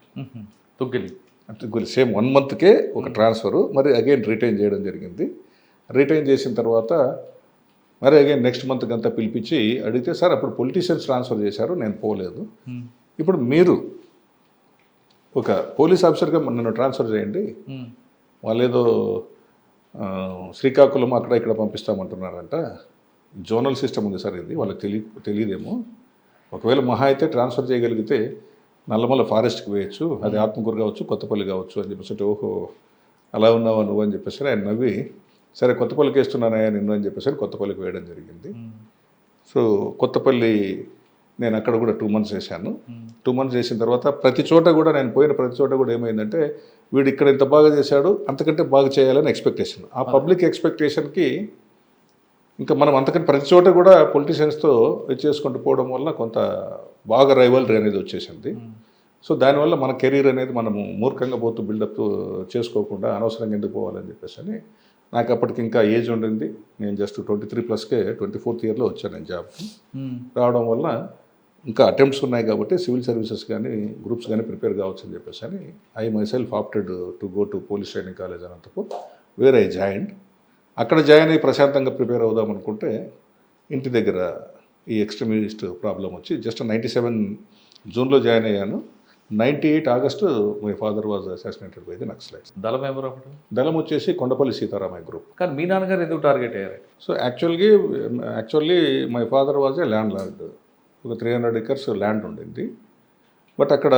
తుగ్గిలి సేమ్ 1 monthకే ఒక ట్రాన్స్ఫరు, మరి అగైన్ రిటైన్ చేయడం జరిగింది. రిటైన్ చేసిన తర్వాత మరి అగైన్ నెక్స్ట్ మంత్కి అంతా పిలిపించి అడిగితే, సార్ అప్పుడు పొలిటీషియన్స్ ట్రాన్స్ఫర్ చేశారు, నేను పోలేదు, ఇప్పుడు మీరు ఒక పోలీస్ ఆఫీసర్గా నన్ను ట్రాన్స్ఫర్ చేయండి, వాళ్ళు ఏదో శ్రీకాకుళం అక్కడ ఇక్కడ పంపిస్తామంటున్నారంట, జోనల్ సిస్టమ్ ఉంది సార్ ఇది, వాళ్ళకి తెలియదేమో, ఒకవేళ మహా అయితే ట్రాన్స్ఫర్ చేయగలిగితే నల్లమల్ల ఫారెస్ట్కి వేయచ్చు, అది ఆత్మకూరు కావచ్చు కొత్తపల్లి కావచ్చు అని చెప్పేసి, ఓహో అలా ఉన్నావా నువ్వు అని చెప్పేసి ఆయన నవ్వి, సరే కొత్తపల్లికి వేస్తున్నానయ్యా నిన్ను అని చెప్పేసి కొత్తపల్లికి వేయడం జరిగింది. సో కొత్తపల్లి నేను అక్కడ కూడా 2 months చేశాను. 2 months చేసిన తర్వాత ప్రతి చోట కూడా నేను పోయిన ప్రతి చోట కూడా ఏమైందంటే, వీడు ఇక్కడ ఇంత బాగా చేశాడు అంతకంటే బాగా చేయాలని ఎక్స్పెక్టేషన్, ఆ పబ్లిక్ ఎక్స్పెక్టేషన్కి ఇంకా మనం అంతకంటే ప్రతి చోట కూడా పొలిటీషియన్స్తో చేసుకుంటూ పోవడం వల్ల కొంత బాగా రైవల్రీ అనేది వచ్చేసింది. సో దానివల్ల మన కెరీర్ అనేది మనము మూర్ఖంగా పోతూ బిల్డప్ చేసుకోకుండా అనవసరంగా ఎందుకు పోవాలని చెప్పేసి అని, నాకు అప్పటికి ఇంకా ఏజ్ ఉండింది, నేను జస్ట్ 23+కే 24th yearలో వచ్చాను నేను జాబ్. రావడం వల్ల ఇంకా అటెంప్ట్స్ ఉన్నాయి కాబట్టి సివిల్ సర్వీసెస్ కానీ గ్రూప్స్ కానీ ప్రిపేర్ కావచ్చు అని చెప్పేసి అని I my self opted to go to police training college Anantapur, where I joined. అక్కడ జాయిన్ అయ్యి ప్రశాంతంగా ప్రిపేర్ అవుదాం అనుకుంటే ఇంటి దగ్గర ఈ ఎక్స్ట్రీమిస్ట్ ప్రాబ్లం వచ్చి జస్ట్ 97 June జాయిన్ అయ్యాను. 98 August my father was assassinated by the Naxalites. దళం ఎవరు అప్పుడు? దళం వచ్చేసి కొండపల్లి సీతారామయ్య గ్రూప్. కానీ మీ నాన్నగారు ఎందుకు టార్గెట్ అయ్యారు? So actually my father was a land lord, ఒక 300 acres ల్యాండ్ ఉండింది. బట్ అక్కడ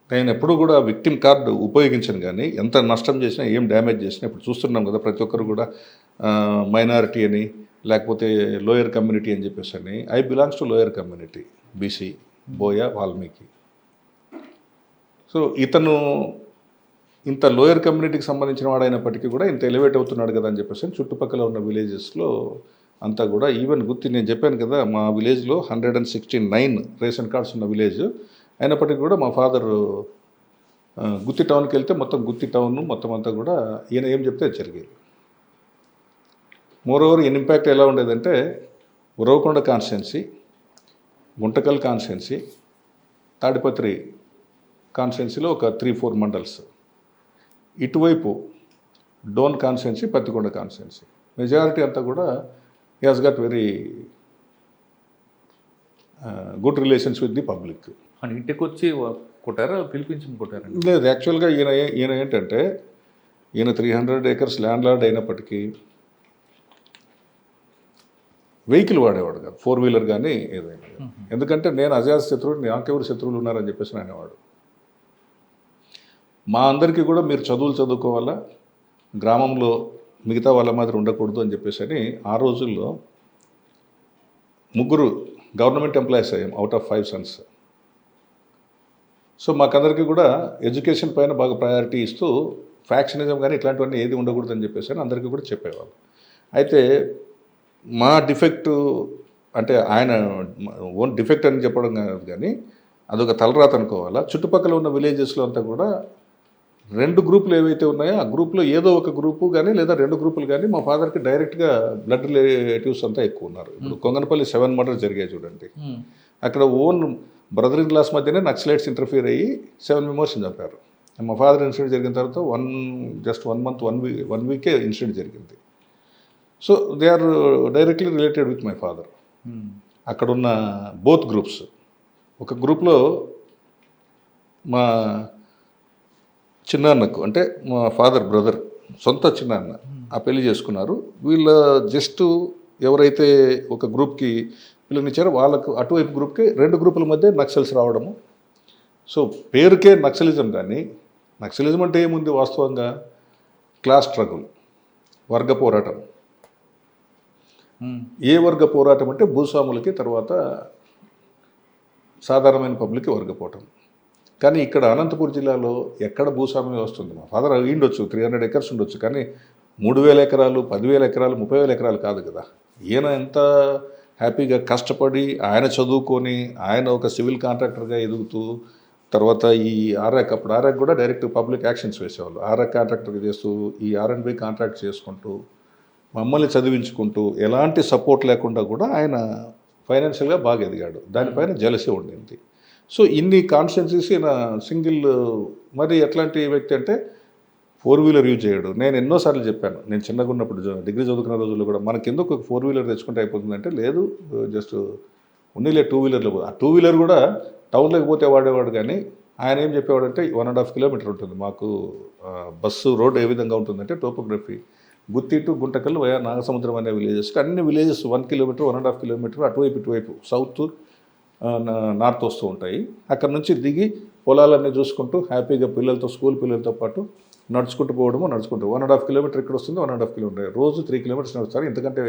నేను ఎప్పుడు కూడా విక్టిమ్ కార్డు ఉపయోగించను, కానీ ఎంత నష్టం చేసినా ఏం డ్యామేజ్ చేసినా ఇప్పుడు చూస్తున్నాం కదా, ప్రతి ఒక్కరు కూడా మైనారిటీ అని లేకపోతే లోయర్ కమ్యూనిటీ అని చెప్పేసి అని. I belongs to lower community, BC, Boya, Valmiki. So ఇతను ఇంత లోయర్ కమ్యూనిటీకి సంబంధించిన వాడు అయినప్పటికీ కూడా ఇంత ఎలివేట్ అవుతున్నాడు కదా అని చెప్పేసి చుట్టుపక్కల ఉన్న విలేజెస్లో అంతా కూడా, ఈవెన్ గుత్తి నేను చెప్పాను కదా మా విలేజ్లో 169 రేషన్ కార్డ్స్ ఉన్న విలేజ్ అయినప్పటికీ కూడా మా ఫాదర్ గుత్తి టౌన్కి వెళ్తే మొత్తం గుత్తి టౌన్ మొత్తం అంతా కూడా ఈయన ఏం చెప్తే అది జరిగేది. మోరోవర్ ఈయన ఇంపాక్ట్ ఎలా ఉండేదంటే, ఉరవకొండ కాన్స్టిట్యున్సీ, గుంటకల్ కాన్స్టిట్యున్సీ, తాడిపత్రి కాన్స్టిట్యున్సీలో ఒక 3-4 మండల్స్, ఇటువైపు Dhone constituency, Pattikonda constituency, majority అంతా కూడా he has got very good relations with the public. అని ఇంటికి వచ్చి కొట్టారా, పిలిపించి కొట్టారా? లేదు, యాక్చువల్గా ఈయన ఏంటంటే, ఈయన 300 acres ల్యాండ్ లార్డ్ అయినప్పటికీ వెహికల్ వాడేవాడు కాదు, 4-wheeler కానీ ఏదైనా. ఎందుకంటే నేను అజాత శత్రువుడు, నాకెవరు శత్రువులు ఉన్నారని చెప్పేసి అనేవాడు. మా అందరికీ కూడా మీరు చదువుకోవాలా, గ్రామంలో మిగతా వాళ్ళ మాదిరి ఉండకూడదు అని చెప్పేసి అని ఆ రోజుల్లో 3 గవర్నమెంట్ ఎంప్లాయీస్ అయ్యాం అవుట్ ఆఫ్ 5 sons. సో మాకందరికీ కూడా ఎడ్యుకేషన్ పైన బాగా ప్రయారిటీ ఇస్తూ ఫ్యాక్షనిజం కానీ ఇట్లాంటివన్నీ ఏది ఉండకూడదు అని చెప్పేసి అని అందరికీ కూడా చెప్పేవాళ్ళు. అయితే మా డిఫెక్ట్ అంటే ఆయన ఓన్ డిఫెక్ట్ అని చెప్పడం కాదు, కానీ అదొక తలరాత అనుకోవాలా. చుట్టుపక్కల ఉన్న విలేజెస్లో అంతా కూడా 2 గ్రూపులు ఏవైతే ఉన్నాయో ఆ గ్రూప్లో ఏదో ఒక గ్రూపు కానీ లేదా 2 గ్రూపులు కానీ మా ఫాదర్కి డైరెక్ట్గా బ్లడ్ రిలేటివ్స్ అంతా ఎక్కువ ఉన్నారు. ఇప్పుడు కొంగనపల్లి 7 murders జరిగాయి చూడండి, అక్కడ ఓన్ బ్రదర్ ఇన్ లాస్ మధ్యనే నక్సలైట్స్ ఇంటర్ఫియర్ అయ్యి 7 members చంపారు. మా ఫాదర్ ఇన్సిడెంట్ జరిగిన తర్వాత జస్ట్ 1 month 1 week ఇన్సిడెంట్ జరిగింది. So they are directly related with my father. అక్కడున్న బోత్ గ్రూప్స్, ఒక గ్రూప్లో మా చిన్నాన్నకు అంటే మా ఫాదర్ బ్రదర్ సొంత చిన్నాన్న ఆ పెళ్లి చేసుకున్నారు. వీళ్ళ జస్ట్ ఎవరైతే ఒక గ్రూప్కి పిల్లనిచ్చారో వాళ్ళకు అటువైపు గ్రూప్కి 2 గ్రూపుల మధ్య నక్సల్స్ రావడము. సో పేరుకే నక్సలిజం, కానీ నక్సలిజం అంటే ఏముంది వాస్తవంగా, క్లాస్ స్ట్రగుల్, వర్గ పోరాటం. ఏ వర్గ పోరాటం అంటే భూస్వాములకి తర్వాత సాధారణమైన పబ్లిక్కి వర్గపోవటం. కానీ ఇక్కడ అనంతపురం జిల్లాలో ఎక్కడ భూస్వామ్యం వస్తుంది? మా ఫాదర్ ఉండొచ్చు, 300 ఎకర్స్ ఉండొచ్చు, కానీ 3,000 ఎకరాలు, 10,000 ఎకరాలు, 30,000 ఎకరాలు కాదు కదా. ఈయన ఎంత హ్యాపీగా కష్టపడి ఆయన చదువుకొని ఆయన ఒక సివిల్ కాంట్రాక్టర్గా ఎదుగుతూ, తర్వాత ఈ ఆర్ఆక్, అప్పుడు ఆర్ఆక్ కూడా డైరెక్ట్ పబ్లిక్ యాక్షన్స్ వేసేవాళ్ళు, ఆర్ఆక్ కాంట్రాక్టర్గా చేస్తూ ఈ R&B కాంట్రాక్ట్ చేసుకుంటూ మమ్మల్ని చదివించుకుంటూ ఎలాంటి సపోర్ట్ లేకుండా కూడా ఆయన ఫైనాన్షియల్గా బాగా ఎదిగాడు. దానిపైన జలసీ ఉండింది. సో ఇన్ని కాన్స్టిట్యున్సీస్ ఈయన సింగిల్, మరి ఎట్లాంటి వ్యక్తి అంటే 4-వీలర్ యూజ్ చేయడు. నేను ఎన్నోసార్లు చెప్పాను, నేను చిన్నగా ఉన్నప్పుడు డిగ్రీ చదువుకున్న రోజుల్లో కూడా, మనకి ఎందుకు ఒక 4-వీలర్ తెచ్చుకుంటే అయిపోతుందంటే, లేదు జస్ట్ ఉన్నీలే 2-వీలర్లో. ఆ 2-వీలర్ కూడా టౌన్లోకి పోతే వాడేవాడు, కానీ ఆయన ఏం చెప్పేవాడంటే 1.5 కిలోమీటర్ ఉంటుంది మాకు బస్సు రోడ్ ఏ విధంగా ఉంటుందంటే topography, Gutti to Guntakal via Nagasamudram అనే విలేజెస్కి, అన్ని విలేజెస్ 1 కిలోమీటర్ 1.5 కిలోమీటర్ అటువైపు ఇటువైపు సౌత్ నార్త్ వస్తూ ఉంటాయి. అక్కడ నుంచి దిగి పొలాలన్నీ చూసుకుంటూ హ్యాపీగా పిల్లలతో, స్కూల్ పిల్లలతో పాటు నడుచుకుంటూ పోవడము, నడుచుకుంటూ 1.5 కిలోమీటర్ ఇక్కడ వస్తుంది, 1.5 కిలోమీటర్, రోజు 3 కిలోమీటర్స్ నడుస్తారు. ఎందుకంటే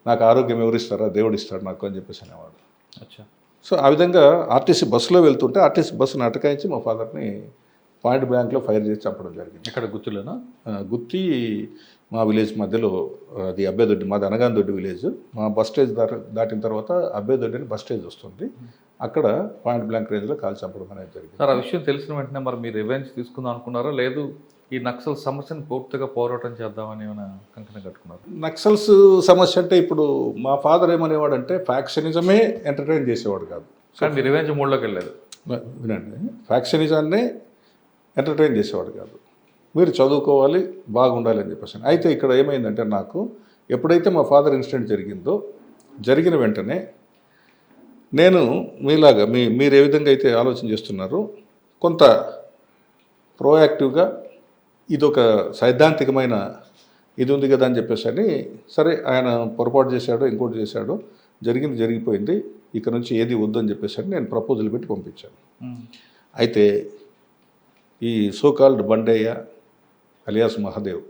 నాకు ఆరోగ్యం ఎవరిస్తారా, దేవుడు ఇస్తాడు నాకు అని చెప్పేసి అనేవాడు. అచ్చా. సో ఆ విధంగా ఆర్టీసీ బస్సులో వెళ్తుంటే ఆర్టీసీ బస్సును అటకాయించి మా ఫాదర్ని పాయింట్ బ్లాంక్లో ఫైర్ చేసి చంపడం జరిగింది. ఇక్కడ గుర్తులేనా? గుత్తి మా విలేజ్ మధ్యలో, అది అబ్బేదొడ్డి, మాది అనగాందొడ్డి విలేజ్. మా బస్ స్టేజ్ దాటిన తర్వాత అబ్బేదొడ్డి అని బస్ స్టేజ్ వస్తుంది, అక్కడ పాయింట్ బ్లాంక్ రేంజ్లో కాల్ చంపడం అనేది జరిగింది. సార్, ఆ విషయం తెలిసిన వెంటనే మరి మీరు రివెంజ్ తీసుకుందాం అనుకున్నారా, లేదు ఈ నక్సల్ సమస్యను పూర్తిగా పోరాటం చేద్దామని ఏమైనా కంకణం కట్టుకున్నారు? నక్సల్స్ సమస్య అంటే ఇప్పుడు మా ఫాదర్ ఏమనేవాడంటే ఫ్యాక్షనిజమే ఎంటర్టైన్ చేసేవాడు కాదు. కానీ మీరు రివెంజ్ మూడ్లోకి వెళ్ళలేదు. వినండి, ఫ్యాక్షనిజాన్నే ఎంటర్టైన్ చేసేవాడు కాదు. మీరు చదువుకోవాలి, బాగుండాలి అని చెప్పేసి. అయితే ఇక్కడ ఏమైందంటే, నాకు ఎప్పుడైతే మా ఫాదర్ ఇన్సిడెంట్ జరిగిందో, జరిగిన వెంటనే నేను మీలాగా మీరు ఏ విధంగా అయితే ఆలోచన చేస్తున్నారో, కొంత ప్రోయాక్టివ్గా ఇదొక సైద్ధాంతికమైన ఇది ఉంది కదా అని చెప్పేసి అని, సరే ఆయన పొరపాటు చేశాడో ఇంకోటి చేశాడో, జరిగింది జరిగిపోయింది, ఇక నుంచి ఏది వద్దని చెప్పేసి అని నేను ప్రపోజల్ పెట్టి పంపించాను. అయితే ఈ so called Bandaiah alias Mahadev,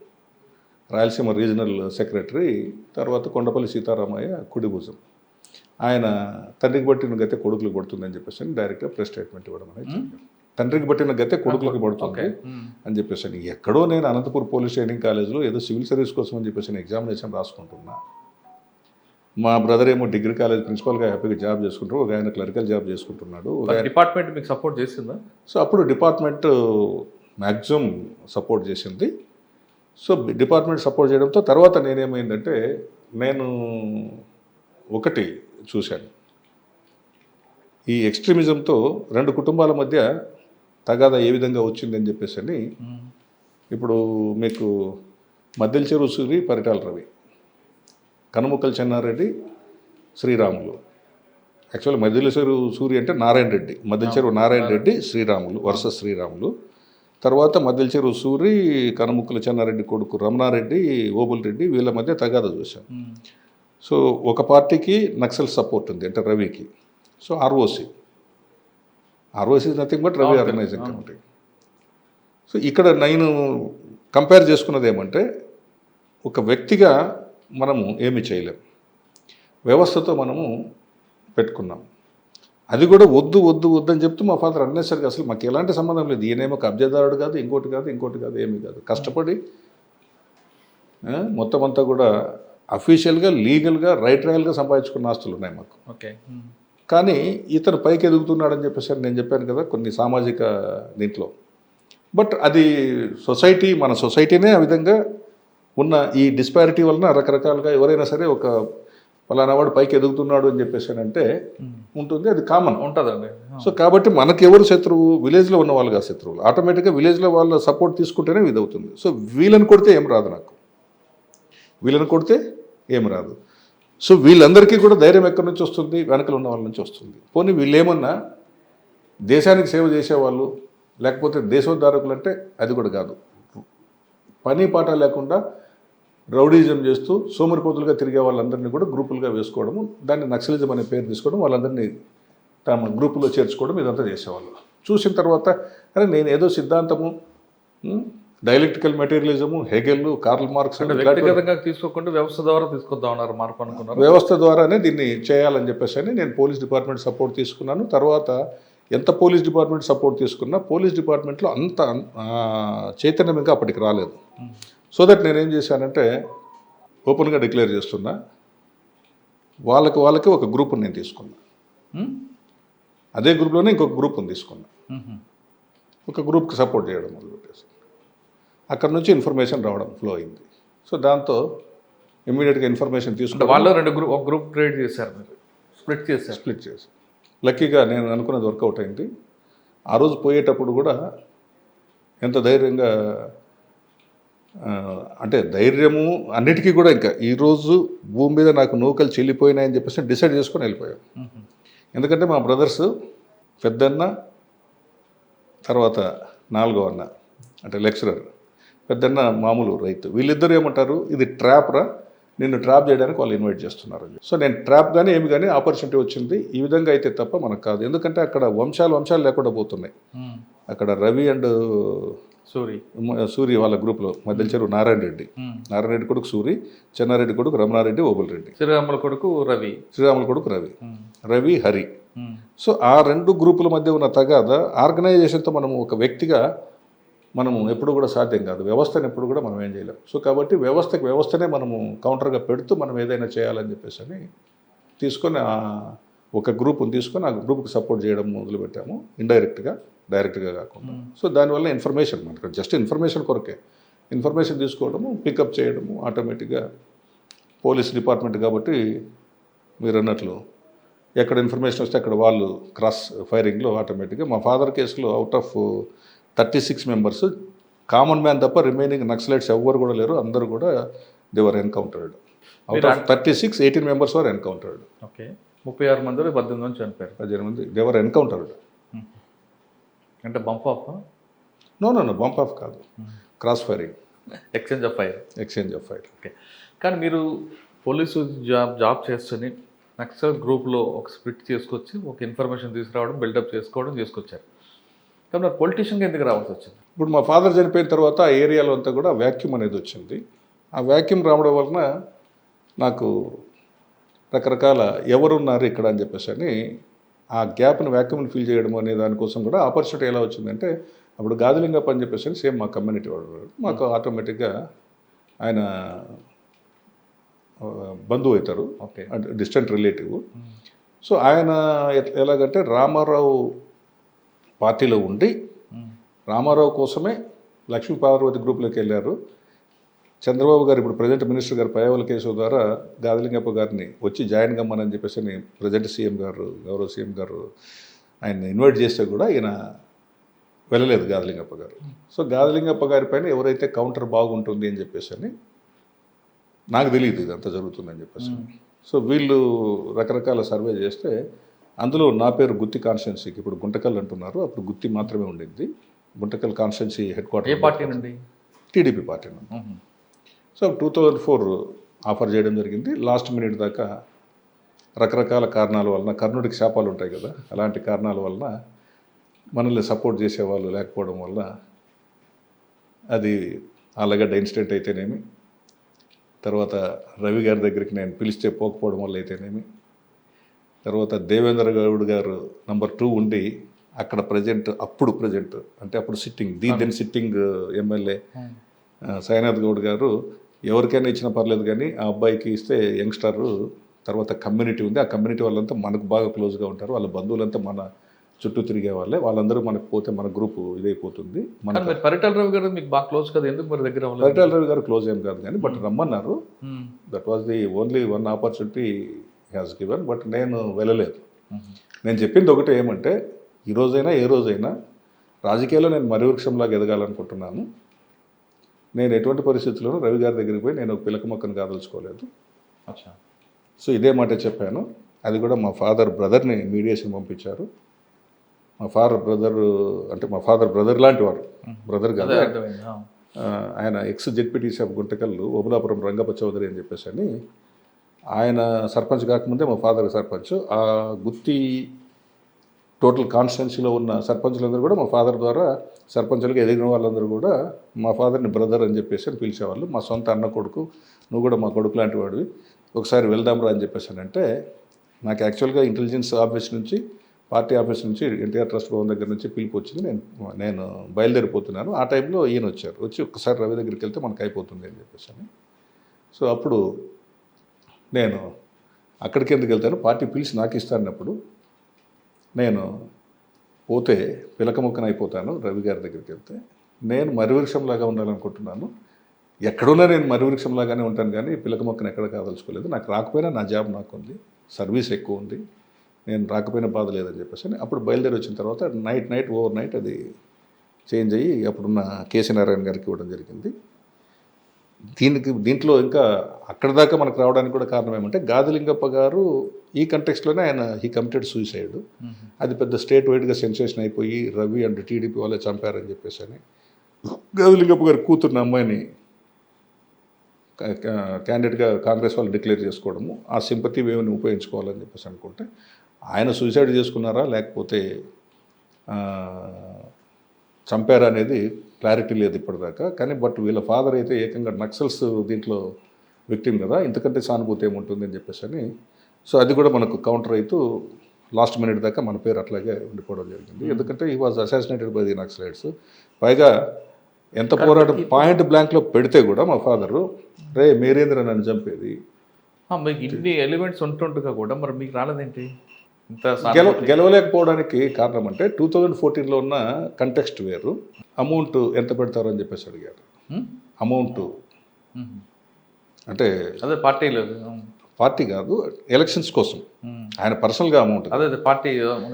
Rayalaseema regional secretary, తర్వాత కొండపల్లి సీతారామయ్య కుడిభుజం, ఆయన తండ్రికి పట్టిన గతే కొడుకులకు పడుతుందని చెప్పేసి అని డైరెక్ట్గా ప్రెస్ స్టేట్మెంట్ ఇవ్వడం అనేది జరిగింది. తండ్రికి పట్టిన గతే కొడుకులకు పడుతుంది అని చెప్పేసి అని. ఎక్కడో నేను అనంతపూర్ పోలీస్ ట్రైనింగ్ కాలేజ్లో ఏదో సివిల్ సర్వీస్ కోసం అని చెప్పేసి నేను ఎగ్జామినేషన్ రాసుకుంటున్నా. మా బ్రదర్ ఏమో డిగ్రీ కాలేజ్ ప్రిన్సిపల్గా హ్యాపీగా జాబ్ చేసుకుంటారు, ఒక ఆయన క్లరికల్ జాబ్ చేసుకుంటున్నాడు. డిపార్ట్మెంట్ మీకు సపోర్ట్ చేసిందా? సో అప్పుడు డిపార్ట్మెంట్ మ్యాక్సిమం సపోర్ట్ చేసింది. సో డిపార్ట్మెంట్ సపోర్ట్ చేయడంతో తర్వాత నేనేమైందంటే, నేను ఒకటి చూశాను, ఈ ఎక్స్ట్రీమిజంతో 2 కుటుంబాల మధ్య తగాదా ఏ విధంగా వచ్చిందని చెప్పేసి అని. ఇప్పుడు మీకు మద్దెల చెరువు సూరి, పరిటాల రవి, కనుముక్కల చెన్నారెడ్డి, శ్రీరాములు. యాక్చువల్లీ మద్దెల చెరువు సూరి అంటే నారాయణ రెడ్డి, మద్దెల చెరువు నారాయణ రెడ్డి, శ్రీరాములు వర్సెస్ శ్రీరాములు. తర్వాత మద్దెల చెరువు సూరి, కనుముక్కల చెన్నారెడ్డి కొడుకు రమణారెడ్డి, ఓబుల్ రెడ్డి, వీళ్ళ మధ్య తగాదా చూశాను. సో ఒక పార్టీకి నక్సల్ సపోర్ట్ ఉంది అంటే రవికి. So ROC is nothing but Ravi organising committee. So ఇక్కడ నేను కంపేర్ చేసుకున్నది ఏమంటే, ఒక వ్యక్తిగా మనము ఏమి చేయలేం, వ్యవస్థతో మనము పెట్టుకున్నాం. అది కూడా వద్దు అని చెప్తూ మా ఫాదర్ అన్నెసరిగా, అసలు మాకు ఎలాంటి సంబంధం లేదు, ఈయనేమో కబ్జాదారుడు కాదు, ఇంకోటి కాదు, ఏమీ కాదు, కష్టపడి మొత్తం అంతా కూడా అఫీషియల్గా, లీగల్గా, రాయల్గా సంపాదించుకున్న ఆస్తులు ఉన్నాయి మాకు. ఓకే. కానీ ఇతను పైకి ఎదుగుతున్నాడని చెప్పేసి నేను చెప్పాను కదా కొన్ని సామాజిక దీంట్లో. బట్ అది మన సొసైటీనే ఆ విధంగా ఉన్న ఈ డిస్పారిటీ వలన రకరకాలుగా ఎవరైనా సరే ఒక ఫలానా వాడు పైకి ఎదుగుతున్నాడు అని చెప్పేసి అంటే ఉంటుంది, అది కామన్ ఉంటుందండి. సో కాబట్టి మనకి ఎవరు శత్రువు, విలేజ్లో ఉన్న వాళ్ళుగా శత్రువులు. ఆటోమేటిక్గా విలేజ్లో వాళ్ళ సపోర్ట్ తీసుకుంటేనే ఇది అవుతుంది. సో వీళ్ళని కొడితే ఏం రాదు, నాకు వీళ్ళని కొడితే ఏం రాదు. సో వీళ్ళందరికీ కూడా ధైర్యం ఎక్కడి నుంచి వస్తుంది, వెనకలు ఉన్న వాళ్ళ నుంచి వస్తుంది. పోనీ వీళ్ళు ఏమన్నా దేశానికి సేవ చేసేవాళ్ళు, లేకపోతే దేశోద్ధారకులు అంటే అది కూడా కాదు. పని పాట లేకుండా రౌడీజం చేస్తూ సోమరిపోతులుగా తిరిగే వాళ్ళందరినీ కూడా గ్రూపులుగా వేసుకోవడము, దాన్ని నక్సలిజం అనే పేరు తీసుకోవడం, వాళ్ళందరినీ తమ గ్రూపులో చేర్చుకోవడం, ఇదంతా చేసేవాళ్ళు. చూసిన తర్వాత అరే నేను ఏదో సిద్ధాంతము, డైలెక్టికల్ మెటీరియలిజము, హెగెల్, కార్ల్ మార్క్స్ వ్యక్తిగతంగా తీసుకోకుండా వ్యవస్థ ద్వారా తీసుకొద్దామన్నారు, మార్పు అనుకున్నారు. వ్యవస్థ ద్వారానే దీన్ని చేయాలని చెప్పేసి అని నేను పోలీస్ డిపార్ట్మెంట్ సపోర్ట్ తీసుకున్నాను. తర్వాత ఎంత పోలీస్ డిపార్ట్మెంట్ సపోర్ట్ తీసుకున్నా పోలీస్ డిపార్ట్మెంట్లో అంత చైతన్యం ఇంకా అప్పటికి రాలేదు. సో దట్ నేనేం చేశానంటే ఓపెన్గా డిక్లేర్ చేస్తున్నా, వాళ్ళకి ఒక గ్రూప్ని నేను తీసుకున్నా. అదే గ్రూప్లోనే ఇంకొక గ్రూప్ని తీసుకున్నా. ఒక గ్రూప్కి సపోర్ట్ చేయడం మొదలుపెట్టేసి అక్కడ నుంచి ఇన్ఫర్మేషన్ రావడం ఫ్లో అయింది. సో దాంతో ఇమ్మీడియట్గా ఇన్ఫర్మేషన్ తీసుకుంటే వాళ్ళు ఒక గ్రూప్ క్రియేట్ చేశారు, మీరు స్ప్లిట్ చేసి లక్కీగా నేను అనుకున్నది వర్కౌట్ అయింది. ఆ రోజు పోయేటప్పుడు కూడా ఎంత ధైర్యంగా, అంటే ధైర్యము అన్నిటికీ కూడా ఇంకా ఈరోజు భూమి మీద నాకు నూకలు చెల్లిపోయినాయని చెప్పేసి డిసైడ్ చేసుకొని వెళ్ళిపోయాం. ఎందుకంటే మా బ్రదర్స్ పెద్దన్న, తర్వాత 4వ అన్న అంటే లెక్చరర్, పెద్దన్న మామూలు రైతు, వీళ్ళిద్దరు ఏమంటారు, ఇది ట్రాప్రా, నిన్ను ట్రాప్ చేయడానికి వాళ్ళు ఇన్వైట్ చేస్తున్నారు. సో నేను ట్రాప్ కానీ ఏమి కానీ ఆపర్చునిటీ వచ్చింది, ఈ విధంగా అయితే తప్ప మనకు కాదు. ఎందుకంటే అక్కడ వంశాలు లేకుండా పోతున్నాయి. అక్కడ రవి అండ్ సూరి వాళ్ళ గ్రూప్లో మధ్య చెరువు నారాయణ రెడ్డి కొడుకు సూరి, చెన్నారెడ్డి కొడుకు రమణారెడ్డి, ఓబుల్ రెడ్డి, శ్రీరాముల కొడుకు రవి, హరి. సో ఆ 2 గ్రూపుల మధ్య ఉన్న తగాద ఆర్గనైజేషన్తో మనము ఒక వ్యక్తిగా మనము ఎప్పుడు కూడా సాధ్యం కాదు. వ్యవస్థను ఎప్పుడు కూడా మనం ఏం చేయలేం. సో కాబట్టి వ్యవస్థనే మనము కౌంటర్గా పెడుతూ మనం ఏదైనా చేయాలని చెప్పేసి అని తీసుకొని ఒక గ్రూప్ని తీసుకొని ఆ గ్రూప్కి సపోర్ట్ చేయడం మొదలుపెట్టాము, డైరెక్ట్గా కాకుండా. సో దానివల్ల ఇన్ఫర్మేషన్ మనకు జస్ట్ ఇన్ఫర్మేషన్ కొరకే, ఇన్ఫర్మేషన్ తీసుకోవడము, పికప్ చేయడము, ఆటోమేటిక్గా పోలీస్ డిపార్ట్మెంట్ కాబట్టి మీరు అన్నట్లు ఎక్కడ ఇన్ఫర్మేషన్ వస్తే అక్కడ వాళ్ళు క్రాస్ ఫైరింగ్లో ఆటోమేటిక్గా మా ఫాదర్ కేసులో out of 36 members common man తప్ప రిమైనింగ్ నక్సలైట్స్ ఎవ్వరు కూడా లేరు. అందరూ కూడా they were encountered. Out of 36, 18 members were encountered. Okay, 36 మంది 18 మంది చనిపోయారు. 18 మంది దేవర్ ఎన్కౌంటర్డ్. అంటే bump off? No bump off కాదు, cross firing, exchange of fire. Okay, కానీ మీరు పోలీసు జాబ్ చేస్తూనే నక్సల్ గ్రూప్లో ఒక స్ప్లిట్ చేసుకొచ్చి ఒక ఇన్ఫర్మేషన్ తీసుకురావడం, బిల్డప్ చేసుకొచ్చారు. కాబట్టి పొలిటీషియన్గా ఎందుకు రావాల్సి వచ్చింది? ఇప్పుడు మా ఫాదర్ చనిపోయిన తర్వాత ఆ ఏరియాలో అంతా కూడా వ్యాక్యూమ్ అనేది వచ్చింది. ఆ వ్యాక్యూమ్ రావడం వలన నాకు రకరకాల ఎవరున్నారు ఇక్కడ అని చెప్పేసి అని ఆ గ్యాప్ని వ్యాక్యూమ్ని ఫిల్ చేయడం అనే దానికోసం కూడా ఆపర్చునిటీ ఎలా వచ్చిందంటే, అప్పుడు గాదిలింగప్ప అని చెప్పేసి సేమ్ మా కమ్యూనిటీ వాడు, మాకు ఆటోమేటిక్గా ఆయన బంధువు అవుతారు, అంటే డిస్టెంట్ రిలేటివ్. సో ఆయన ఎలాగంటే రామారావు పార్టీలో ఉండి రామారావు కోసమే లక్ష్మీ పార్వతి గ్రూప్లోకి వెళ్ళారు. చంద్రబాబు గారు ఇప్పుడు ప్రజెంట్ మినిస్టర్ గారు పయ్యావుల కేసు ద్వారా గాదిలింగప్ప గారిని వచ్చి జాయిన్ కమ్మని చెప్పేసి ప్రజెంట్ గౌరవ సీఎం గారు ఆయన ఇన్వైట్ చేస్తే కూడా ఈయన వెళ్ళలేదు గాదిలింగప్ప గారు. సో గాదిలింగప్ప గారి పైన ఎవరైతే కౌంటర్ బాగుంటుంది అని చెప్పేసి అని నాకు తెలియదు ఇదంతా జరుగుతుందని చెప్పేసి. సో వీళ్ళు రకరకాల సర్వే చేస్తే అందులో నా పేరు గుత్తి కాన్స్టిట్యున్సీకి, ఇప్పుడు గుంటకల్ అంటున్నారు, అప్పుడు గుత్తి మాత్రమే ఉండింది. గుంటకల్ కాన్స్టిట్యున్సీ హెడ్ క్వార్టర్ ఏ పార్టీ నుండి? టీడీపీ పార్టీ నుండి. సో 2004 ఆఫర్ చేయడం జరిగింది. లాస్ట్ మినిట్ దాకా రకరకాల కారణాల వలన, కర్ణుడికి శాపాలు ఉంటాయి కదా, అలాంటి కారణాల వలన మనల్ని సపోర్ట్ చేసేవాళ్ళు లేకపోవడం వల్ల అది ఆలగడ్డ ఇన్సిడెంట్ అయితేనేమి, తర్వాత రవి గారి దగ్గరికి నేను పిలిస్తే పోకపోవడం వల్ల అయితేనేమి, తర్వాత దేవేంద్ర గౌడ్ గారు నంబర్ 2 ఉండి అక్కడ అప్పుడు ప్రజెంట్ అంటే అప్పుడు సిట్టింగ్ ఎమ్మెల్యే సాయినాథ్ గౌడ్ గారు ఎవరికైనా ఇచ్చినా పర్లేదు కానీ ఆ అబ్బాయికి ఇస్తే యంగ్స్టర్, తర్వాత కమ్యూనిటీ ఉంది, ఆ కమ్యూనిటీ వాళ్ళంతా మనకు బాగా క్లోజ్గా ఉంటారు, వాళ్ళ బంధువులంతా మన చుట్టూ తిరిగే వాళ్ళే, వాళ్ళందరూ మనకు పోతే మన గ్రూప్ ఇదైపోతుంది. పరిటాల రవి గారు మీకు బాగా క్లోజ్ కదా, ఎందుకు మరి దగ్గర? పరిటాల రవి గారు క్లోజ్ ఏం కాదు కానీ బట్ రమ్మన్నారు. That was the only one opportunity has given, but నేను వెళ్ళలేదు. నేను చెప్పింది ఒకటి ఏమంటే, ఈ రోజైనా ఏ రోజైనా రాజకీయాల్లో నేను మర్రి వృక్షంలాగా ఎదగాలనుకుంటున్నాను. నేను ఎటువంటి పరిస్థితుల్లోనూ రవి గారి దగ్గరికి పోయి నేను పిలక మొక్కను కాదలుచుకోలేదు. సో ఇదే మాట చెప్పాను. అది కూడా మా ఫాదర్ బ్రదర్ని మీడియేషన్ పంపించారు. మా ఫాదర్ బ్రదర్ లాంటి వాడు, బ్రదర్ కాదు, ఆయన ex ZPTC of Guntakal Obulapuram Rangappa Chowdary అని చెప్పేసి అని, ఆయన సర్పంచ్ కాకముందే మా ఫాదర్ సర్పంచ్. ఆ గుత్తి టోటల్ కాన్స్టిట్యున్సీలో ఉన్న సర్పంచులందరూ కూడా మా ఫాదర్ ద్వారా సర్పంచులుగా ఎదిగిన వాళ్ళందరూ కూడా మా ఫాదర్ని బ్రదర్ అని చెప్పేసి అని పిలిచేవాళ్ళు. మా సొంత అన్న కొడుకు, నువ్వు కూడా మా కొడుకు లాంటి వాడివి, ఒకసారి వెళ్దాంరా అని చెప్పేసి అంటే, నాకు యాక్చువల్గా ఇంటెలిజెన్స్ ఆఫీస్ నుంచి పార్టీ ఆఫీస్ నుంచి ఎన్టీఆర్ ట్రస్ట్ భవన్ దగ్గర నుంచి పిలుపు వచ్చింది. నేను బయలుదేరిపోతున్నాను. ఆ టైంలో ఈయన వచ్చి ఒక్కసారి రవి దగ్గరికి వెళ్తే మనకు అయిపోతుంది అని చెప్పేసి అని. సో అప్పుడు నేను అక్కడికి ఎందుకు వెళ్తాను, పార్టీ పిలిచి నాకు ఇస్తానప్పుడు నేను పోతే పిలకముక్కన అయిపోతాను. రవి గారి దగ్గరికి వెళ్తే నేను మరువృక్షంలాగా ఉండాలనుకుంటున్నాను. ఎక్కడున్నా నేను మరువృక్షంలాగానే ఉంటాను, కానీ పిలకముక్కను ఎక్కడ కాదలుచుకోలేదు. నాకు రాకపోయినా నా జాబ్ నాకు ఉంది, సర్వీస్ ఎక్కువ ఉంది, నేను రాకపోయినా బాధ లేదని చెప్పేసి అని అప్పుడు బయలుదేరి వచ్చిన తర్వాత ఓవర్ నైట్ అది చేంజ్ అయ్యి అప్పుడున్న కేసీ నారాయణ గారికి ఇవ్వడం జరిగింది. దీంట్లో ఇంకా అక్కడ దాకా మనకు రావడానికి కూడా కారణం ఏమంటే గాదిలింగప్ప గారు ఈ కంటెక్స్ట్లోనే ఆయన హీ కమిటెడ్ సూసైడ్. అది పెద్ద స్టేట్ వైడ్గా సెన్సేషన్ అయిపోయి రవి అండ్ టీడీపీ వాళ్ళే చంపారని చెప్పేసి అని గాదిలింగప్ప గారు కూతురున్న అమ్మాయిని క్యాండిడేట్గా కాంగ్రెస్ వాళ్ళు డిక్లేర్ చేసుకోవడము, ఆ సింపతి వేవ్ని ఉపయోగించుకోవాలని చెప్పేసి అనుకుంటే ఆయన సూసైడ్ చేసుకున్నారా లేకపోతే చంపారా అనేది క్లారిటీ లేదు ఇప్పటిదాకా. కానీ బట్ వీళ్ళ ఫాదర్ అయితే ఏకంగా నక్సల్స్ దీంట్లో విక్టిమ్ కదా, ఇంతకంటే సానుభూతి ఏముంటుంది అని చెప్పేసి అని. సో అది కూడా మనకు కౌంటర్ అవుతూ లాస్ట్ మినిట్ దాకా మన పేరు అట్లాగే ఉండిపోవడం జరిగింది. ఎందుకంటే ఈ was assassinated by the Naxalites. పైగా ఎంత పోరాటం పాయింట్ బ్లాంక్లో పెడితే కూడా మా ఫాదరు రే మీరేంద్ర నన్ను చంపేది. మీకు ఇన్ని ఎలిమెంట్స్ ఉంటుండగా కూడా మరి మీకు రాలేదేంటి ఇంత గెలవలేకపోవడానికి కారణం అంటే 2014లో ఉన్న కంటెక్స్ట్ వేరు. అమౌంట్ ఎంత పెడతారు అని చెప్పేసి అడిగారు. అమౌంట్ అంటే అదే పార్టీ కాదు, ఎలక్షన్స్ కోసం ఆయన పర్సనల్గా అమౌంట్. అదే పార్టీ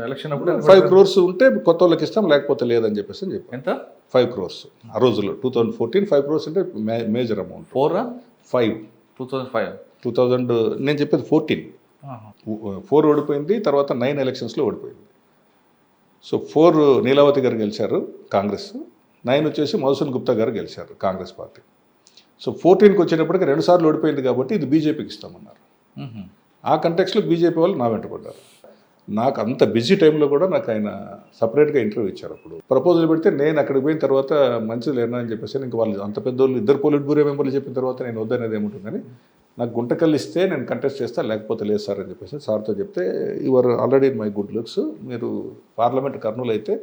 ఎలక్షన్ అప్పుడు 5 crores ఉంటే కొత్త వాళ్ళకి ఇస్తాం, లేకపోతే లేదని చెప్పేసి అని చెప్పాను. ఎంత? 5 crores ఆ రోజుల్లో 2014 5 crores అంటే మేజర్ అమౌంట్. 2000 నేను చెప్పేది 4 ఓడిపోయింది, తర్వాత 9 ఎలక్షన్స్లో ఓడిపోయింది. సో 4 నీలావతి గారు గెలిచారు కాంగ్రెస్, 9 వచ్చేసి మధుసూదన్ గుప్తా గారు గెలిచారు కాంగ్రెస్ పార్టీ. సో 14కి వచ్చేటప్పటికి 2 సార్లు ఓడిపోయింది కాబట్టి ఇది బీజేపీకి ఇస్తామన్నారు. ఆ కంటెక్స్లో బీజేపీ వాళ్ళు నా వెంటపడ్డారు. నాకు అంత బిజీ టైంలో కూడా నాకు ఆయన సపరేట్గా ఇంటర్వ్యూ ఇచ్చారు. అప్పుడు ప్రపోజల్ పెడితే నేను అక్కడికి పోయిన తర్వాత మంచిది లేనా అని చెప్పేసి ఇంకా వాళ్ళు అంత పెద్దోళ్ళు 2 పొలిట్ బ్యూరో మెంబర్లు చెప్పిన తర్వాత నేను వద్దనేది ఏముంటుందని నాకు గుంటకల్లు ఇస్తే నేను కంటెస్ట్ చేస్తాను, లేకపోతే లేదు సార్ అని చెప్పేసి సార్తో చెప్తే your already in my good looks, మీరు పార్లమెంట్ కర్నూలు అయితే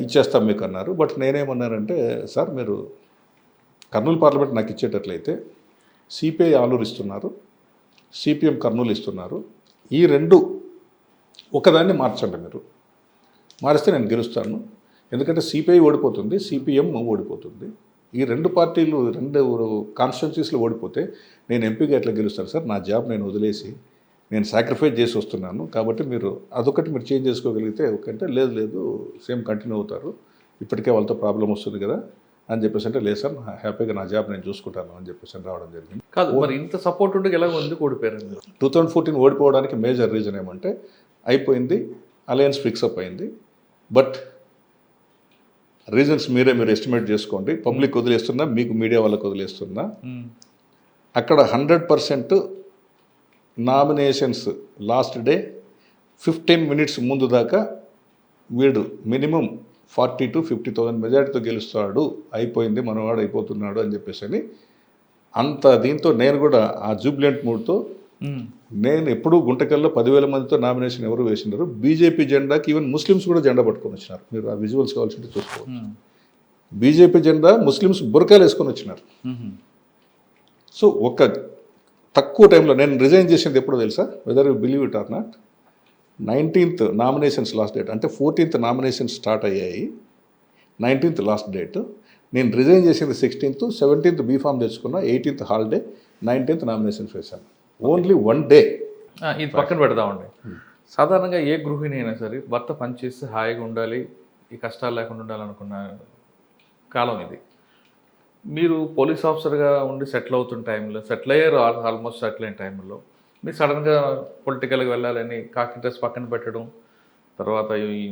ఇచ్చేస్తాం మీకు అన్నారు. బట్ నేనేమన్నానంటే సార్ మీరు కర్నూలు పార్లమెంట్ నాకు ఇచ్చేటట్లయితే సిపిఐ ఆలూరు ఇస్తున్నారు, సిపిఎం కర్నూలు ఇస్తున్నారు, ఈ 2 ఒకదాన్ని మార్చండి, మీరు మారిస్తే నేను గెలుస్తాను. ఎందుకంటే సిపిఐ ఓడిపోతుంది, సిపిఎం ఓడిపోతుంది. ఈ 2 పార్టీలు 2 కాన్స్టిట్యున్సీస్లో ఓడిపోతే నేను ఎంపీగా ఎట్లా గెలుస్తాను సార్? నా జాబ్ నేను వదిలేసి నేను సాక్రిఫైస్ చేసి వస్తున్నాను, కాబట్టి మీరు అదొకటి మీరు చేంజ్ చేసుకోగలిగితే ఓకే. లేదు సేమ్ కంటిన్యూ అవుతారు, ఇప్పటికే వాళ్ళతో ప్రాబ్లం వస్తుంది కదా అని చెప్పేసి అంటే లేదు సార్ హ్యాపీగా నా జాబ్ నేను చూసుకుంటాను అని చెప్పేసి రావడం జరిగింది. కాదు మరి ఇంత సపోర్ట్ ఉంటే ఎలా ఎందుకు ఓడిపోయారు? 2014 ఓడిపోవడానికి మేజర్ రీజన్ ఏమంటే అయిపోయింది, అలయన్స్ ఫిక్సప్ అయింది. బట్ రీజన్స్ మీరు ఎస్టిమేట్ చేసుకోండి. పబ్లిక్ వదిలేస్తున్నా, మీకు మీడియా వాళ్ళకి వదిలేస్తున్నా. అక్కడ 100% నామినేషన్స్ లాస్ట్ డే 15 minutes ముందు దాకా వీడు మినిమం 40,000 to 50,000 మెజారిటీతో గెలుస్తాడు, అయిపోయింది మనవాడు అయిపోతున్నాడు అని చెప్పేసి అని అంత దీంతో నేను కూడా ఆ జూబ్లెంట్ మూడ్తో నేను ఎప్పుడూ గుంటకల్లో 10,000 మందితో నామినేషన్ ఎవరు వేసినారు. బీజేపీ జెండాకి ఈవెన్ ముస్లిమ్స్ కూడా జెండా పట్టుకొని వచ్చినారు. మీరు ఆ విజువల్స్ కావాల్సింటే చూసుకోవచ్చు. బీజేపీ జెండా ముస్లిమ్స్ బురకాలు వేసుకొని వచ్చినారు. సో ఒక తక్కువ టైంలో నేను రిజైన్ చేసింది ఎప్పుడో తెలుసా, whether you believe it or not, 19th nominations last date, అంటే 14th నామినేషన్స్ స్టార్ట్ అయ్యాయి, 19th లాస్ట్ డేట్. నేను రిజైన్ చేసింది 16th, 17th బీఫామ్ తెచ్చుకున్నా, 18th హాలిడే, 19th నామినేషన్స్ వేశాను. Only 1 day. ఇది పక్కన పెడదామండి. సాధారణంగా ఏ గృహిణి అయినా సరే భర్త పనిచేస్తే హాయిగా ఉండాలి, ఈ కష్టాలు లేకుండా ఉండాలనుకున్న కాలం ఇది. మీరు పోలీస్ ఆఫీసర్గా ఉండి సెటిల్ అవుతున్న టైంలో, సెటిల్ అయ్యారు ఆల్మోస్ట్ సెటిల్ అయిన టైంలో మీరు సడన్గా పొలిటికల్గా వెళ్ళాలని కాకి డ్రెస్ పక్కన పెట్టడం, తర్వాత ఈ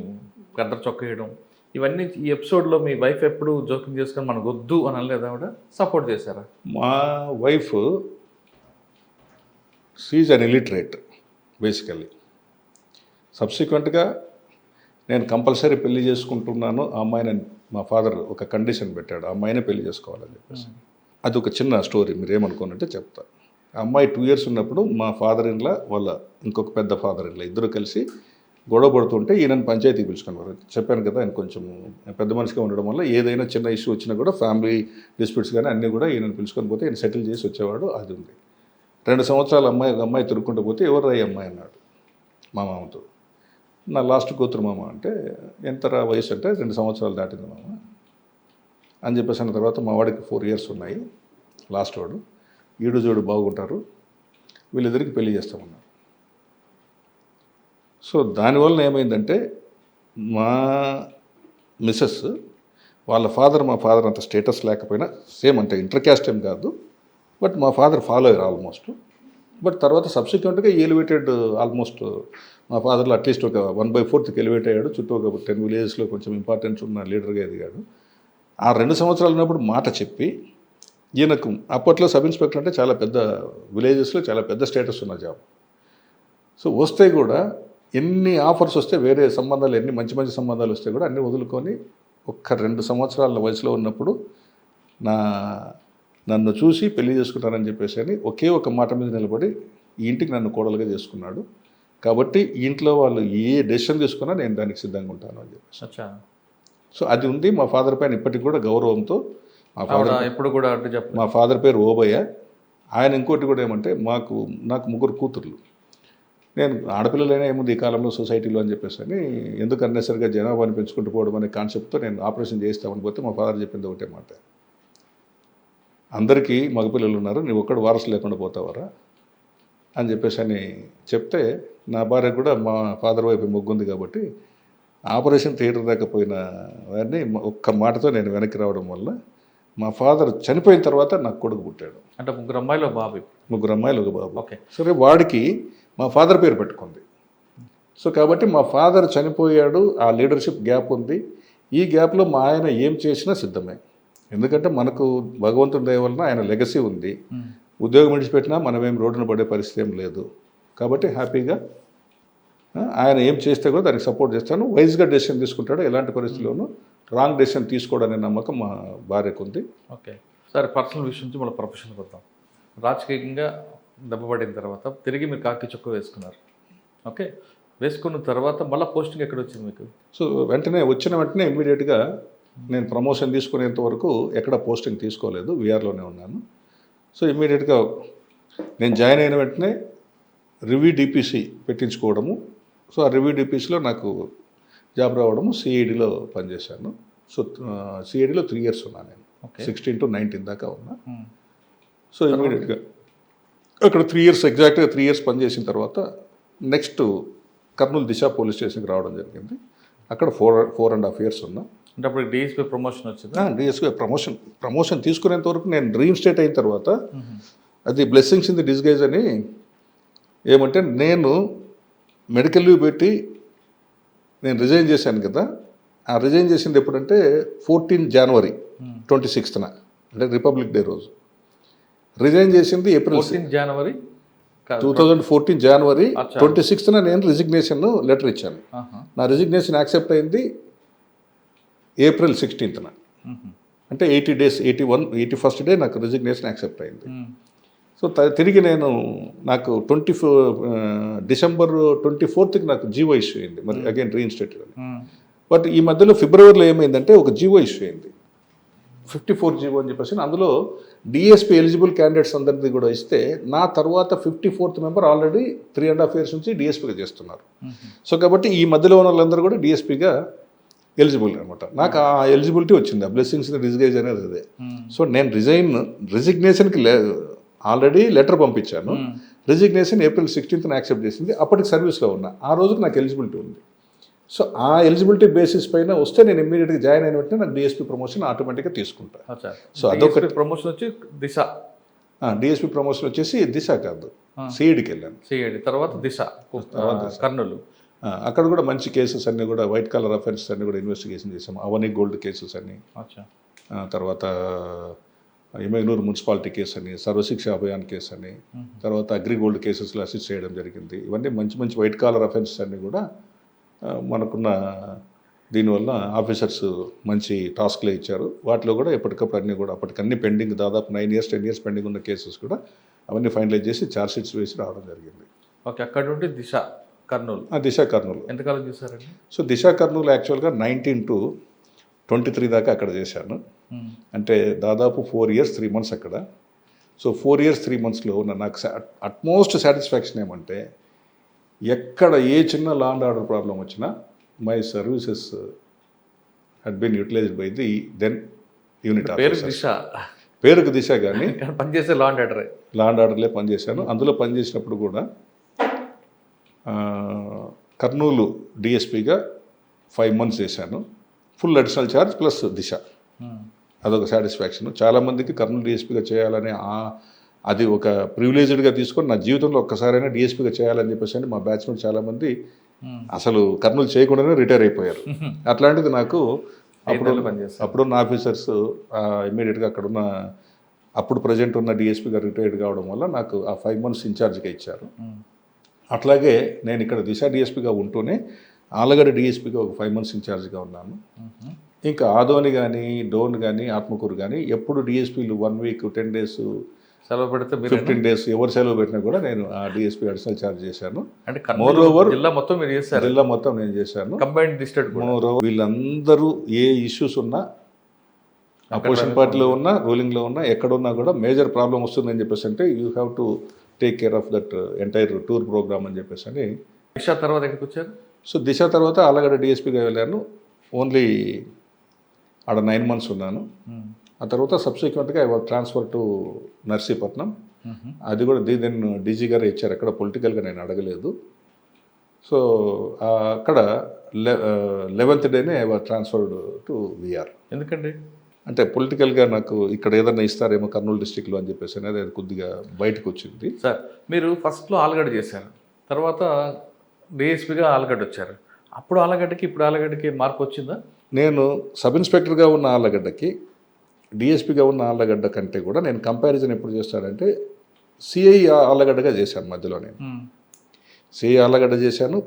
గద్దర చొక్క వేయడం, ఇవన్నీ ఈ ఎపిసోడ్లో మీ వైఫ్ ఎప్పుడు జోక్యం చేసుకొని మనకు వద్దు అని అనలేదా? ఆవిడ సపోర్ట్ చేశారా? మా వైఫ్ షీఈ్ అన్ ఇలిటరేట్ బేసికల్లీ. సబ్సిక్వెంట్గా నేను కంపల్సరీ పెళ్లి చేసుకుంటున్నాను, ఆ అమ్మాయిని మా ఫాదర్ ఒక కండిషన్ పెట్టాడు, ఆ అమ్మాయినే పెళ్లి చేసుకోవాలని చెప్పేసి. అది ఒక చిన్న స్టోరీ, మీరు ఏమనుకోనంటే చెప్తా. ఆ అమ్మాయి 2 years ఉన్నప్పుడు మా ఫాదర్ ఇన్లా వాళ్ళ ఇంకొక పెద్ద ఫాదర్ ఇన్లా ఇద్దరు కలిసి గొడవ పడుతుంటే ఈయనని పంచాయతీకి పిలుచుకున్నారు. చెప్పాను కదా, ఆయన కొంచెం పెద్ద మనిషిగా ఉండడం వల్ల ఏదైనా చిన్న ఇష్యూ వచ్చినా కూడా ఫ్యామిలీ డిస్ప్యూట్స్ కానీ అన్నీ కూడా ఈయనని పిలుచుకొని పోతే ఈయన సెటిల్ చేసి వచ్చేవాడు. అది ఉంది. 2 సంవత్సరాల అమ్మాయి తిరుక్కుంటూ పోతే ఎవరు రా అమ్మాయి అన్నాడు మా మామతో. నా లాస్ట్ కూతురు మామ అంటే, ఎంతరా వయసు అంటే 2 సంవత్సరాలు దాటింది మామ అని చెప్పేసి అన్న తర్వాత మా వాడికి 4 years ఉన్నాయి, లాస్ట్ వాడు, ఈడు జోడు బాగుంటారు, వీళ్ళిద్దరికి పెళ్లి చేస్తామన్నారు. సో దానివల్ల ఏమైందంటే మా మిస్సెస్ వాళ్ళ ఫాదర్ మా ఫాదర్ అంత స్టేటస్ లేకపోయినా సేమ్ అంటే ఇంటర్ క్యాస్ట్ ఏం కాదు, బట్ మా ఫాదర్ ఫాలో అయ్యారు ఆల్మోస్ట్. బట్ తర్వాత సబ్సిక్వెంట్గా ఎలివేటెడ్ ఆల్మోస్ట్ మా ఫాదర్లో అట్లీస్ట్ ఒక 1/4 ఎలివేట్ అయ్యాడు. చుట్టూ ఒక 10 villagesలో కొంచెం ఇంపార్టెన్స్ ఉన్న లీడర్గా ఎదిగాడు. ఆ 2 సంవత్సరాలు ఉన్నప్పుడు మాట చెప్పి ఈయనకు అప్పట్లో సబ్ ఇన్స్పెక్టర్ అంటే చాలా పెద్ద విలేజెస్లో చాలా పెద్ద స్టేటస్ ఉన్న జాబ్. సో వస్తే కూడా ఎన్ని ఆఫర్స్ వస్తే వేరే సంబంధాలు ఎన్ని మంచి మంచి సంబంధాలు వస్తే కూడా అన్నీ వదులుకొని ఒక్క 2 సంవత్సరాల వయసులో ఉన్నప్పుడు నన్ను చూసి పెళ్లి చేసుకుంటానని చెప్పేసి అని ఒకే ఒక మాట మీద నిలబడి ఈ ఇంటికి నన్ను కోడలుగా చేసుకున్నాడు. కాబట్టి ఈ ఇంట్లో వాళ్ళు ఏ డెసిషన్ తీసుకున్నా నేను దానికి సిద్ధంగా ఉంటాను అని చెప్పేసి. సో అది ఉంది. మా ఫాదర్ పైన ఇప్పటికి కూడా గౌరవంతో ఎప్పుడు కూడా మా ఫాదర్ పేరు ఓబయ్య. ఆయన ఇంకోటి కూడా ఏమంటే నాకు 3 కూతుర్లు. నేను ఆడపిల్లలైనా ఏముంది ఈ కాలంలో సొసైటీలో అని చెప్పేసి అని ఎందుకు అన్నెసరిగా జనాభాని పెంచుకుంటూ పోవడం అనే కాన్సెప్ట్తో నేను ఆపరేషన్ చేస్తామని పోతే మా ఫాదర్ చెప్పింది ఒకటే మాట, అందరికీ మగపిల్లలు ఉన్నారు, నువ్వు ఒక్కడు వారసు లేకుండా పోతావరా అని చెప్పేసి అని చెప్తే నా భార్య కూడా మా ఫాదర్ వైపు మొగ్గుంది కాబట్టి ఆపరేషన్ థియేటర్ దాకా పోయిన వాడిని ఒక్క మాటతో నేను వెనక్కి రావడం వల్ల మా ఫాదర్ చనిపోయిన తర్వాత నాకు కొడుకు పుట్టాడు. అంటే 3 అమ్మాయిలు ఒక బాబు. 3 అమ్మాయిలు ఒక బాబు. ఓకే. సరే, వాడికి మా ఫాదర్ పేరు పెట్టుకుంది. సో కాబట్టి మా ఫాదర్ చనిపోయాడు, ఆ లీడర్షిప్ గ్యాప్ ఉంది. ఈ గ్యాప్లో మా ఆయన ఏం చేసినా సిద్ధమే. ఎందుకంటే మనకు భగవంతుని దయ వలన ఆయన లెగసీ ఉంది. ఉద్యోగం విడిచిపెట్టినా మనమేం రోడ్డున పడే పరిస్థితి ఏం లేదు. కాబట్టి హ్యాపీగా ఆయన ఏం చేస్తే కూడా దానికి సపోర్ట్ చేస్తాను. వైజ్గా డెసిషన్ తీసుకుంటాడు. ఎలాంటి పరిస్థితుల్లోనూ రాంగ్ డెసిషన్ తీసుకోవడనే నమ్మకం మా భార్యకు ఉంది. ఓకే. సరే, పర్సనల్ విషయం నుంచి మన ప్రొఫెషన్కి వద్దాం. రాజకీయంగా దెబ్బపడిన తర్వాత తిరిగి మీరు కాకి చొక్క వేసుకున్నారు. ఓకే, వేసుకున్న తర్వాత మళ్ళీ పోస్టింగ్ ఎక్కడ వచ్చింది మీకు? సో వచ్చిన వెంటనే ఇమ్మీడియట్గా నేను ప్రమోషన్ తీసుకునేంత వరకు ఎక్కడ పోస్టింగ్ తీసుకోలేదు, వీఆర్లోనే ఉన్నాను. సో ఇమ్మీడియట్గా నేను జాయిన్ అయిన వెంటనే రివ్యూ డిపిసి పెట్టించుకోవడము. సో ఆ రివ్యూ డిపిసిలో నాకు జాబ్ రావడము. సిఐడిలో పనిచేశాను. సో సిఐడిలో 3 years ఉన్నాను నేను. 16 to 19 దాకా ఉన్నా. సో ఇమ్మీడియట్గా అక్కడ 3 years ఎగ్జాక్ట్గా 3 years పనిచేసిన తర్వాత నెక్స్ట్ కర్నూలు దిశ పోలీస్ స్టేషన్కి రావడం జరిగింది. అక్కడ 4.5 years ఉన్నా. అంటే అప్పుడు డిఎస్పీ ప్రమోషన్ వచ్చింది. డిఎస్పీ ప్రమోషన్ తీసుకునేంత వరకు నేను రీఇన్స్టేట్ అయిన తర్వాత అది బ్లెస్సింగ్స్ ఇన్ ది డిస్గైజ్ అని ఏమంటే నేను మెడికల్ లీవ్ పెట్టి నేను రిజైన్ చేశాను కదా. ఆ రిజైన్ చేసింది ఎప్పుడంటే 14 January 26th అంటే రిపబ్లిక్ డే రోజు. రిజైన్ చేసింది April 2014 January 26th నేను రిజిగ్నేషన్ లెటర్ ఇచ్చాను. నా రిజిగ్నేషన్ యాక్సెప్ట్ అయింది April 16th. అంటే 80 days 81st డే నాకు రిజిగ్నేషన్ యాక్సెప్ట్ అయింది. సో తిరిగి నాకు December 24th నాకు జీవో ఇష్యూ అయింది. మరి అగైన్ రీఇన్స్టేటెడ్ అని. బట్ ఈ మధ్యలో ఫిబ్రవరిలో ఏమైందంటే ఒక జీవో ఇష్యూ అయింది, 54 జీవో అని చెప్పేసి. అందులో డిఎస్పీ ఎలిజిబుల్ క్యాండిడేట్స్ అందరిది కూడా ఇస్తే నా తర్వాత 54th member ఆల్రెడీ 3.5 years నుంచి డిఎస్పీగా చేస్తున్నారు. సో కాబట్టి ఈ మధ్యలో ఉన్న వాళ్ళందరూ కూడా డిఎస్పీగా ఎలిజిబుల్ అనమాట. నాకు ఆ ఎలిజిబిలిటీ వచ్చింది. ఆ బ్లెస్సింగ్స్ ఇన్ డిస్గైజ్ అనేది అదే. సో నేను రిజిగ్నేషన్కి ఆల్రెడీ లెటర్ పంపించాను. రిజిగ్నేషన్ April 16th యాక్సెప్ట్ చేసింది. అప్పటికి సర్వీస్లో ఉన్నా. ఆ రోజుకి నాకు ఎలిజిబిలిటీ ఉంది. సో ఆ ఎలిజిబిలిటీ బేసిస్ పైన వస్తే నేను ఇమ్మీడియట్గా జాయిన్ అయిన వెంటనే నాకు డిఎస్పీ ప్రమోషన్ ఆటోమేటిక్గా తీసుకుంటాను. సో అదొకటి ప్రమోషన్ వచ్చి దిశ. డిఎస్పీ ప్రమోషన్ వచ్చేసి దిశ కాదు, సిఐడికి వెళ్ళాను. సిఐడి తర్వాత దిశ కర్నూలు. అక్కడ కూడా మంచి కేసెస్ అన్నీ కూడా వైట్ కలర్ అఫెన్సెస్ అన్నీ కూడా ఇన్వెస్టిగేషన్ చేసాము. అవన్నీ గోల్డ్ కేసెస్ అన్నీ, తర్వాత ఎమ్మెగ్నూరు మున్సిపాలిటీ కేసు అని, సర్వశిక్ష అభియాన్ కేసు అని, తర్వాత అగ్రిగోల్డ్ కేసెస్లో అసిస్ట్ చేయడం జరిగింది. ఇవన్నీ మంచి మంచి వైట్ కాలర్ అఫెన్సెస్ అన్నీ కూడా మనకున్న దీనివల్ల ఆఫీసర్స్ మంచి టాస్క్లే ఇచ్చారు. వాటిలో కూడా ఎప్పటికప్పుడు అన్నీ కూడా అప్పటికన్నీ పెండింగ్, దాదాపు 9 years 10 years పెండింగ్ ఉన్న కేసెస్ కూడా అవన్నీ ఫైనలైజ్ చేసి ఛార్జ్ షీట్స్ వేసి రావడం జరిగింది. ఓకే, అక్కడ నుండి దిశ కర్నూలు. దిశ కర్నూలు. ఎంతకాలం చూసారండి? సో దిశ కర్నూలు యాక్చువల్గా 19 to 23 దాకా అక్కడ చేశాను. అంటే దాదాపు 4 years 3 months అక్కడ. సో 4 years 3 monthsలో ఉన్న నాకు అట్మోస్ట్ సాటిస్ఫాక్షన్ ఏమంటే ఎక్కడ ఏ చిన్న లా అండ్ ఆర్డర్ ప్రాబ్లం వచ్చినా my services had been utilised by the then unit officers. పేరుకు దిశ కానీ పనిచేసే లా అండ్ ఆర్డర్లే పనిచేశాను. అందులో పనిచేసినప్పుడు కూడా కర్నూలు డిఎస్పీగా 5 months చేశాను. ఫుల్ అడిషనల్ ఛార్జ్ ప్లస్ దిశ. అదొక సాటిస్ఫాక్షన్. చాలామందికి కర్నూలు డిఎస్పీగా చేయాలని అది ఒక ప్రివిలేజ్డ్గా తీసుకొని నా జీవితంలో ఒక్కసారైనా డిఎస్పీగా చేయాలని చెప్పేసి మా బ్యాచ్మెంట్ చాలామంది అసలు కర్నూలు చేయకుండానే రిటైర్ అయిపోయారు. అట్లాంటిది నాకు అప్పుడున్న ఆఫీసర్స్ ఇమ్మీడియట్గా అక్కడున్న అప్పుడు ప్రజెంట్ ఉన్న డిఎస్పీగా రిటైర్డ్ కావడం వల్ల నాకు ఆ 5 months ఇన్ఛార్జ్గా ఇచ్చారు. అట్లాగే నేను ఇక్కడ దిశ డిఎస్పీగా ఉంటూనే ఆలగడ్డ డిఎస్పీగా ఒక 5 months ఇన్ఛార్జ్గా ఉన్నాను. ఇంకా ఆదోని కానీ డోన్ కానీ ఆత్మకూరు కానీ ఎప్పుడు డిఎస్పీలు 1 week 10 days సెలవు పెడితే 15 days ఎవరు సెలవు పెట్టినా కూడా నేను ఆ డిఎస్పీ అడిషనల్ ఛార్జ్ చేశాను. అంటే మోరోవర్ జిల్లా మొత్తం మీరు చేశారు? జిల్లా మొత్తం నేను చేశాను. Combined district. మోరోవర్ వీళ్ళందరూ ఏ ఇష్యూస్ ఉన్నా అపోజిషన్ పార్టీలో ఉన్నా రూలింగ్లో ఉన్నా ఎక్కడున్నా కూడా మేజర్ ప్రాబ్లం వస్తుందని చెప్పేసి అంటే you have to take care of that entire tour programme అని చెప్పేసి అని. దిశ తర్వాత ఎక్కడికి వచ్చారు? సో దిశ తర్వాత ఆలగడ్డ డిఎస్పీగా వెళ్ళాను. ఓన్లీ ఆడ 9 months ఉన్నాను. ఆ తర్వాత సబ్సిక్వెంట్గా I was transfer to Narsipatnam. అది కూడా దెన్ డీజీ గారు ఇచ్చారు. అక్కడ పొలిటికల్గా నేను అడగలేదు. సో అక్కడ 11th day I was transferred to VR. ఎందుకండి? అంటే పొలిటికల్గా నాకు ఇక్కడ ఏదైనా ఇస్తారేమో కర్నూలు డిస్టిక్లో అని చెప్పేసి అనేది అది కొద్దిగా బయటకు వచ్చింది. సార్ మీరు ఫస్ట్లో ఆలగడ్డ చేశారు, తర్వాత డిఎస్పీగా ఆలగడ్డ వచ్చారు. అప్పుడు ఆలగడ్డకి ఇప్పుడు ఆలగడ్డకి మార్పు వచ్చిందా? నేను సబ్ ఇన్స్పెక్టర్గా ఉన్న ఆలగడ్డకి డిఎస్పీగా ఉన్న ఆలగడ్డ కంటే కూడా నేను కంపారిజన్ ఎప్పుడు చేస్తానంటే సిఐ ఆలగడ్డగా చేశాను. మధ్యలో నేను సిఐ ఆలగడ్డ చేశాను,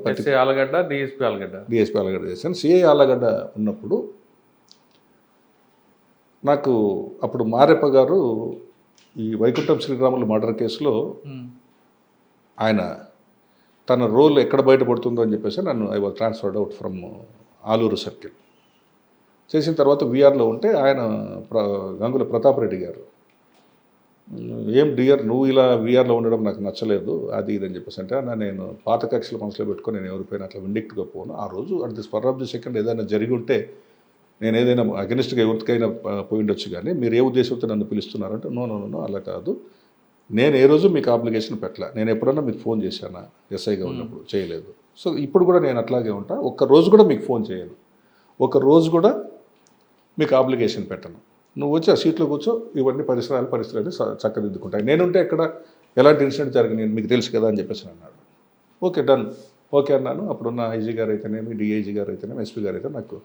ఆలగడ్డ డిఎస్పీ ఆలగడ్డ చేశాను. సిఐ ఆలగడ్డ ఉన్నప్పుడు నాకు అప్పుడు మారెప్ప గారు ఈ వైకుంఠం శ్రీరాములు మర్డర్ కేసులో ఆయన తన రోల్ ఎక్కడ బయటపడుతుందో అని చెప్పేసి నన్ను I was transferred out from Aluru circle. చేసిన తర్వాత వీఆర్లో ఉంటే ఆయన గంగుల ప్రతాప్ రెడ్డి గారు ఏం డియర్ నువ్వు ఇలా వీఆర్లో ఉండడం నాకు నచ్చలేదు అది ఇది అని చెప్పేసి అంటే నేను పాత కక్షలు మనసులో పెట్టుకొని నేను ఎవరిపైన అట్లా విండిక్ట్గా పోను. ఆ రోజు at the spur of the second ఏదైనా జరిగి ఉంటే నేను ఏదైనా అగెనిస్ట్గా ఎవరికైనా పోయిండొచ్చు, కానీ మీరు ఏ ఉద్దేశంతో నన్ను పిలుస్తున్నారంటే నో అలా కాదు, నేను ఏ రోజు మీకు అప్లికేషన్ పెట్టలే, నేను ఎప్పుడన్నా మీకు ఫోన్ చేశానా ఎస్ఐగా ఉన్నప్పుడు? చేయలేదు. సో ఇప్పుడు కూడా నేను అట్లాగే ఉంటా, ఒక్క రోజు కూడా మీకు ఫోన్ చేయను, ఒక రోజు కూడా మీకు అప్లికేషన్ పెట్టను, నువ్వు వచ్చి ఆ సీట్లో కూర్చో, ఇవన్నీ పరిసరాలు చక్కదిద్దుకుంటాయి, నేనుంటే ఎక్కడ ఎలాంటి ఇన్సిడెంట్ జరిగింది మీకు తెలుసు కదా అని చెప్పేసి అన్నాడు. ఓకే డన్ ఓకే అన్నాను. అప్పుడున్న ఐజీ గారు అయితేనేమి, డిఐజీ గారు అయితేనేమి, ఎస్పీ గారు అయితే నాకు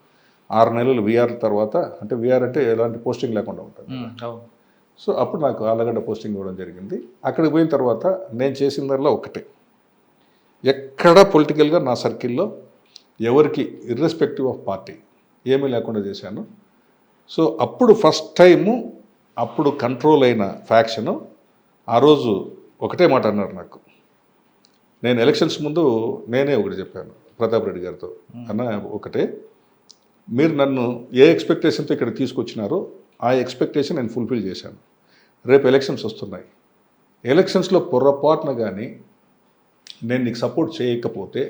6 నెలలు వీఆర్ తర్వాత, అంటే వీఆర్ అంటే ఎలాంటి పోస్టింగ్ లేకుండా ఉంటుంది. సో అప్పుడు నాకు ఆలగడ్డ పోస్టింగ్ ఇవ్వడం జరిగింది. అక్కడికి పోయిన తర్వాత నేను చేసిందల్లా ఒకటే, ఎక్కడ పొలిటికల్గా నా సర్కిల్లో ఎవరికి ఇర్రెస్పెక్టివ్ ఆఫ్ పార్టీ ఏమీ లేకుండా చేశాను. సో అప్పుడు ఫస్ట్ టైము అప్పుడు కంట్రోల్ అయిన ఫ్యాక్షను ఆ రోజు ఒకటే మాట అన్నారు నాకు. నేను ఎలక్షన్స్ ముందు నేనే ఒకటి చెప్పాను ప్రతాప్ రెడ్డి గారితో, అన్న ఒకటే, మీరు నన్ను ఏ ఎక్స్పెక్టేషన్తో ఇక్కడ తీసుకొచ్చినారో ఆ ఎక్స్పెక్టేషన్ నేను ఫుల్ఫిల్ చేశాను. రేపు ఎలక్షన్స్ వస్తున్నాయి, ఎలక్షన్స్లో పొరపాటున కానీ నేను నీకు సపోర్ట్ చేయకపోతే,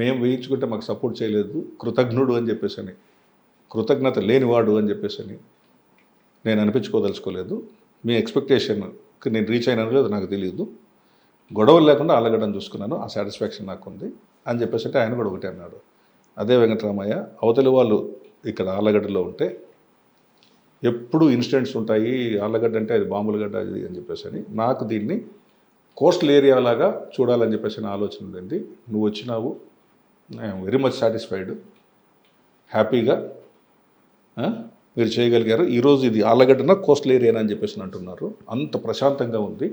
మేము వేయించుకుంటే మాకు సపోర్ట్ చేయలేదు, కృతజ్ఞుడు అని చెప్పేసి, కృతజ్ఞత లేనివాడు అని చెప్పేసి నేను అనిపించుకోదలుచుకోలేదు. మీ ఎక్స్పెక్టేషన్కి నేను రీచ్ అయినా లేదు నాకు తెలియదు, గొడవలు లేకుండా ఆలగడ్డను చూసుకున్నాను, ఆ సాటిస్ఫాక్షన్ నాకు ఉంది అని చెప్పేసి ఆయన కూడా ఒకటే అన్నాడు. అదే వెంకటరామయ్య, అవతలి వాళ్ళు ఇక్కడ ఆలగడ్డలో ఉంటే ఎప్పుడు ఇన్సిడెంట్స్ ఉంటాయి, ఆలగడ్డ అంటే అది బాంబుల గడ్డ అది అని చెప్పేసి నాకు దీన్ని కోస్టల్ ఏరియా లాగా చూడాలని చెప్పేసి ఆలోచన ఉంది. నువ్వు వచ్చినావు, ఐఎమ్ వెరీ మచ్ సాటిస్ఫైడ్, హ్యాపీగా మీరు చేయగలిగారు. ఈరోజు ఇది ఆలగడ్డన కోస్టల్ ఏరియానా అని చెప్పేసి అంటున్నారు, అంత ప్రశాంతంగా ఉంది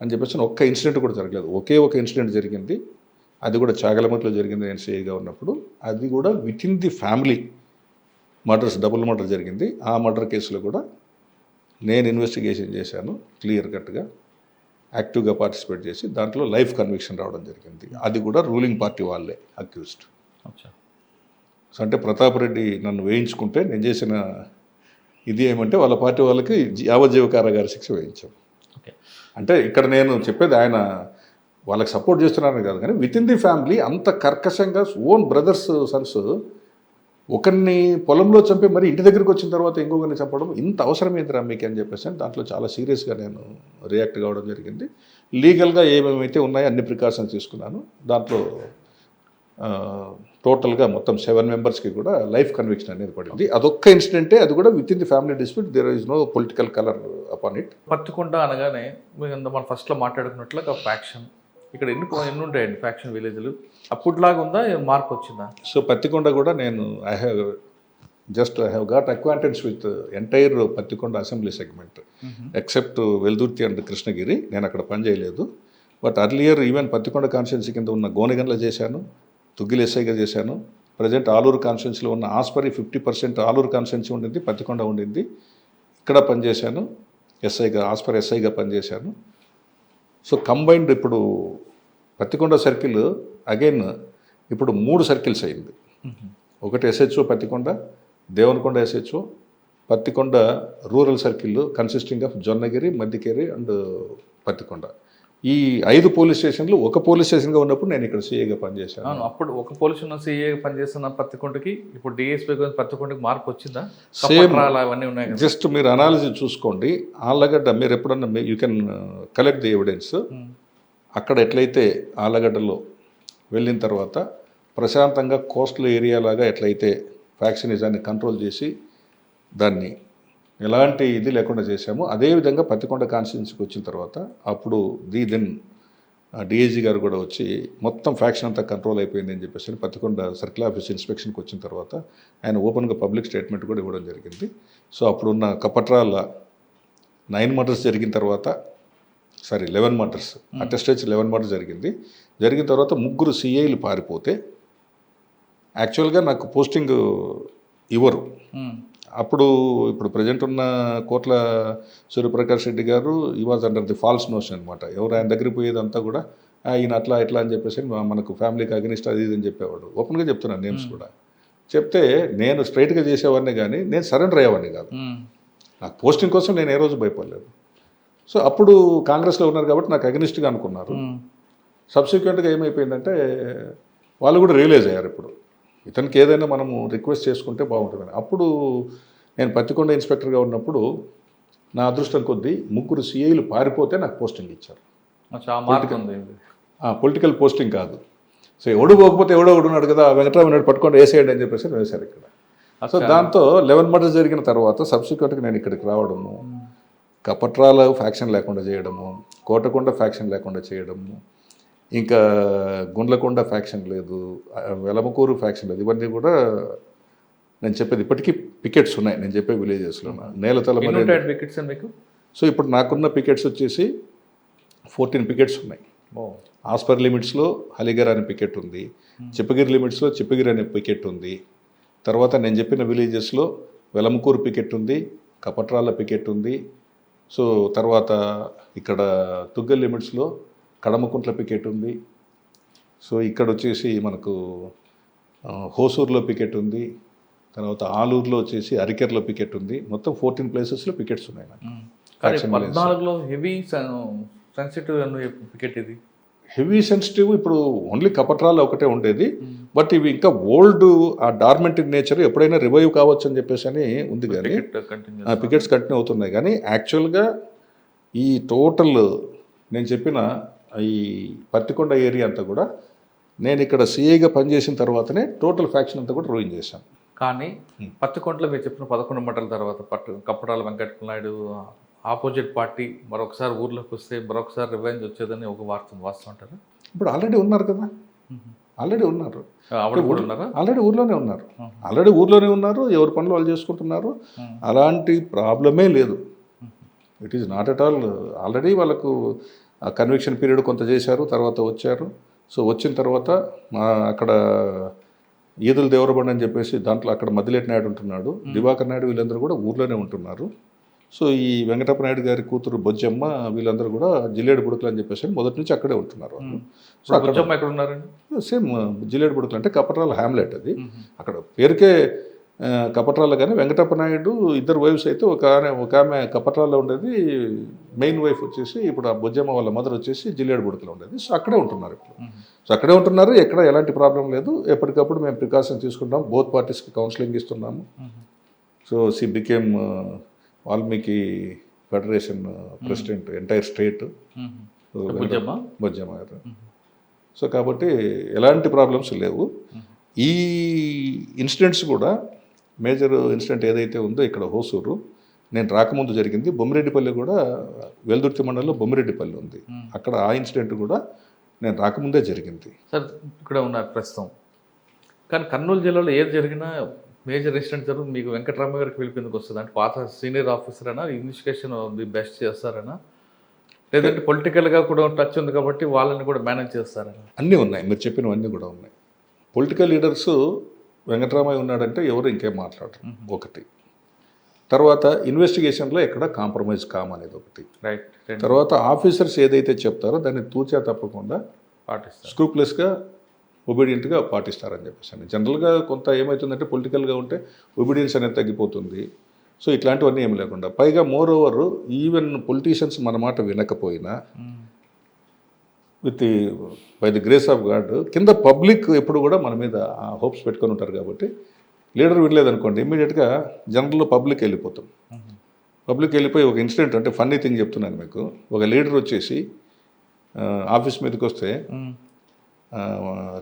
అని చెప్పేసి ఒక్క ఇన్సిడెంట్ కూడా జరగలేదు. ఒకే ఒక ఇన్సిడెంట్ జరిగింది, అది కూడా చాగలమట్లో జరిగింది నేను సిఐగా ఉన్నప్పుడు. అది కూడా with in the family murders, double murder జరిగింది. ఆ మర్డర్ కేసులో కూడా నేను ఇన్వెస్టిగేషన్ చేశాను క్లియర్ కట్గా. యాక్టివ్గా పార్టిసిపేట్ చేసి దాంట్లో లైఫ్ కన్విక్షన్ రావడం జరిగింది. అది కూడా రూలింగ్ పార్టీ వాళ్ళే అక్యూజ్డ్. అచ్చా. సో అంటే ప్రతాప్ రెడ్డి నన్ను వేయించుకుంటే నేను చేసిన ఇది ఏమంటే వాళ్ళ పార్టీ వాళ్ళకి యావజ్జీవ కారాగార శిక్ష వేయించాం. ఓకే. అంటే ఇక్కడ నేను చెప్పేది ఆయన వాళ్ళకి సపోర్ట్ చేస్తున్నారని కాదు, కానీ విత్ ఇన్ ది ఫ్యామిలీ అంత కర్కశంగా ఓన్ బ్రదర్స్ సన్స్ ఒకరిని పొలంలో చంపి మరి ఇంటి దగ్గరికి వచ్చిన తర్వాత ఇంకొకరిని చంపడం ఇంత అవసరం ఏందిరా మీకు అని చెప్పేసి దాంట్లో చాలా సీరియస్గా నేను రియాక్ట్ కావడం జరిగింది. లీగల్గా ఏమేమైతే ఉన్నాయో అన్ని ప్రికాషన్స్ తీసుకున్నాను. దాంట్లో టోటల్గా మొత్తం 7 మెంబర్స్కి కూడా లైఫ్ కన్విక్షన్ అనేది పడింది. అదొక్క ఇన్సిడెంటే, అది కూడా with in the family dispute, there is no political colour upon it. Pattikonda అనగానే మనం ఫస్ట్లో మాట్లాడుకున్నట్లుగా ఫ్యాక్షన్ ఇక్కడ ఎన్ని ఉంటాయండి ఫ్యాక్షన్ విలేజ్లు? అప్పుడులాగా ఉందా, మార్పు వచ్చిందా? సో పత్తికొండ కూడా నేను I have got acquaintance with entire Pattikonda assembly segment except Veldurthi and Krishnagiri. నేను అక్కడ పనిచేయలేదు. But earlier even Pattikonda constituency కింద ఉన్న గోనెగండ్ల చేశాను, తుగ్గిలి ఎస్ఐగా చేశాను. ప్రజెంట్ ఆలూరు కాన్స్టిట్యున్సీలో ఉన్న ఆస్పరి 50% ఆలూరు కాన్స్టిట్యున్సీ ఉండింది, పత్తికొండ ఉండింది. ఇక్కడ పనిచేశాను ఎస్ఐగా, ఆస్పరి ఎస్ఐగా పనిచేశాను. సో కంబైన్డ్ ఇప్పుడు పత్తికొండ సర్కిల్ అగైన్ ఇప్పుడు 3 సర్కిల్స్ అయింది. ఒకటి SHO Pattikonda, Devanakonda SHO, Pattikonda rural circle consisting of Jonnagiri, Maddikera and Pattikonda. ఈ 5 పోలీస్ స్టేషన్లు ఒక పోలీస్ స్టేషన్గా ఉన్నప్పుడు నేను ఇక్కడ సీఏగా పనిచేశాను. అవును, అప్పుడు ఒక పోలీస్ సీఏ పనిచేస్తున్న పత్తికొండకి ఇప్పుడు డిఎస్పీ పత్తికొండకి మార్పు వచ్చిందా? సేమ్ అవన్నీ ఉన్నాయి. జస్ట్ మీరు అనాలిసిస్ చూసుకోండి. ఆళ్ళగడ్డ మీరు ఎప్పుడన్నా you can collect the evidence. అక్కడ ఎట్లయితే ఆళ్ళగడ్డలో వెళ్ళిన తర్వాత ప్రశాంతంగా కోస్టల్ ఏరియా లాగా ఎట్లయితే ఫ్యాక్షనిజాన్ని కంట్రోల్ చేసి దాన్ని ఎలాంటి ఇది లేకుండా చేశామో, అదేవిధంగా పత్తికొండ కాన్స్టిట్యున్సీకి వచ్చిన తర్వాత అప్పుడు దెన్ డిఐజీ గారు కూడా వచ్చి మొత్తం ఫ్యాక్షన్ అంతా కంట్రోల్ అయిపోయింది అని చెప్పేసి పత్తికొండ సర్కిల్ ఆఫీస్ ఇన్స్పెక్షన్కి వచ్చిన తర్వాత ఆయన ఓపెన్గా పబ్లిక్ స్టేట్మెంట్ కూడా ఇవ్వడం జరిగింది. సో అప్పుడున్న కపట్రాల 9 మర్డర్స్ జరిగిన తర్వాత 11 మర్డర్స్ అటెస్టేజ్ 11 మర్డర్స్ జరిగిన తర్వాత 3 సిఐలు పారిపోతే యాక్చువల్గా నాకు పోస్టింగ్ ఇవ్వరు. ఇప్పుడు ప్రజెంట్ ఉన్న కోట్ల సూర్యప్రకాష్ రెడ్డి గారు ఈ was under the false notion అనమాట. ఎవరు ఆయన దగ్గరికి పోయేదంతా కూడా ఈయన అట్లా ఇట్లా అని చెప్పేసి మనకు ఫ్యామిలీకి అగనిస్ట్ అది ఇది అని చెప్పేవాడు. ఓపెన్గా చెప్తున్నాను నేమ్స్ కూడా. చెప్తే నేను స్ట్రైట్గా చేసేవాడిని కానీ నేను సరెండర్ అయ్యేవాడిని కాదు. నాకు పోస్టింగ్ కోసం నేను ఏ రోజు భయపడలేదు. సో అప్పుడు కాంగ్రెస్లో ఉన్నారు కాబట్టి నాకు అగనిస్ట్గా అనుకున్నారు. సబ్సిక్వెంట్గా ఏమైపోయిందంటే వాళ్ళు కూడా రియలైజ్ అయ్యారు ఇప్పుడు ఇతనికి ఏదైనా మనము రిక్వెస్ట్ చేసుకుంటే బాగుంటుందని. అప్పుడు నేను పత్తికొండ ఇన్స్పెక్టర్గా ఉన్నప్పుడు నా అదృష్టం కొద్దీ 3 సిఐలు పారిపోతే నాకు పోస్టింగ్ ఇచ్చారు. పొలిటికల్ పోస్టింగ్ కాదు. సో ఎవడు పోకపోతే ఎవడో ఉన్నాడు కదా, వెంకటరామనాయుడు పట్టుకొని వేసేయండి అని చెప్పేసి వేశారు ఇక్కడ. సో దాంతో 11 మర్డర్స్ జరిగిన తర్వాత సబ్సిక్వెంట్గా నేను ఇక్కడికి రావడము, కపట్రాల ఫ్యాక్షన్ లేకుండా చేయడము, కోటకొండ ఫ్యాక్షన్ లేకుండా చేయడము, ఇంకా గుండ్లకొండ ఫ్యాక్షన్ లేదు, వెలమకూరు ఫ్యాక్షన్ లేదు. ఇవన్నీ కూడా నేను చెప్పేది ఇప్పటికీ పికెట్స్ ఉన్నాయి నేను చెప్పే విలేజెస్లో. నేలతల పికెట్స్ మీకు. సో ఇప్పుడు నాకున్న పికెట్స్ వచ్చేసి 14 పికెట్స్ ఉన్నాయి. ఆస్పర్ లిమిట్స్లో హలిగర్ అనే పికెట్ ఉంది, చిప్పగిరి లిమిట్స్లో చిప్పగిరి అనే పికెట్ ఉంది. తర్వాత నేను చెప్పిన విలేజెస్లో వెలమకూరు పికెట్ ఉంది, కపట్రాల పికెట్ ఉంది. సో తర్వాత ఇక్కడ తుగ్గల్ లిమిట్స్లో కడమకుంట్ల పికెట్ ఉంది. సో ఇక్కడ వచ్చేసి మనకు హోసూరులో పికెట్ ఉంది. తర్వాత ఆలూరులో వచ్చేసి అరికెర్లో పికెట్ ఉంది. మొత్తం 14 ప్లేసెస్లో పికెట్స్ ఉన్నాయి నాకు. 14లో హెవీ సెన్సిటివ్ పికెట్ ఇది. హెవీ సెన్సిటివ్ ఇప్పుడు ఓన్లీ కపట్రాల ఒకటే ఉండేది. బట్ ఇవి ఇంకా ఓల్డ్ ఆ డార్మెంటెడ్ నేచర్ ఎప్పుడైనా రివైవ్ కావచ్చు అని చెప్పేసి అని ఉంది. కానీ పికెట్స్ కంటిన్యూ అవుతున్నాయి. కానీ యాక్చువల్గా ఈ టోటల్ నేను చెప్పిన ఈ పత్తికొండ ఏరియా అంతా కూడా నేను ఇక్కడ సిఐగా పనిచేసిన తర్వాతనే టోటల్ ఫ్యాక్షన్ అంతా కూడా రూయిన్ చేశాను. కానీ పత్తికొండలో మీరు చెప్పిన 11 మర్డర్ల తర్వాత కప్పటాల వెంకటనాయుడు ఆపోజిట్ పార్టీ మరొకసారి ఊర్లోకి వస్తే మరొకసారి రివెంజ్ వచ్చేదని ఒక వాస్తవం అంటారా? ఇప్పుడు ఆల్రెడీ ఉన్నారు కదా, ఆల్రెడీ ఉన్నారు, ఆల్రెడీ ఊర్లోనే ఉన్నారు, ఎవరి పనులు వాళ్ళు చేసుకుంటున్నారు. అలాంటి ప్రాబ్లమే లేదు. It is not at all. Already వాళ్ళకు కన్విక్షన్ పీరియడ్ కొంత చేశారు, తర్వాత వచ్చారు. సో వచ్చిన తర్వాత అక్కడ ఈదుల దేవరబండి అని చెప్పేసి దాంట్లో అక్కడ మద్దిలేటి నాయుడు ఉంటున్నాడు, దివాకర్ నాయుడు, వీళ్ళందరూ కూడా ఊర్లోనే ఉంటున్నారు. సో ఈ వెంకటప్ప నాయుడు గారి కూతురు బొజ్జమ్మ వీళ్ళందరూ కూడా జిల్లేడు బుడుకులు అని చెప్పేసి మొదటి నుంచి అక్కడే ఉంటున్నారు వాళ్ళు. సో అక్కడ బుజ్జమ్మ ఎక్కడ ఉన్నారండి? సేమ్ జిల్లేడు బుడుకులు అంటే కపట్రాల హ్యామ్లెట్ అది. అక్కడ పేరుకే కపట్రాల, కానీ వెంకటప్ప నాయుడు ఇద్దరు వైఫ్స్ అయితే ఒక ఆమె కపట్రాల్లో ఉండేది, మెయిన్ వైఫ్ వచ్చేసి ఇప్పుడు ఆ బొజ్జమ్మ వాళ్ళ మదర్ వచ్చేసి జిల్లేడు బుడుకులో ఉండేది. సో అక్కడే ఉంటున్నారు ఇప్పుడు. సో అక్కడే ఉంటున్నారు, ఎక్కడ ఎలాంటి ప్రాబ్లం లేదు. ఎప్పటికప్పుడు మేము ప్రికాషన్ తీసుకుంటాం, బోత్ పార్టీస్కి కౌన్సిలింగ్ ఇస్తున్నాము. So she became Valmiki federation president entire state Bojjamma garu. So కాబట్టి ఎలాంటి ప్రాబ్లమ్స్ లేవు. ఈ ఇన్సిడెంట్స్ కూడా మేజర్ ఇన్సిడెంట్ ఏదైతే ఉందో ఇక్కడ హోసూరు నేను రాకముందు జరిగింది. బొమ్మిరెడ్డిపల్లి కూడా వెల్దుర్తి మండలంలో బొమ్మిరెడ్డిపల్లి ఉంది, అక్కడ ఆ ఇన్సిడెంట్ కూడా నేను రాకముందే జరిగింది. సార్ ఇక్కడ ఉన్నారు ప్రస్తుతం, కానీ కర్నూలు జిల్లాలో ఏది జరిగినా మేజర్ ఇన్సిడెంట్ జరుగుతుంది మీకు వెంకటరామ గారికి పిలిపేందుకు వస్తుంది. అంటే పాత సీనియర్ ఆఫీసర్ అయినా ఇన్వెస్టిగేషన్ ది బెస్ట్ చేస్తారనా, లేదంటే పొలిటికల్గా కూడా టచ్ ఉంది కాబట్టి వాళ్ళని కూడా మేనేజ్ చేస్తారనా? అన్నీ ఉన్నాయి, మీరు చెప్పినవన్నీ కూడా ఉన్నాయి. పొలిటికల్ లీడర్స్ వెంకటరామయ్య ఉన్నాడంటే ఎవరు ఇంకేం మాట్లాడరు ఒకటి. తర్వాత ఇన్వెస్టిగేషన్లో ఎక్కడ కాంప్రమైజ్ కామనేది ఒకటి. రైట్. తర్వాత ఆఫీసర్స్ ఏదైతే చెప్తారో దాన్ని తూచా తప్పకుండా పాటిస్తారు, స్క్రూప్లెస్గా ఒబీడియంట్గా పాటిస్తారని చెప్పేసి. జనరల్గా కొంత ఏమవుతుందంటే పొలిటికల్గా ఉంటే ఒబీడియన్స్ అనేది తగ్గిపోతుంది. సో ఇట్లాంటివన్నీ ఏమి లేకుండా, పైగా మోర్ ఓవర్ ఈవెన్ పొలిటీషియన్స్ మన మాట వినకపోయినా with by the grace of God కింద పబ్లిక్ ఎప్పుడు కూడా మన మీద హోప్స్ పెట్టుకొని ఉంటారు. కాబట్టి లీడర్ వినలేదనుకోండి, ఇమ్మీడియట్గా జనరల్లో పబ్లిక్ వెళ్ళిపోతాం. పబ్లిక్ వెళ్ళిపోయి ఒక ఇన్సిడెంట్ అంటే ఫన్నీ థింగ్ చెప్తున్నాను మీకు. ఒక లీడర్ వచ్చేసి ఆఫీస్ మీదకి వస్తే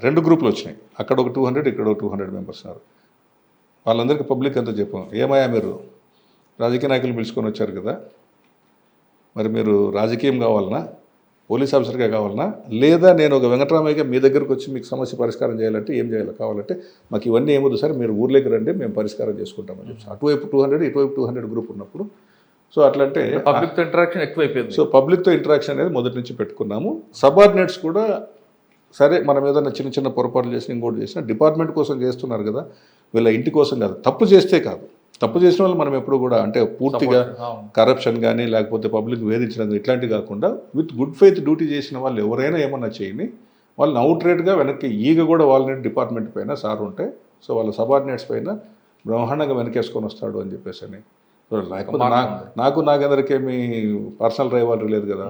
2 గ్రూపులు వచ్చినాయి, అక్కడ ఒక 200 ఇక్కడ ఒక 200 మెంబర్స్ ఉన్నారు. వాళ్ళందరికీ పబ్లిక్ అంతా చెప్పాం, ఏమయ్యా మీరు రాజకీయ నాయకులు పిలుచుకొని వచ్చారు కదా, మరి మీరు రాజకీయం కావాలన్నా పోలీస్ ఆఫీసర్గా కావాలన్నా, లేదా నేను ఒక వెంకటరామయ్యగా మీ దగ్గరకు వచ్చి మీకు సమస్య పరిష్కారం చేయాలంటే ఏం చేయాలి, కావాలంటే మాకు ఇవన్నీ ఏమొద్దు సార్, మీరు ఊర్లోకి రండి, మేము పరిష్కారం చేసుకుంటామని చెప్పి. అటువైపు 200 ఇటువైపు 200 గ్రూప్ ఉన్నప్పుడు సో అట్లంటే పబ్లిక్తో ఇంటరాక్షన్ ఎక్కువైపోయింది. సో పబ్లిక్తో ఇంటరాక్షన్ అనేది మొదటి నుంచి పెట్టుకున్నాము. సబార్డినేట్స్ కూడా సరే మనం ఏదైనా చిన్న చిన్న పొరపాట్లు చేసినా ఇంకోటి చేసినా డిపార్ట్మెంట్ కోసం చేస్తున్నారు కదా, వీళ్ళ ఇంటి కోసం కాదు. తప్పు చేస్తే కాదు, తప్పు చేసిన వాళ్ళు మనం ఎప్పుడు కూడా అంటే పూర్తిగా కరప్షన్ కానీ లేకపోతే పబ్లిక్ వేధించడం ఇట్లాంటివి కాకుండా విత్ గుడ్ ఫెయిత్ డ్యూటీ చేసిన వాళ్ళు ఎవరైనా ఏమన్నా చేయని వాళ్ళని అవుట్ రేట్గా వెనక్కి ఈగ కూడా వాళ్ళని డిపార్ట్మెంట్ పైన సార్ ఉంటే సో వాళ్ళ సబార్డినేట్స్ పైన బ్రహ్మాండంగా వెనకేసుకొని వస్తాడు అని చెప్పేసి అని. లేకపోతే నాకు నాకెందరికేమీ పర్సనల్ రైవాలరీ లేదు కదా.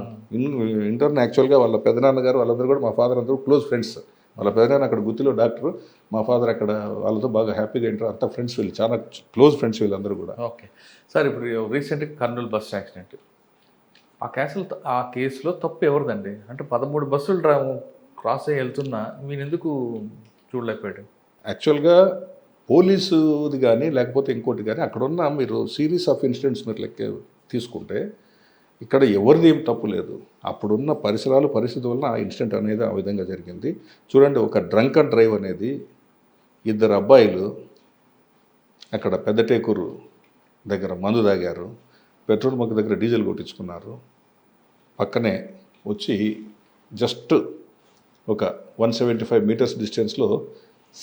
ఇంటర్న్ యాక్చువల్గా వాళ్ళ పెదనాన్నగారు వాళ్ళందరూ కూడా మా ఫాదర్ అందరూ క్లోజ్ ఫ్రెండ్స్. వాళ్ళ పెదనాన్న అక్కడ గుత్తిలో డాక్టర్, మా ఫాదర్ అక్కడ వాళ్ళతో బాగా హ్యాపీగా ఇంటర్, అంతా ఫ్రెండ్స్ వీళ్ళు, చాలా క్లోజ్ ఫ్రెండ్స్ వీళ్ళందరూ కూడా. ఓకే సార్, ఇప్పుడు రీసెంట్గా కర్నూలు బస్ యాక్సిడెంట్, ఆ కేసులో తప్పు ఎవరిదండి? అంటే 13 బస్సులు క్రాస్ అయ్యి వెళ్తున్నా మీరు ఎందుకు చూడలేకపోయాడు? యాక్చువల్గా పోలీసుది కానీ లేకపోతే ఇంకోటి కానీ అక్కడున్న మీరు సిరీస్ ఆఫ్ ఇన్సిడెంట్స్ మీరు లెక్క తీసుకుంటే ఇక్కడ ఎవరిది ఏం తప్పు లేదు. అప్పుడున్న పరిస్థితి వలన ఆ ఇన్సిడెంట్ అనేది ఆ విధంగా జరిగింది. చూడండి, ఒక డ్రంక్ అండ్ డ్రైవ్ అనేది 2 అబ్బాయిలు అక్కడ పెద్దటేకూరు దగ్గర మందు తాగారు, పెట్రోల్ బంక్ దగ్గర డీజిల్ కొట్టించుకున్నారు, పక్కనే వచ్చి జస్ట్ ఒక 175 మీటర్స్ డిస్టెన్స్లో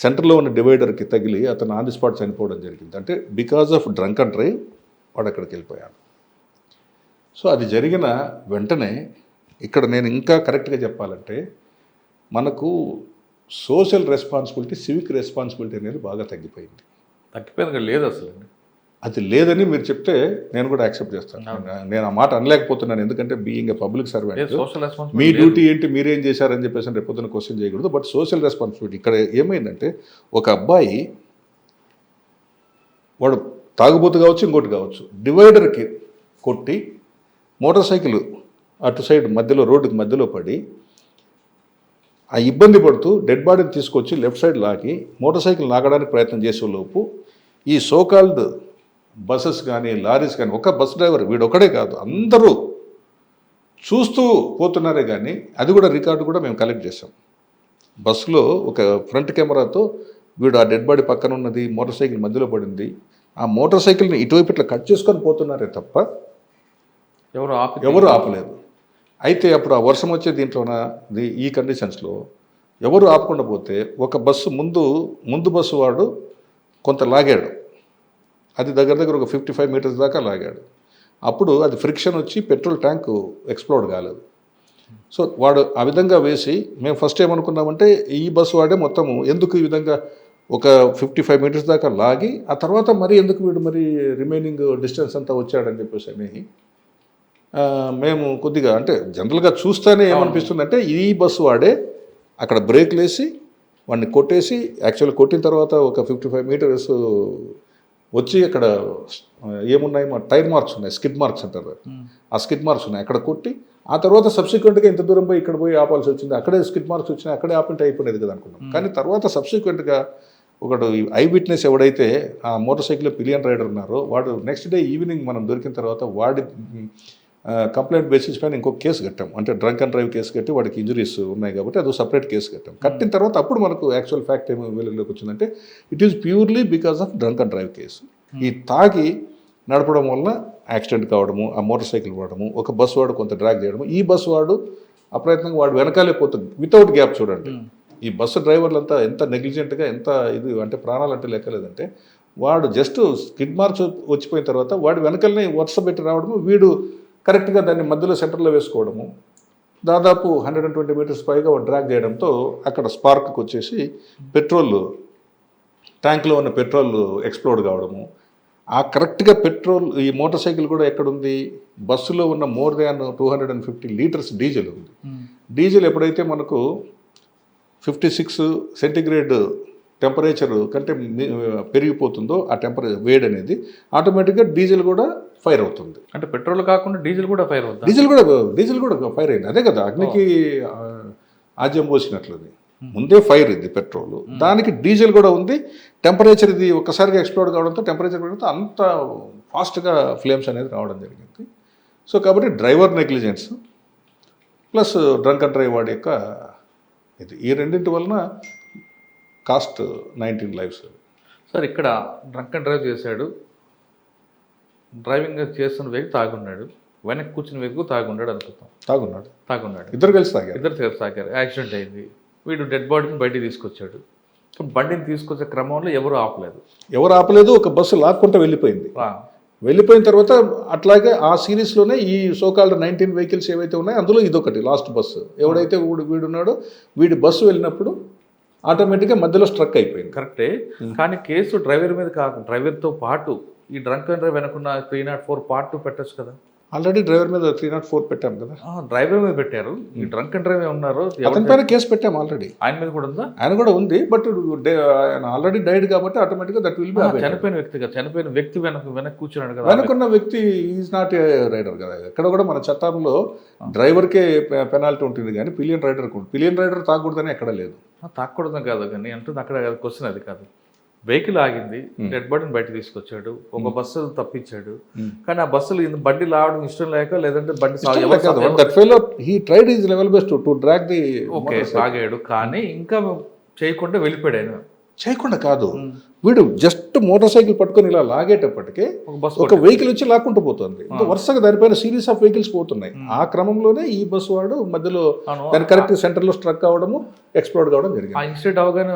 సెంటర్లో ఉన్న డివైడర్కి తగిలి అతను ఆన్ ది స్పాట్ చనిపోవడం జరిగింది. అంటే because of drunk and drive వాడు అక్కడికి వెళ్ళిపోయాడు. సో అది జరిగిన వెంటనే ఇక్కడ నేను ఇంకా కరెక్ట్గా చెప్పాలంటే మనకు సోషల్ రెస్పాన్సిబిలిటీ, సివిక్ రెస్పాన్సిబిలిటీ అనేది బాగా తగ్గిపోయింది. లేదు అసలు. అది లేదని మీరు చెప్తే నేను కూడా యాక్సెప్ట్ చేస్తాను. నేను ఆ మాట అనలేకపోతున్నాను, ఎందుకంటే being a public servant me duty ఏంటి, మీరేం చేశారని చెప్పేసి రేపు పొద్దున క్వశ్చన్ చేయకూడదు. బట్ సోషల్ రెస్పాన్సిబిలిటీ ఇక్కడ ఏమైందంటే, ఒక అబ్బాయి వాడు తాగుబోతు కావచ్చు ఇంకోటి కావచ్చు, డివైడర్కి కొట్టి మోటార్ సైకిల్ అటు సైడ్ మధ్యలో రోడ్డుకి మధ్యలో పడి ఆ ఇబ్బంది పడుతూ డెడ్ బాడీని తీసుకొచ్చి లెఫ్ట్ సైడ్ లాగి మోటార్ సైకిల్ లాగడానికి ప్రయత్నం చేసేలోపు ఈ సోకాల్డ్ బస్సెస్ కానీ లారీస్ కానీ, ఒక బస్ డ్రైవర్ వీడొక్కడే కాదు అందరూ చూస్తూ పోతున్నారే కానీ అది కూడా రికార్డు కూడా మేము కలెక్ట్ చేసాం. బస్సులో ఒక ఫ్రంట్ కెమెరాతో వీడు ఆ డెడ్ బాడీ పక్కన ఉన్నది, మోటార్ సైకిల్ మధ్యలో పడింది, ఆ మోటార్ సైకిల్ని ఇటువైపు ఇట్లా కట్ చేసుకొని పోతున్నారే తప్ప ఎవరు ఆపలేదు. అయితే అప్పుడు ఆ వర్షం వచ్చే దీంట్లోన ఈ కండిషన్స్లో ఎవరు ఆపకుండా పోతే ఒక బస్సు ముందు బస్సు వాడు కొంత లాగాడు, అది దగ్గర ఒక 55 మీటర్స్ దాకా లాగాడు. అప్పుడు అది ఫ్రిక్షన్ వచ్చి పెట్రోల్ ట్యాంక్ ఎక్స్ప్లోడ్ కాలేదు. సో వాడు ఆ విధంగా వేసి మేము ఫస్ట్ ఏమనుకున్నామంటే ఈ బస్సు వాడే మొత్తము ఎందుకు ఈ విధంగా ఒక 55 మీటర్స్ దాకా లాగి ఆ తర్వాత మరి ఎందుకు వీడు మరి రిమైనింగ్ డిస్టెన్స్ అంతా వచ్చాడని చెప్పేసి అని మేము కొద్దిగా అంటే జనరల్గా చూస్తేనే ఏమనిపిస్తుందంటే ఈ బస్సు వాడే అక్కడ బ్రేక్లు వేసి వాడిని కొట్టేసి యాక్చువల్గా కొట్టిన తర్వాత ఒక 55 మీటర్స్ వచ్చి అక్కడ ఏమున్నాయి మా టైర్ మార్క్స్ ఉన్నాయి, స్కిడ్ మార్క్స్ అంటారు, ఆ స్కిడ్ మార్క్స్ ఉన్నాయి అక్కడ కొట్టి ఆ తర్వాత సబ్సిక్వెంట్గా ఇంత దూరం పోయి ఇక్కడ పోయి ఆపాల్సి వచ్చింది, అక్కడే స్కిడ్ మార్క్స్ వచ్చినాయి, అక్కడే ఆపింటే అయిపోయింది కదా అనుకున్నాం. కానీ తర్వాత సబ్సిక్వెంట్గా ఒకడు ఐ విట్నెస్ ఎవడైతే ఆ మోటార్ సైకిల్ పిలియన్ రైడర్ ఉన్నారో వాడు నెక్స్ట్ డే ఈవినింగ్ మనం దొరికిన తర్వాత వాడి కంప్లైంట్ బేసిస్ పైన ఇంకో కేసు కట్టాం. అంటే డ్రంక్ అండ్ డ్రైవ్ కేసు కట్టి వాడికి ఇంజరీస్ ఉన్నాయి కాబట్టి అది సపరేట్ కేసు కట్టాం. కట్టిన తర్వాత అప్పుడు మనకు యాక్చువల్ ఫ్యాక్ట్ ఏమి వెలుగులోకి వచ్చిందంటే it is purely because of drunk and drive case. ఈ తాగి నడపడం వలన యాక్సిడెంట్ కావడము, ఆ మోటార్ సైకిల్ వాడము, ఒక బస్సు వాడు కొంత డ్రాగ్ చేయడము, ఈ బస్సు వాడు అప్రయత్నంగా వాడు వెనకాలే పోతుంది వితౌట్ గ్యాప్. చూడండి ఈ బస్సు డ్రైవర్లంతా ఎంత నెగ్లిజెంట్గా ఎంత ఇది అంటే ప్రాణాలు అంటే లెక్కలేదంటే వాడు జస్ట్ స్కిడ్ మార్క్స్ వచ్చిపోయిన తర్వాత వాడు వెనకాలనే వరుస పెట్టి రావడము, వీడు కరెక్ట్గా దాన్ని మధ్యలో సెంటర్లో వేసుకోవడము, దాదాపు 120 మీటర్స్ పైగా డ్రాగ్ చేయడంతో అక్కడ స్పార్క్కి వచ్చేసి పెట్రోల్ ట్యాంక్లో ఉన్న పెట్రోల్ ఎక్స్ప్లోడ్ కావడము. ఆ కరెక్ట్గా పెట్రోల్ ఈ మోటార్ సైకిల్ కూడా ఎక్కడుంది, బస్సులో ఉన్న మోర్ దాన్ 250 లీటర్స్ డీజిల్ ఉంది. డీజిల్ ఎప్పుడైతే మనకు 56 సెంటిగ్రేడ్ టెంపరేచర్ కంటే పెరిగిపోతుందో ఆ టెంపరేచర్ వేడి అనేది ఆటోమేటిక్గా డీజిల్ కూడా ఫైర్ అవుతుంది. అంటే పెట్రోల్ కాకుండా డీజిల్ కూడా ఫైర్ అవుతుంది. డీజిల్ కూడా ఫైర్ అయింది. అదే కదా అగ్నికి ఆజ్యం పోసినట్లుది. ముందే ఫైర్ ఇది పెట్రోల్, దానికి డీజిల్ కూడా ఉంది. టెంపరేచర్ ఇది ఒక్కసారిగా ఎక్స్ప్లోడ్ కావడంతో టెంపరేచర్ పెరిగితే అంత ఫాస్ట్గా ఫ్లేమ్స్ అనేది రావడం జరిగింది. సో కాబట్టి driver negligence plus drunk and drive వాడి యొక్క ఇది ఈ రెండింటి వలన కాస్ట్ 19 లైఫ్స్. సార్ ఇక్కడ డ్రంక్ అండ్ డ్రైవ్ చేశాడు, డ్రైవింగ్ చేస్తున్న వ్యక్తి తాగున్నాడు, వెనక్కి కూర్చున్న వ్యక్తి తాగున్నాడు అనుకుంటాం. తాగున్నాడు ఇద్దరు కలిసి తాగారు, యాక్సిడెంట్ అయింది. వీడు డెడ్ బాడీని బయటికి తీసుకొచ్చాడు. బండిని తీసుకొచ్చే క్రమంలో ఎవరు ఆపలేదు. ఒక బస్సు లాక్కుంటూ వెళ్ళిపోయిన తర్వాత అట్లాగే ఆ సిరీస్లోనే ఈ సోకాల్డ్ 19 వెహికల్స్ ఏవైతే ఉన్నాయో అందులో ఇదొకటి లాస్ట్ బస్సు. ఎవడైతే వీడున్నాడో వీడి బస్సు వెళ్ళినప్పుడు ఆటోమేటిక్గా మధ్యలో స్ట్రక్ అయిపోయింది. కరెక్టే, కానీ కేసు డ్రైవర్ మీద కాకుండా డ్రైవర్తో పాటు ఈ డ్రంక్ అండ్ డ్రైవ్ వెనకున్న 304 పార్ట్ 2 పెట్టచ్చు కదా. ఆల్రెడీ డ్రైవర్ మీద 304 పెట్టాం కదా. డ్రైవర్ మీద పెట్టారు. ఈ డ్రంక్ అండ్ డ్రైవ్ ఉన్నారు, అతని పైన కేసు పెట్టాం ఆల్రెడీ. ఆయన మీద కూడా ఉందా? ఆయన కూడా ఉంది, బట్ ఆయన ఆల్రెడీ డైడ్ కాబట్టి ఆటోమేటిక్గా దట్ విల్ బి. చనిపోయిన వ్యక్తి వెనక్కి కూర్చున్నాడు కదా. వెనకున్న వ్యక్తి ఈజ్ నాట్ ఏ రైడర్ కదా. ఎక్కడ కూడా మన చట్టంలో డ్రైవర్కే పెనాల్టీ ఉంటుంది కానీ పిలియన్ రైడర్ తాగకూడదని ఎక్కడ లేదు. తాగకూడదని కాదు కానీ అంటుంది అక్కడ క్వశ్చన్ అది కాదు. వెహికల్ ఆగింది, డెడ్ బాడీని బయట తీసుకొచ్చాడు, ఒక బస్సు తప్పించాడు. కానీ ఆ బస్సులు బండి లావడం ఇష్టం లేక లేదంటే బండి సాగాడు కానీ ఇంకా చేయకుండా వెళ్ళిపోయాడు. ఆయన చేయకుండా కాదు, వీడు జస్ట్ మోటార్ సైకిల్ పట్టుకొని ఇలా లాగేటప్పటికే ఒక వెహికల్ వచ్చి లాక్కుంటూ పోతుంది. ఇంకా వరుసగా దానిపైన సిరీస్ ఆఫ్ వెహికల్స్ పోతున్నాయి. ఆ క్రమంలోనే ఈ బస్సు వాడు మధ్యలో దాని కరెక్ట్ సెంటర్లో స్ట్రక్ అవ్వడము, ఎక్స్ప్లోడ్ కావడం జరిగింది. ఆ ఇన్సిడెంట్ అవగానే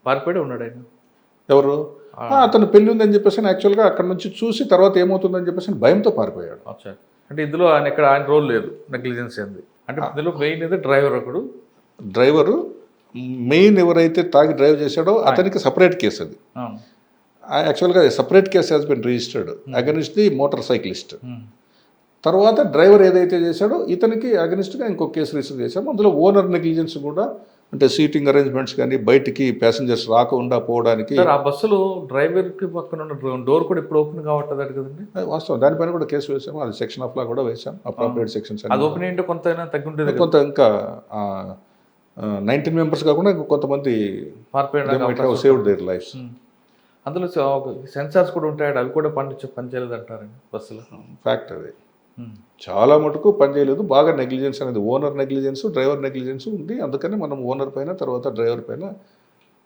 పారిపోయి ఉన్నాడు ఆయన. ఎవరు? అతను పెళ్లి ఉందని చెప్పేసి యాక్చువల్గా అక్కడ నుంచి చూసి తర్వాత ఏమవుతుందని చెప్పేసి భయంతో పారిపోయాడు. అంటే ఇందులో ఆయన రోల్ లేదు, నెగ్లిజెన్స్ ఏంది అంటే ఇందులో మెయిన్ అయితే డ్రైవరు మెయిన్ ఎవరైతే తాగి డ్రైవ్ చేశాడో అతనికి సపరేట్ కేసు. అది యాక్చువల్గా separate case has been registered against the motor cyclist. తర్వాత డ్రైవర్ ఏదైతే చేశాడో ఇతనికి అగెనిస్ట్గా ఇంకో కేసు రిజిస్టర్ చేశాము. అందులో ఓనర్ నెగ్లిజెన్స్ కూడా, అంటే సీటింగ్ అరేంజ్మెంట్స్ కానీ బయటికి ప్యాసింజర్స్ రాకుండా పోవడానికి. ఆ బస్సులో డ్రైవర్కి పక్కన ఉన్న డోర్ కూడా ఇప్పుడు ఓపెన్ కావట్లేదు కదండి. వాస్తవం, దానిపైన కూడా కేసు వేసాము. అది సెక్షన్ ఆఫ్ లా కూడా వేసాం, అప్రాప్రియేట్ సెక్షన్స్. అది ఓపెన్ ఏంటో కొంత తగ్గుంటుంది, కొంత ఇంకా 19 మెంబర్స్ కాకుండా కొంతమంది సేవ్డ్ దేర్ లైఫ్స్. అందులో సెన్సార్స్ కూడా ఉంటాయి, అవి కూడా పనిచేయలేదు అంటారండి బస్సులో. ఫ్యాక్ట్ అది చాలా మటుకు పనిచేయలేదు. బాగా నెగ్లిజెన్స్ అనేది ఓనర్ నెగ్లిజెన్స్, డ్రైవర్ నెగ్లిజెన్స్ ఉంది. అందుకని మనం ఓనర్ పైన తర్వాత డ్రైవర్ పైన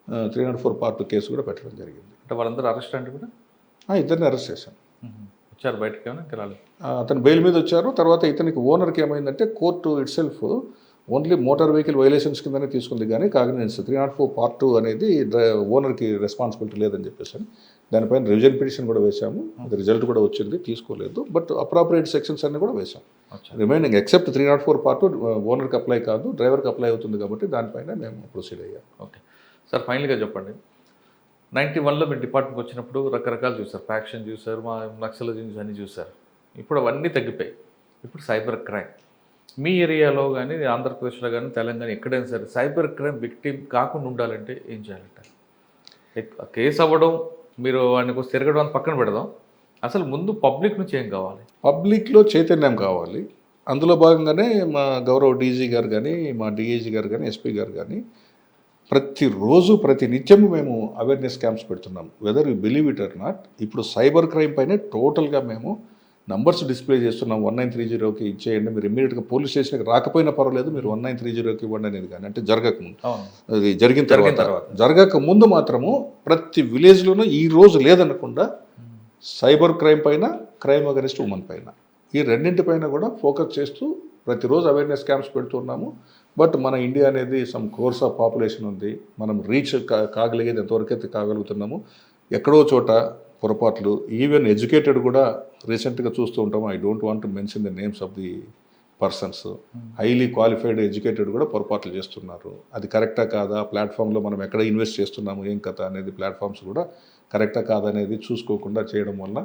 304 పార్ట్ 2 కేసు కూడా పెట్టడం జరిగింది. అంటే వాళ్ళందరూ అరెస్ట్ అంటే కూడా ఇద్దరిని అరెస్ట్ చేశాం. వచ్చారు బయటకి, అతను బెయిల్ మీద వచ్చారు. తర్వాత ఇతనికి ఓనర్కి ఏమైందంటే court it self only motor vehicle violations కిందనే తీసుకుంది కానీ కాగ్నిజెన్స్ 304 Part 2 అనేది ఓనర్కి రెస్పాన్సిబిలిటీ లేదని చెప్పేసి అని దానిపైన రివిజన్ పిటిషన్ కూడా వేశాము. అది రిజల్ట్ కూడా వచ్చింది, తీసుకోలేదు. బట్ అప్రాపరియేట్ సెక్షన్స్ అన్ని కూడా వేశాం. రిమైనింగ్ ఎక్సెప్ట్ 304 Part 2 ఓనర్కి అప్లై కాదు, డ్రైవర్కి అప్లై అవుతుంది కాబట్టి దానిపైన మేము ప్రొసీడ్ అయ్యాం. ఓకే సార్, ఫైనల్గా చెప్పండి. 91లో మీరు డిపార్ట్మెంట్కి వచ్చినప్పుడు రకరకాలు చూసారు, ఫ్యాక్షన్ చూసారు, మా నక్సలిజం అన్నీ చూసారు. ఇప్పుడు అవన్నీ తగ్గిపోయాయి. ఇప్పుడు సైబర్ క్రైమ్ మీ ఏరియాలో కానీ ఆంధ్రప్రదేశ్లో కానీ తెలంగాణ ఎక్కడైనా సరే సైబర్ క్రైమ్ విక్టిమ్ కాకుండా ఉండాలంటే ఏం చేయాలంటారు? కేసు అవ్వడం, మీరు వాడిని కొంచెం తిరగడం అని పక్కన పెడదాం. అసలు ముందు పబ్లిక్ నుంచి ఏం కావాలి? పబ్లిక్లో చైతన్యం కావాలి. అందులో భాగంగానే మా గౌరవ డీజీ గారు కానీ, మా డిఐజీ గారు కానీ, ఎస్పీ గారు కానీ ప్రతిరోజు ప్రతి నిత్యం మేము అవేర్నెస్ క్యాంప్స్ పెడుతున్నాం. Whether you believe it or not, ఇప్పుడు సైబర్ క్రైమ్ పైనే టోటల్గా మేము నంబర్స్ డిస్ప్లే చేస్తున్నాం. 1930కి ఇచ్చేయండి, మీరు ఇమ్మీడియట్గా పోలీస్ స్టేషన్కి రాకపోయినా పర్వాలేదు, మీరు 1930కి ఇవ్వండి అనేది కానీ, అంటే జరగకముందు, అది జరిగిన తర్వాత జరగక ముందు మాత్రము ప్రతి విలేజ్లోనూ ఈ రోజు లేదనకుండా సైబర్ క్రైమ్ పైన, క్రైమ్ అగెనిస్ట్ ఉమెన్ పైన, ఈ రెండింటిపైన కూడా ఫోకస్ చేస్తూ ప్రతిరోజు అవేర్నెస్ క్యాంప్స్ పెడుతున్నాము. బట్ మన ఇండియా అనేది సమ్ కోర్స్ ఆఫ్ పాపులేషన్ ఉంది, మనం రీచ్ కాగలిగేది ఎంతవరకు అయితే కాగలుగుతున్నాము. ఎక్కడో చోట పొరపాట్లు, ఈవెన్ ఎడ్యుకేటెడ్ కూడా రీసెంట్గా చూస్తూ ఉంటాము. I don't want to mention the names of the persons, highly qualified educated కూడా పొరపాట్లు చేస్తున్నారు. అది కరెక్టా కాదా, ప్లాట్ఫామ్లో మనం ఎక్కడ ఇన్వెస్ట్ చేస్తున్నాము, ఏం కథ అనేది ప్లాట్ఫామ్స్ కూడా కరెక్టా కాదా అనేది చూసుకోకుండా చేయడం వల్ల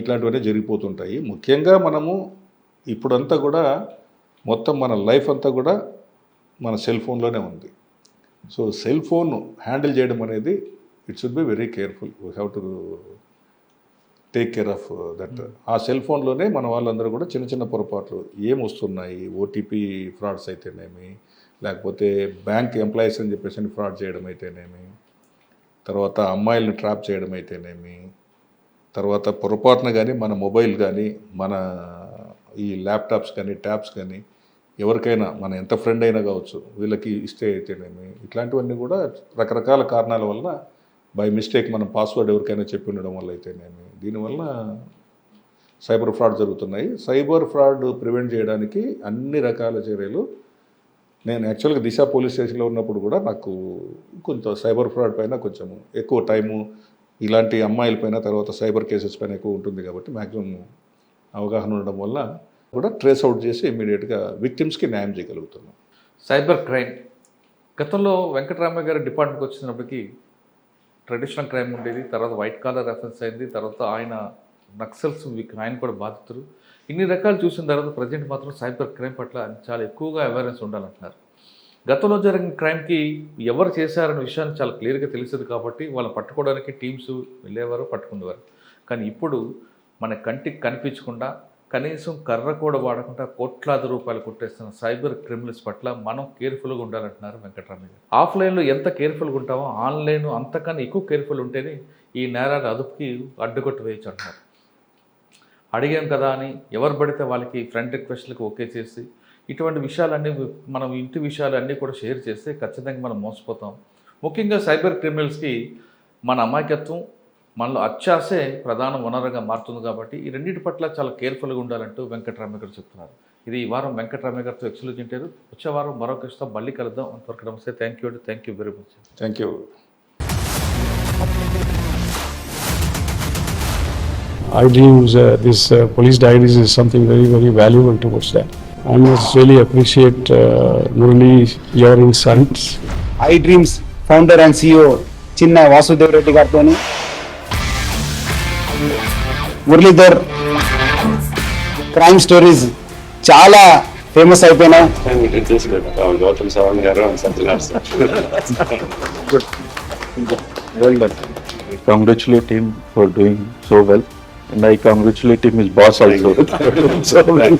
ఇట్లాంటివన్నీ జరిగిపోతుంటాయి. ముఖ్యంగా మనము ఇప్పుడంతా కూడా మొత్తం మన లైఫ్ అంతా కూడా మన సెల్ ఫోన్లోనే ఉంది. సో సెల్ ఫోన్ హ్యాండిల్ చేయడం అనేది it should be very careful. We have to take care of that. ఆ సెల్ ఫోన్లోనే మన వాళ్ళందరూ కూడా చిన్న చిన్న పొరపాట్లు ఏం వస్తున్నాయి, ఓటీపీ ఫ్రాడ్స్ అయితేనేమి, లేకపోతే బ్యాంక్ ఎంప్లాయీస్ అని చెప్పేసి ఫ్రాడ్ చేయడం అయితేనేమి, తర్వాత అమ్మాయిలను ట్రాప్ చేయడం అయితేనేమి, తర్వాత పొరపాటున కానీ మన మొబైల్ కానీ, మన ఈ ల్యాప్టాప్స్ కానీ, ట్యాబ్స్ కానీ ఎవరికైనా మన ఎంత ఫ్రెండ్ అయినా కావచ్చు వీళ్ళకి ఇస్తే అయితేనేమి, ఇట్లాంటివన్నీ కూడా రకరకాల కారణాల వల్ల బై మిస్టేక్ మనం పాస్వర్డ్ ఎవరికైనా చెప్పి ఉండడం వల్ల అయితేనేమి, దీనివల్ల సైబర్ ఫ్రాడ్ జరుగుతున్నాయి. సైబర్ ఫ్రాడ్ ప్రివెంట్ చేయడానికి అన్ని రకాల చర్యలు, నేను యాక్చువల్గా దిశ పోలీస్ స్టేషన్లో ఉన్నప్పుడు కూడా నాకు కొంత సైబర్ ఫ్రాడ్ పైన కొంచెం ఎక్కువ టైము, ఇలాంటి అమ్మాయిల పైన, తర్వాత సైబర్ కేసెస్ పైన ఎక్కువ ఉంటుంది కాబట్టి మ్యాక్సిమం అవగాహన ఉండడం వల్ల కూడా ట్రేస్ అవుట్ చేసి ఇమ్మీడియట్గా విక్టిమ్స్కి న్యాయం చేయగలుగుతున్నాం. సైబర్ క్రైమ్ గతంలో వెంకటరామయ్య గారి డిపార్ట్మెంట్కి వచ్చినప్పటికీ ట్రెడిషనల్ క్రైమ్ ఉండేది, తర్వాత వైట్ కాలర్ రెఫరెన్స్ అయింది, తర్వాత ఆయన నక్సల్స్ ఆయన కూడా బాధితులు. ఇన్ని రకాలు చూసిన తర్వాత ప్రజెంట్ మాత్రం సైబర్ క్రైమ్ పట్ల చాలా ఎక్కువగా అవేర్నెస్ ఉండాలంటున్నారు. గతంలో జరిగిన క్రైమ్కి ఎవరు చేశారనే విషయాన్ని చాలా క్లియర్గా తెలిసేది కాబట్టి వాళ్ళని పట్టుకోవడానికి టీమ్స్ వెళ్ళేవారు, పట్టుకునేవారు. కానీ ఇప్పుడు మన కంటికి కనిపించకుండా, కనీసం కర్ర కూడా వాడకుండా కోట్లాది రూపాయలు కొట్టేస్తున్న సైబర్ క్రిమినల్స్ పట్ల మనం కేర్ఫుల్గా ఉండాలంటున్నారు వెంకటరామయ్య గారు. ఆఫ్లైన్లో ఎంత కేర్ఫుల్గా ఉంటామో ఆన్లైన్ అంతకన్నా ఎక్కువ కేర్ఫుల్ ఉంటేనే ఈ నేరాలు అదుపుకి అడ్డుకొట్టు వేయచ్చు అంటున్నారు. అడిగాం కదా అని ఎవరు పడితే వాళ్ళకి ఫ్రెండ్ రిక్వెస్ట్లకు ఓకే చేసి ఇటువంటి విషయాలన్నీ మనం ఇంటి విషయాలు అన్నీ కూడా షేర్ చేస్తే ఖచ్చితంగా మనం మోసపోతాం. ముఖ్యంగా సైబర్ క్రిమినల్స్కి మన అమాయకత్వం, మనలో అత్యాసే ప్రధాన వనరుగా మారుతుంది కాబట్టి ఈ రెండింటి పట్ల చాలా కేర్ఫుల్గా ఉండాలంటూ వెంకటరామయ్య గారు చెప్తున్నారు. ఇది ఈ వారం వెంకటరామయ్య గారితో ఎక్స్క్లూజివ్ ఇంటర్వ్యూ. వచ్చే వారం మరొక ఇష్టం మళ్ళీ కలుద్దాం. అంతవరకు నమస్తే. Thank you very much. Thank you. I dreams, this police diaries is something very, very valuable towards that. I must really appreciate Murali, your insights. I dreams founder and CEO చిన్న వాసుదేవ్ రెడ్డి గారితో మురళీధర్ క్రైమ్ స్టోరీస్ చాలా famous అయిపోయినాయి. Gautam Savan garu and something else. Well done. I congratulate him for doing so well, and I congratulate him his boss also. So well.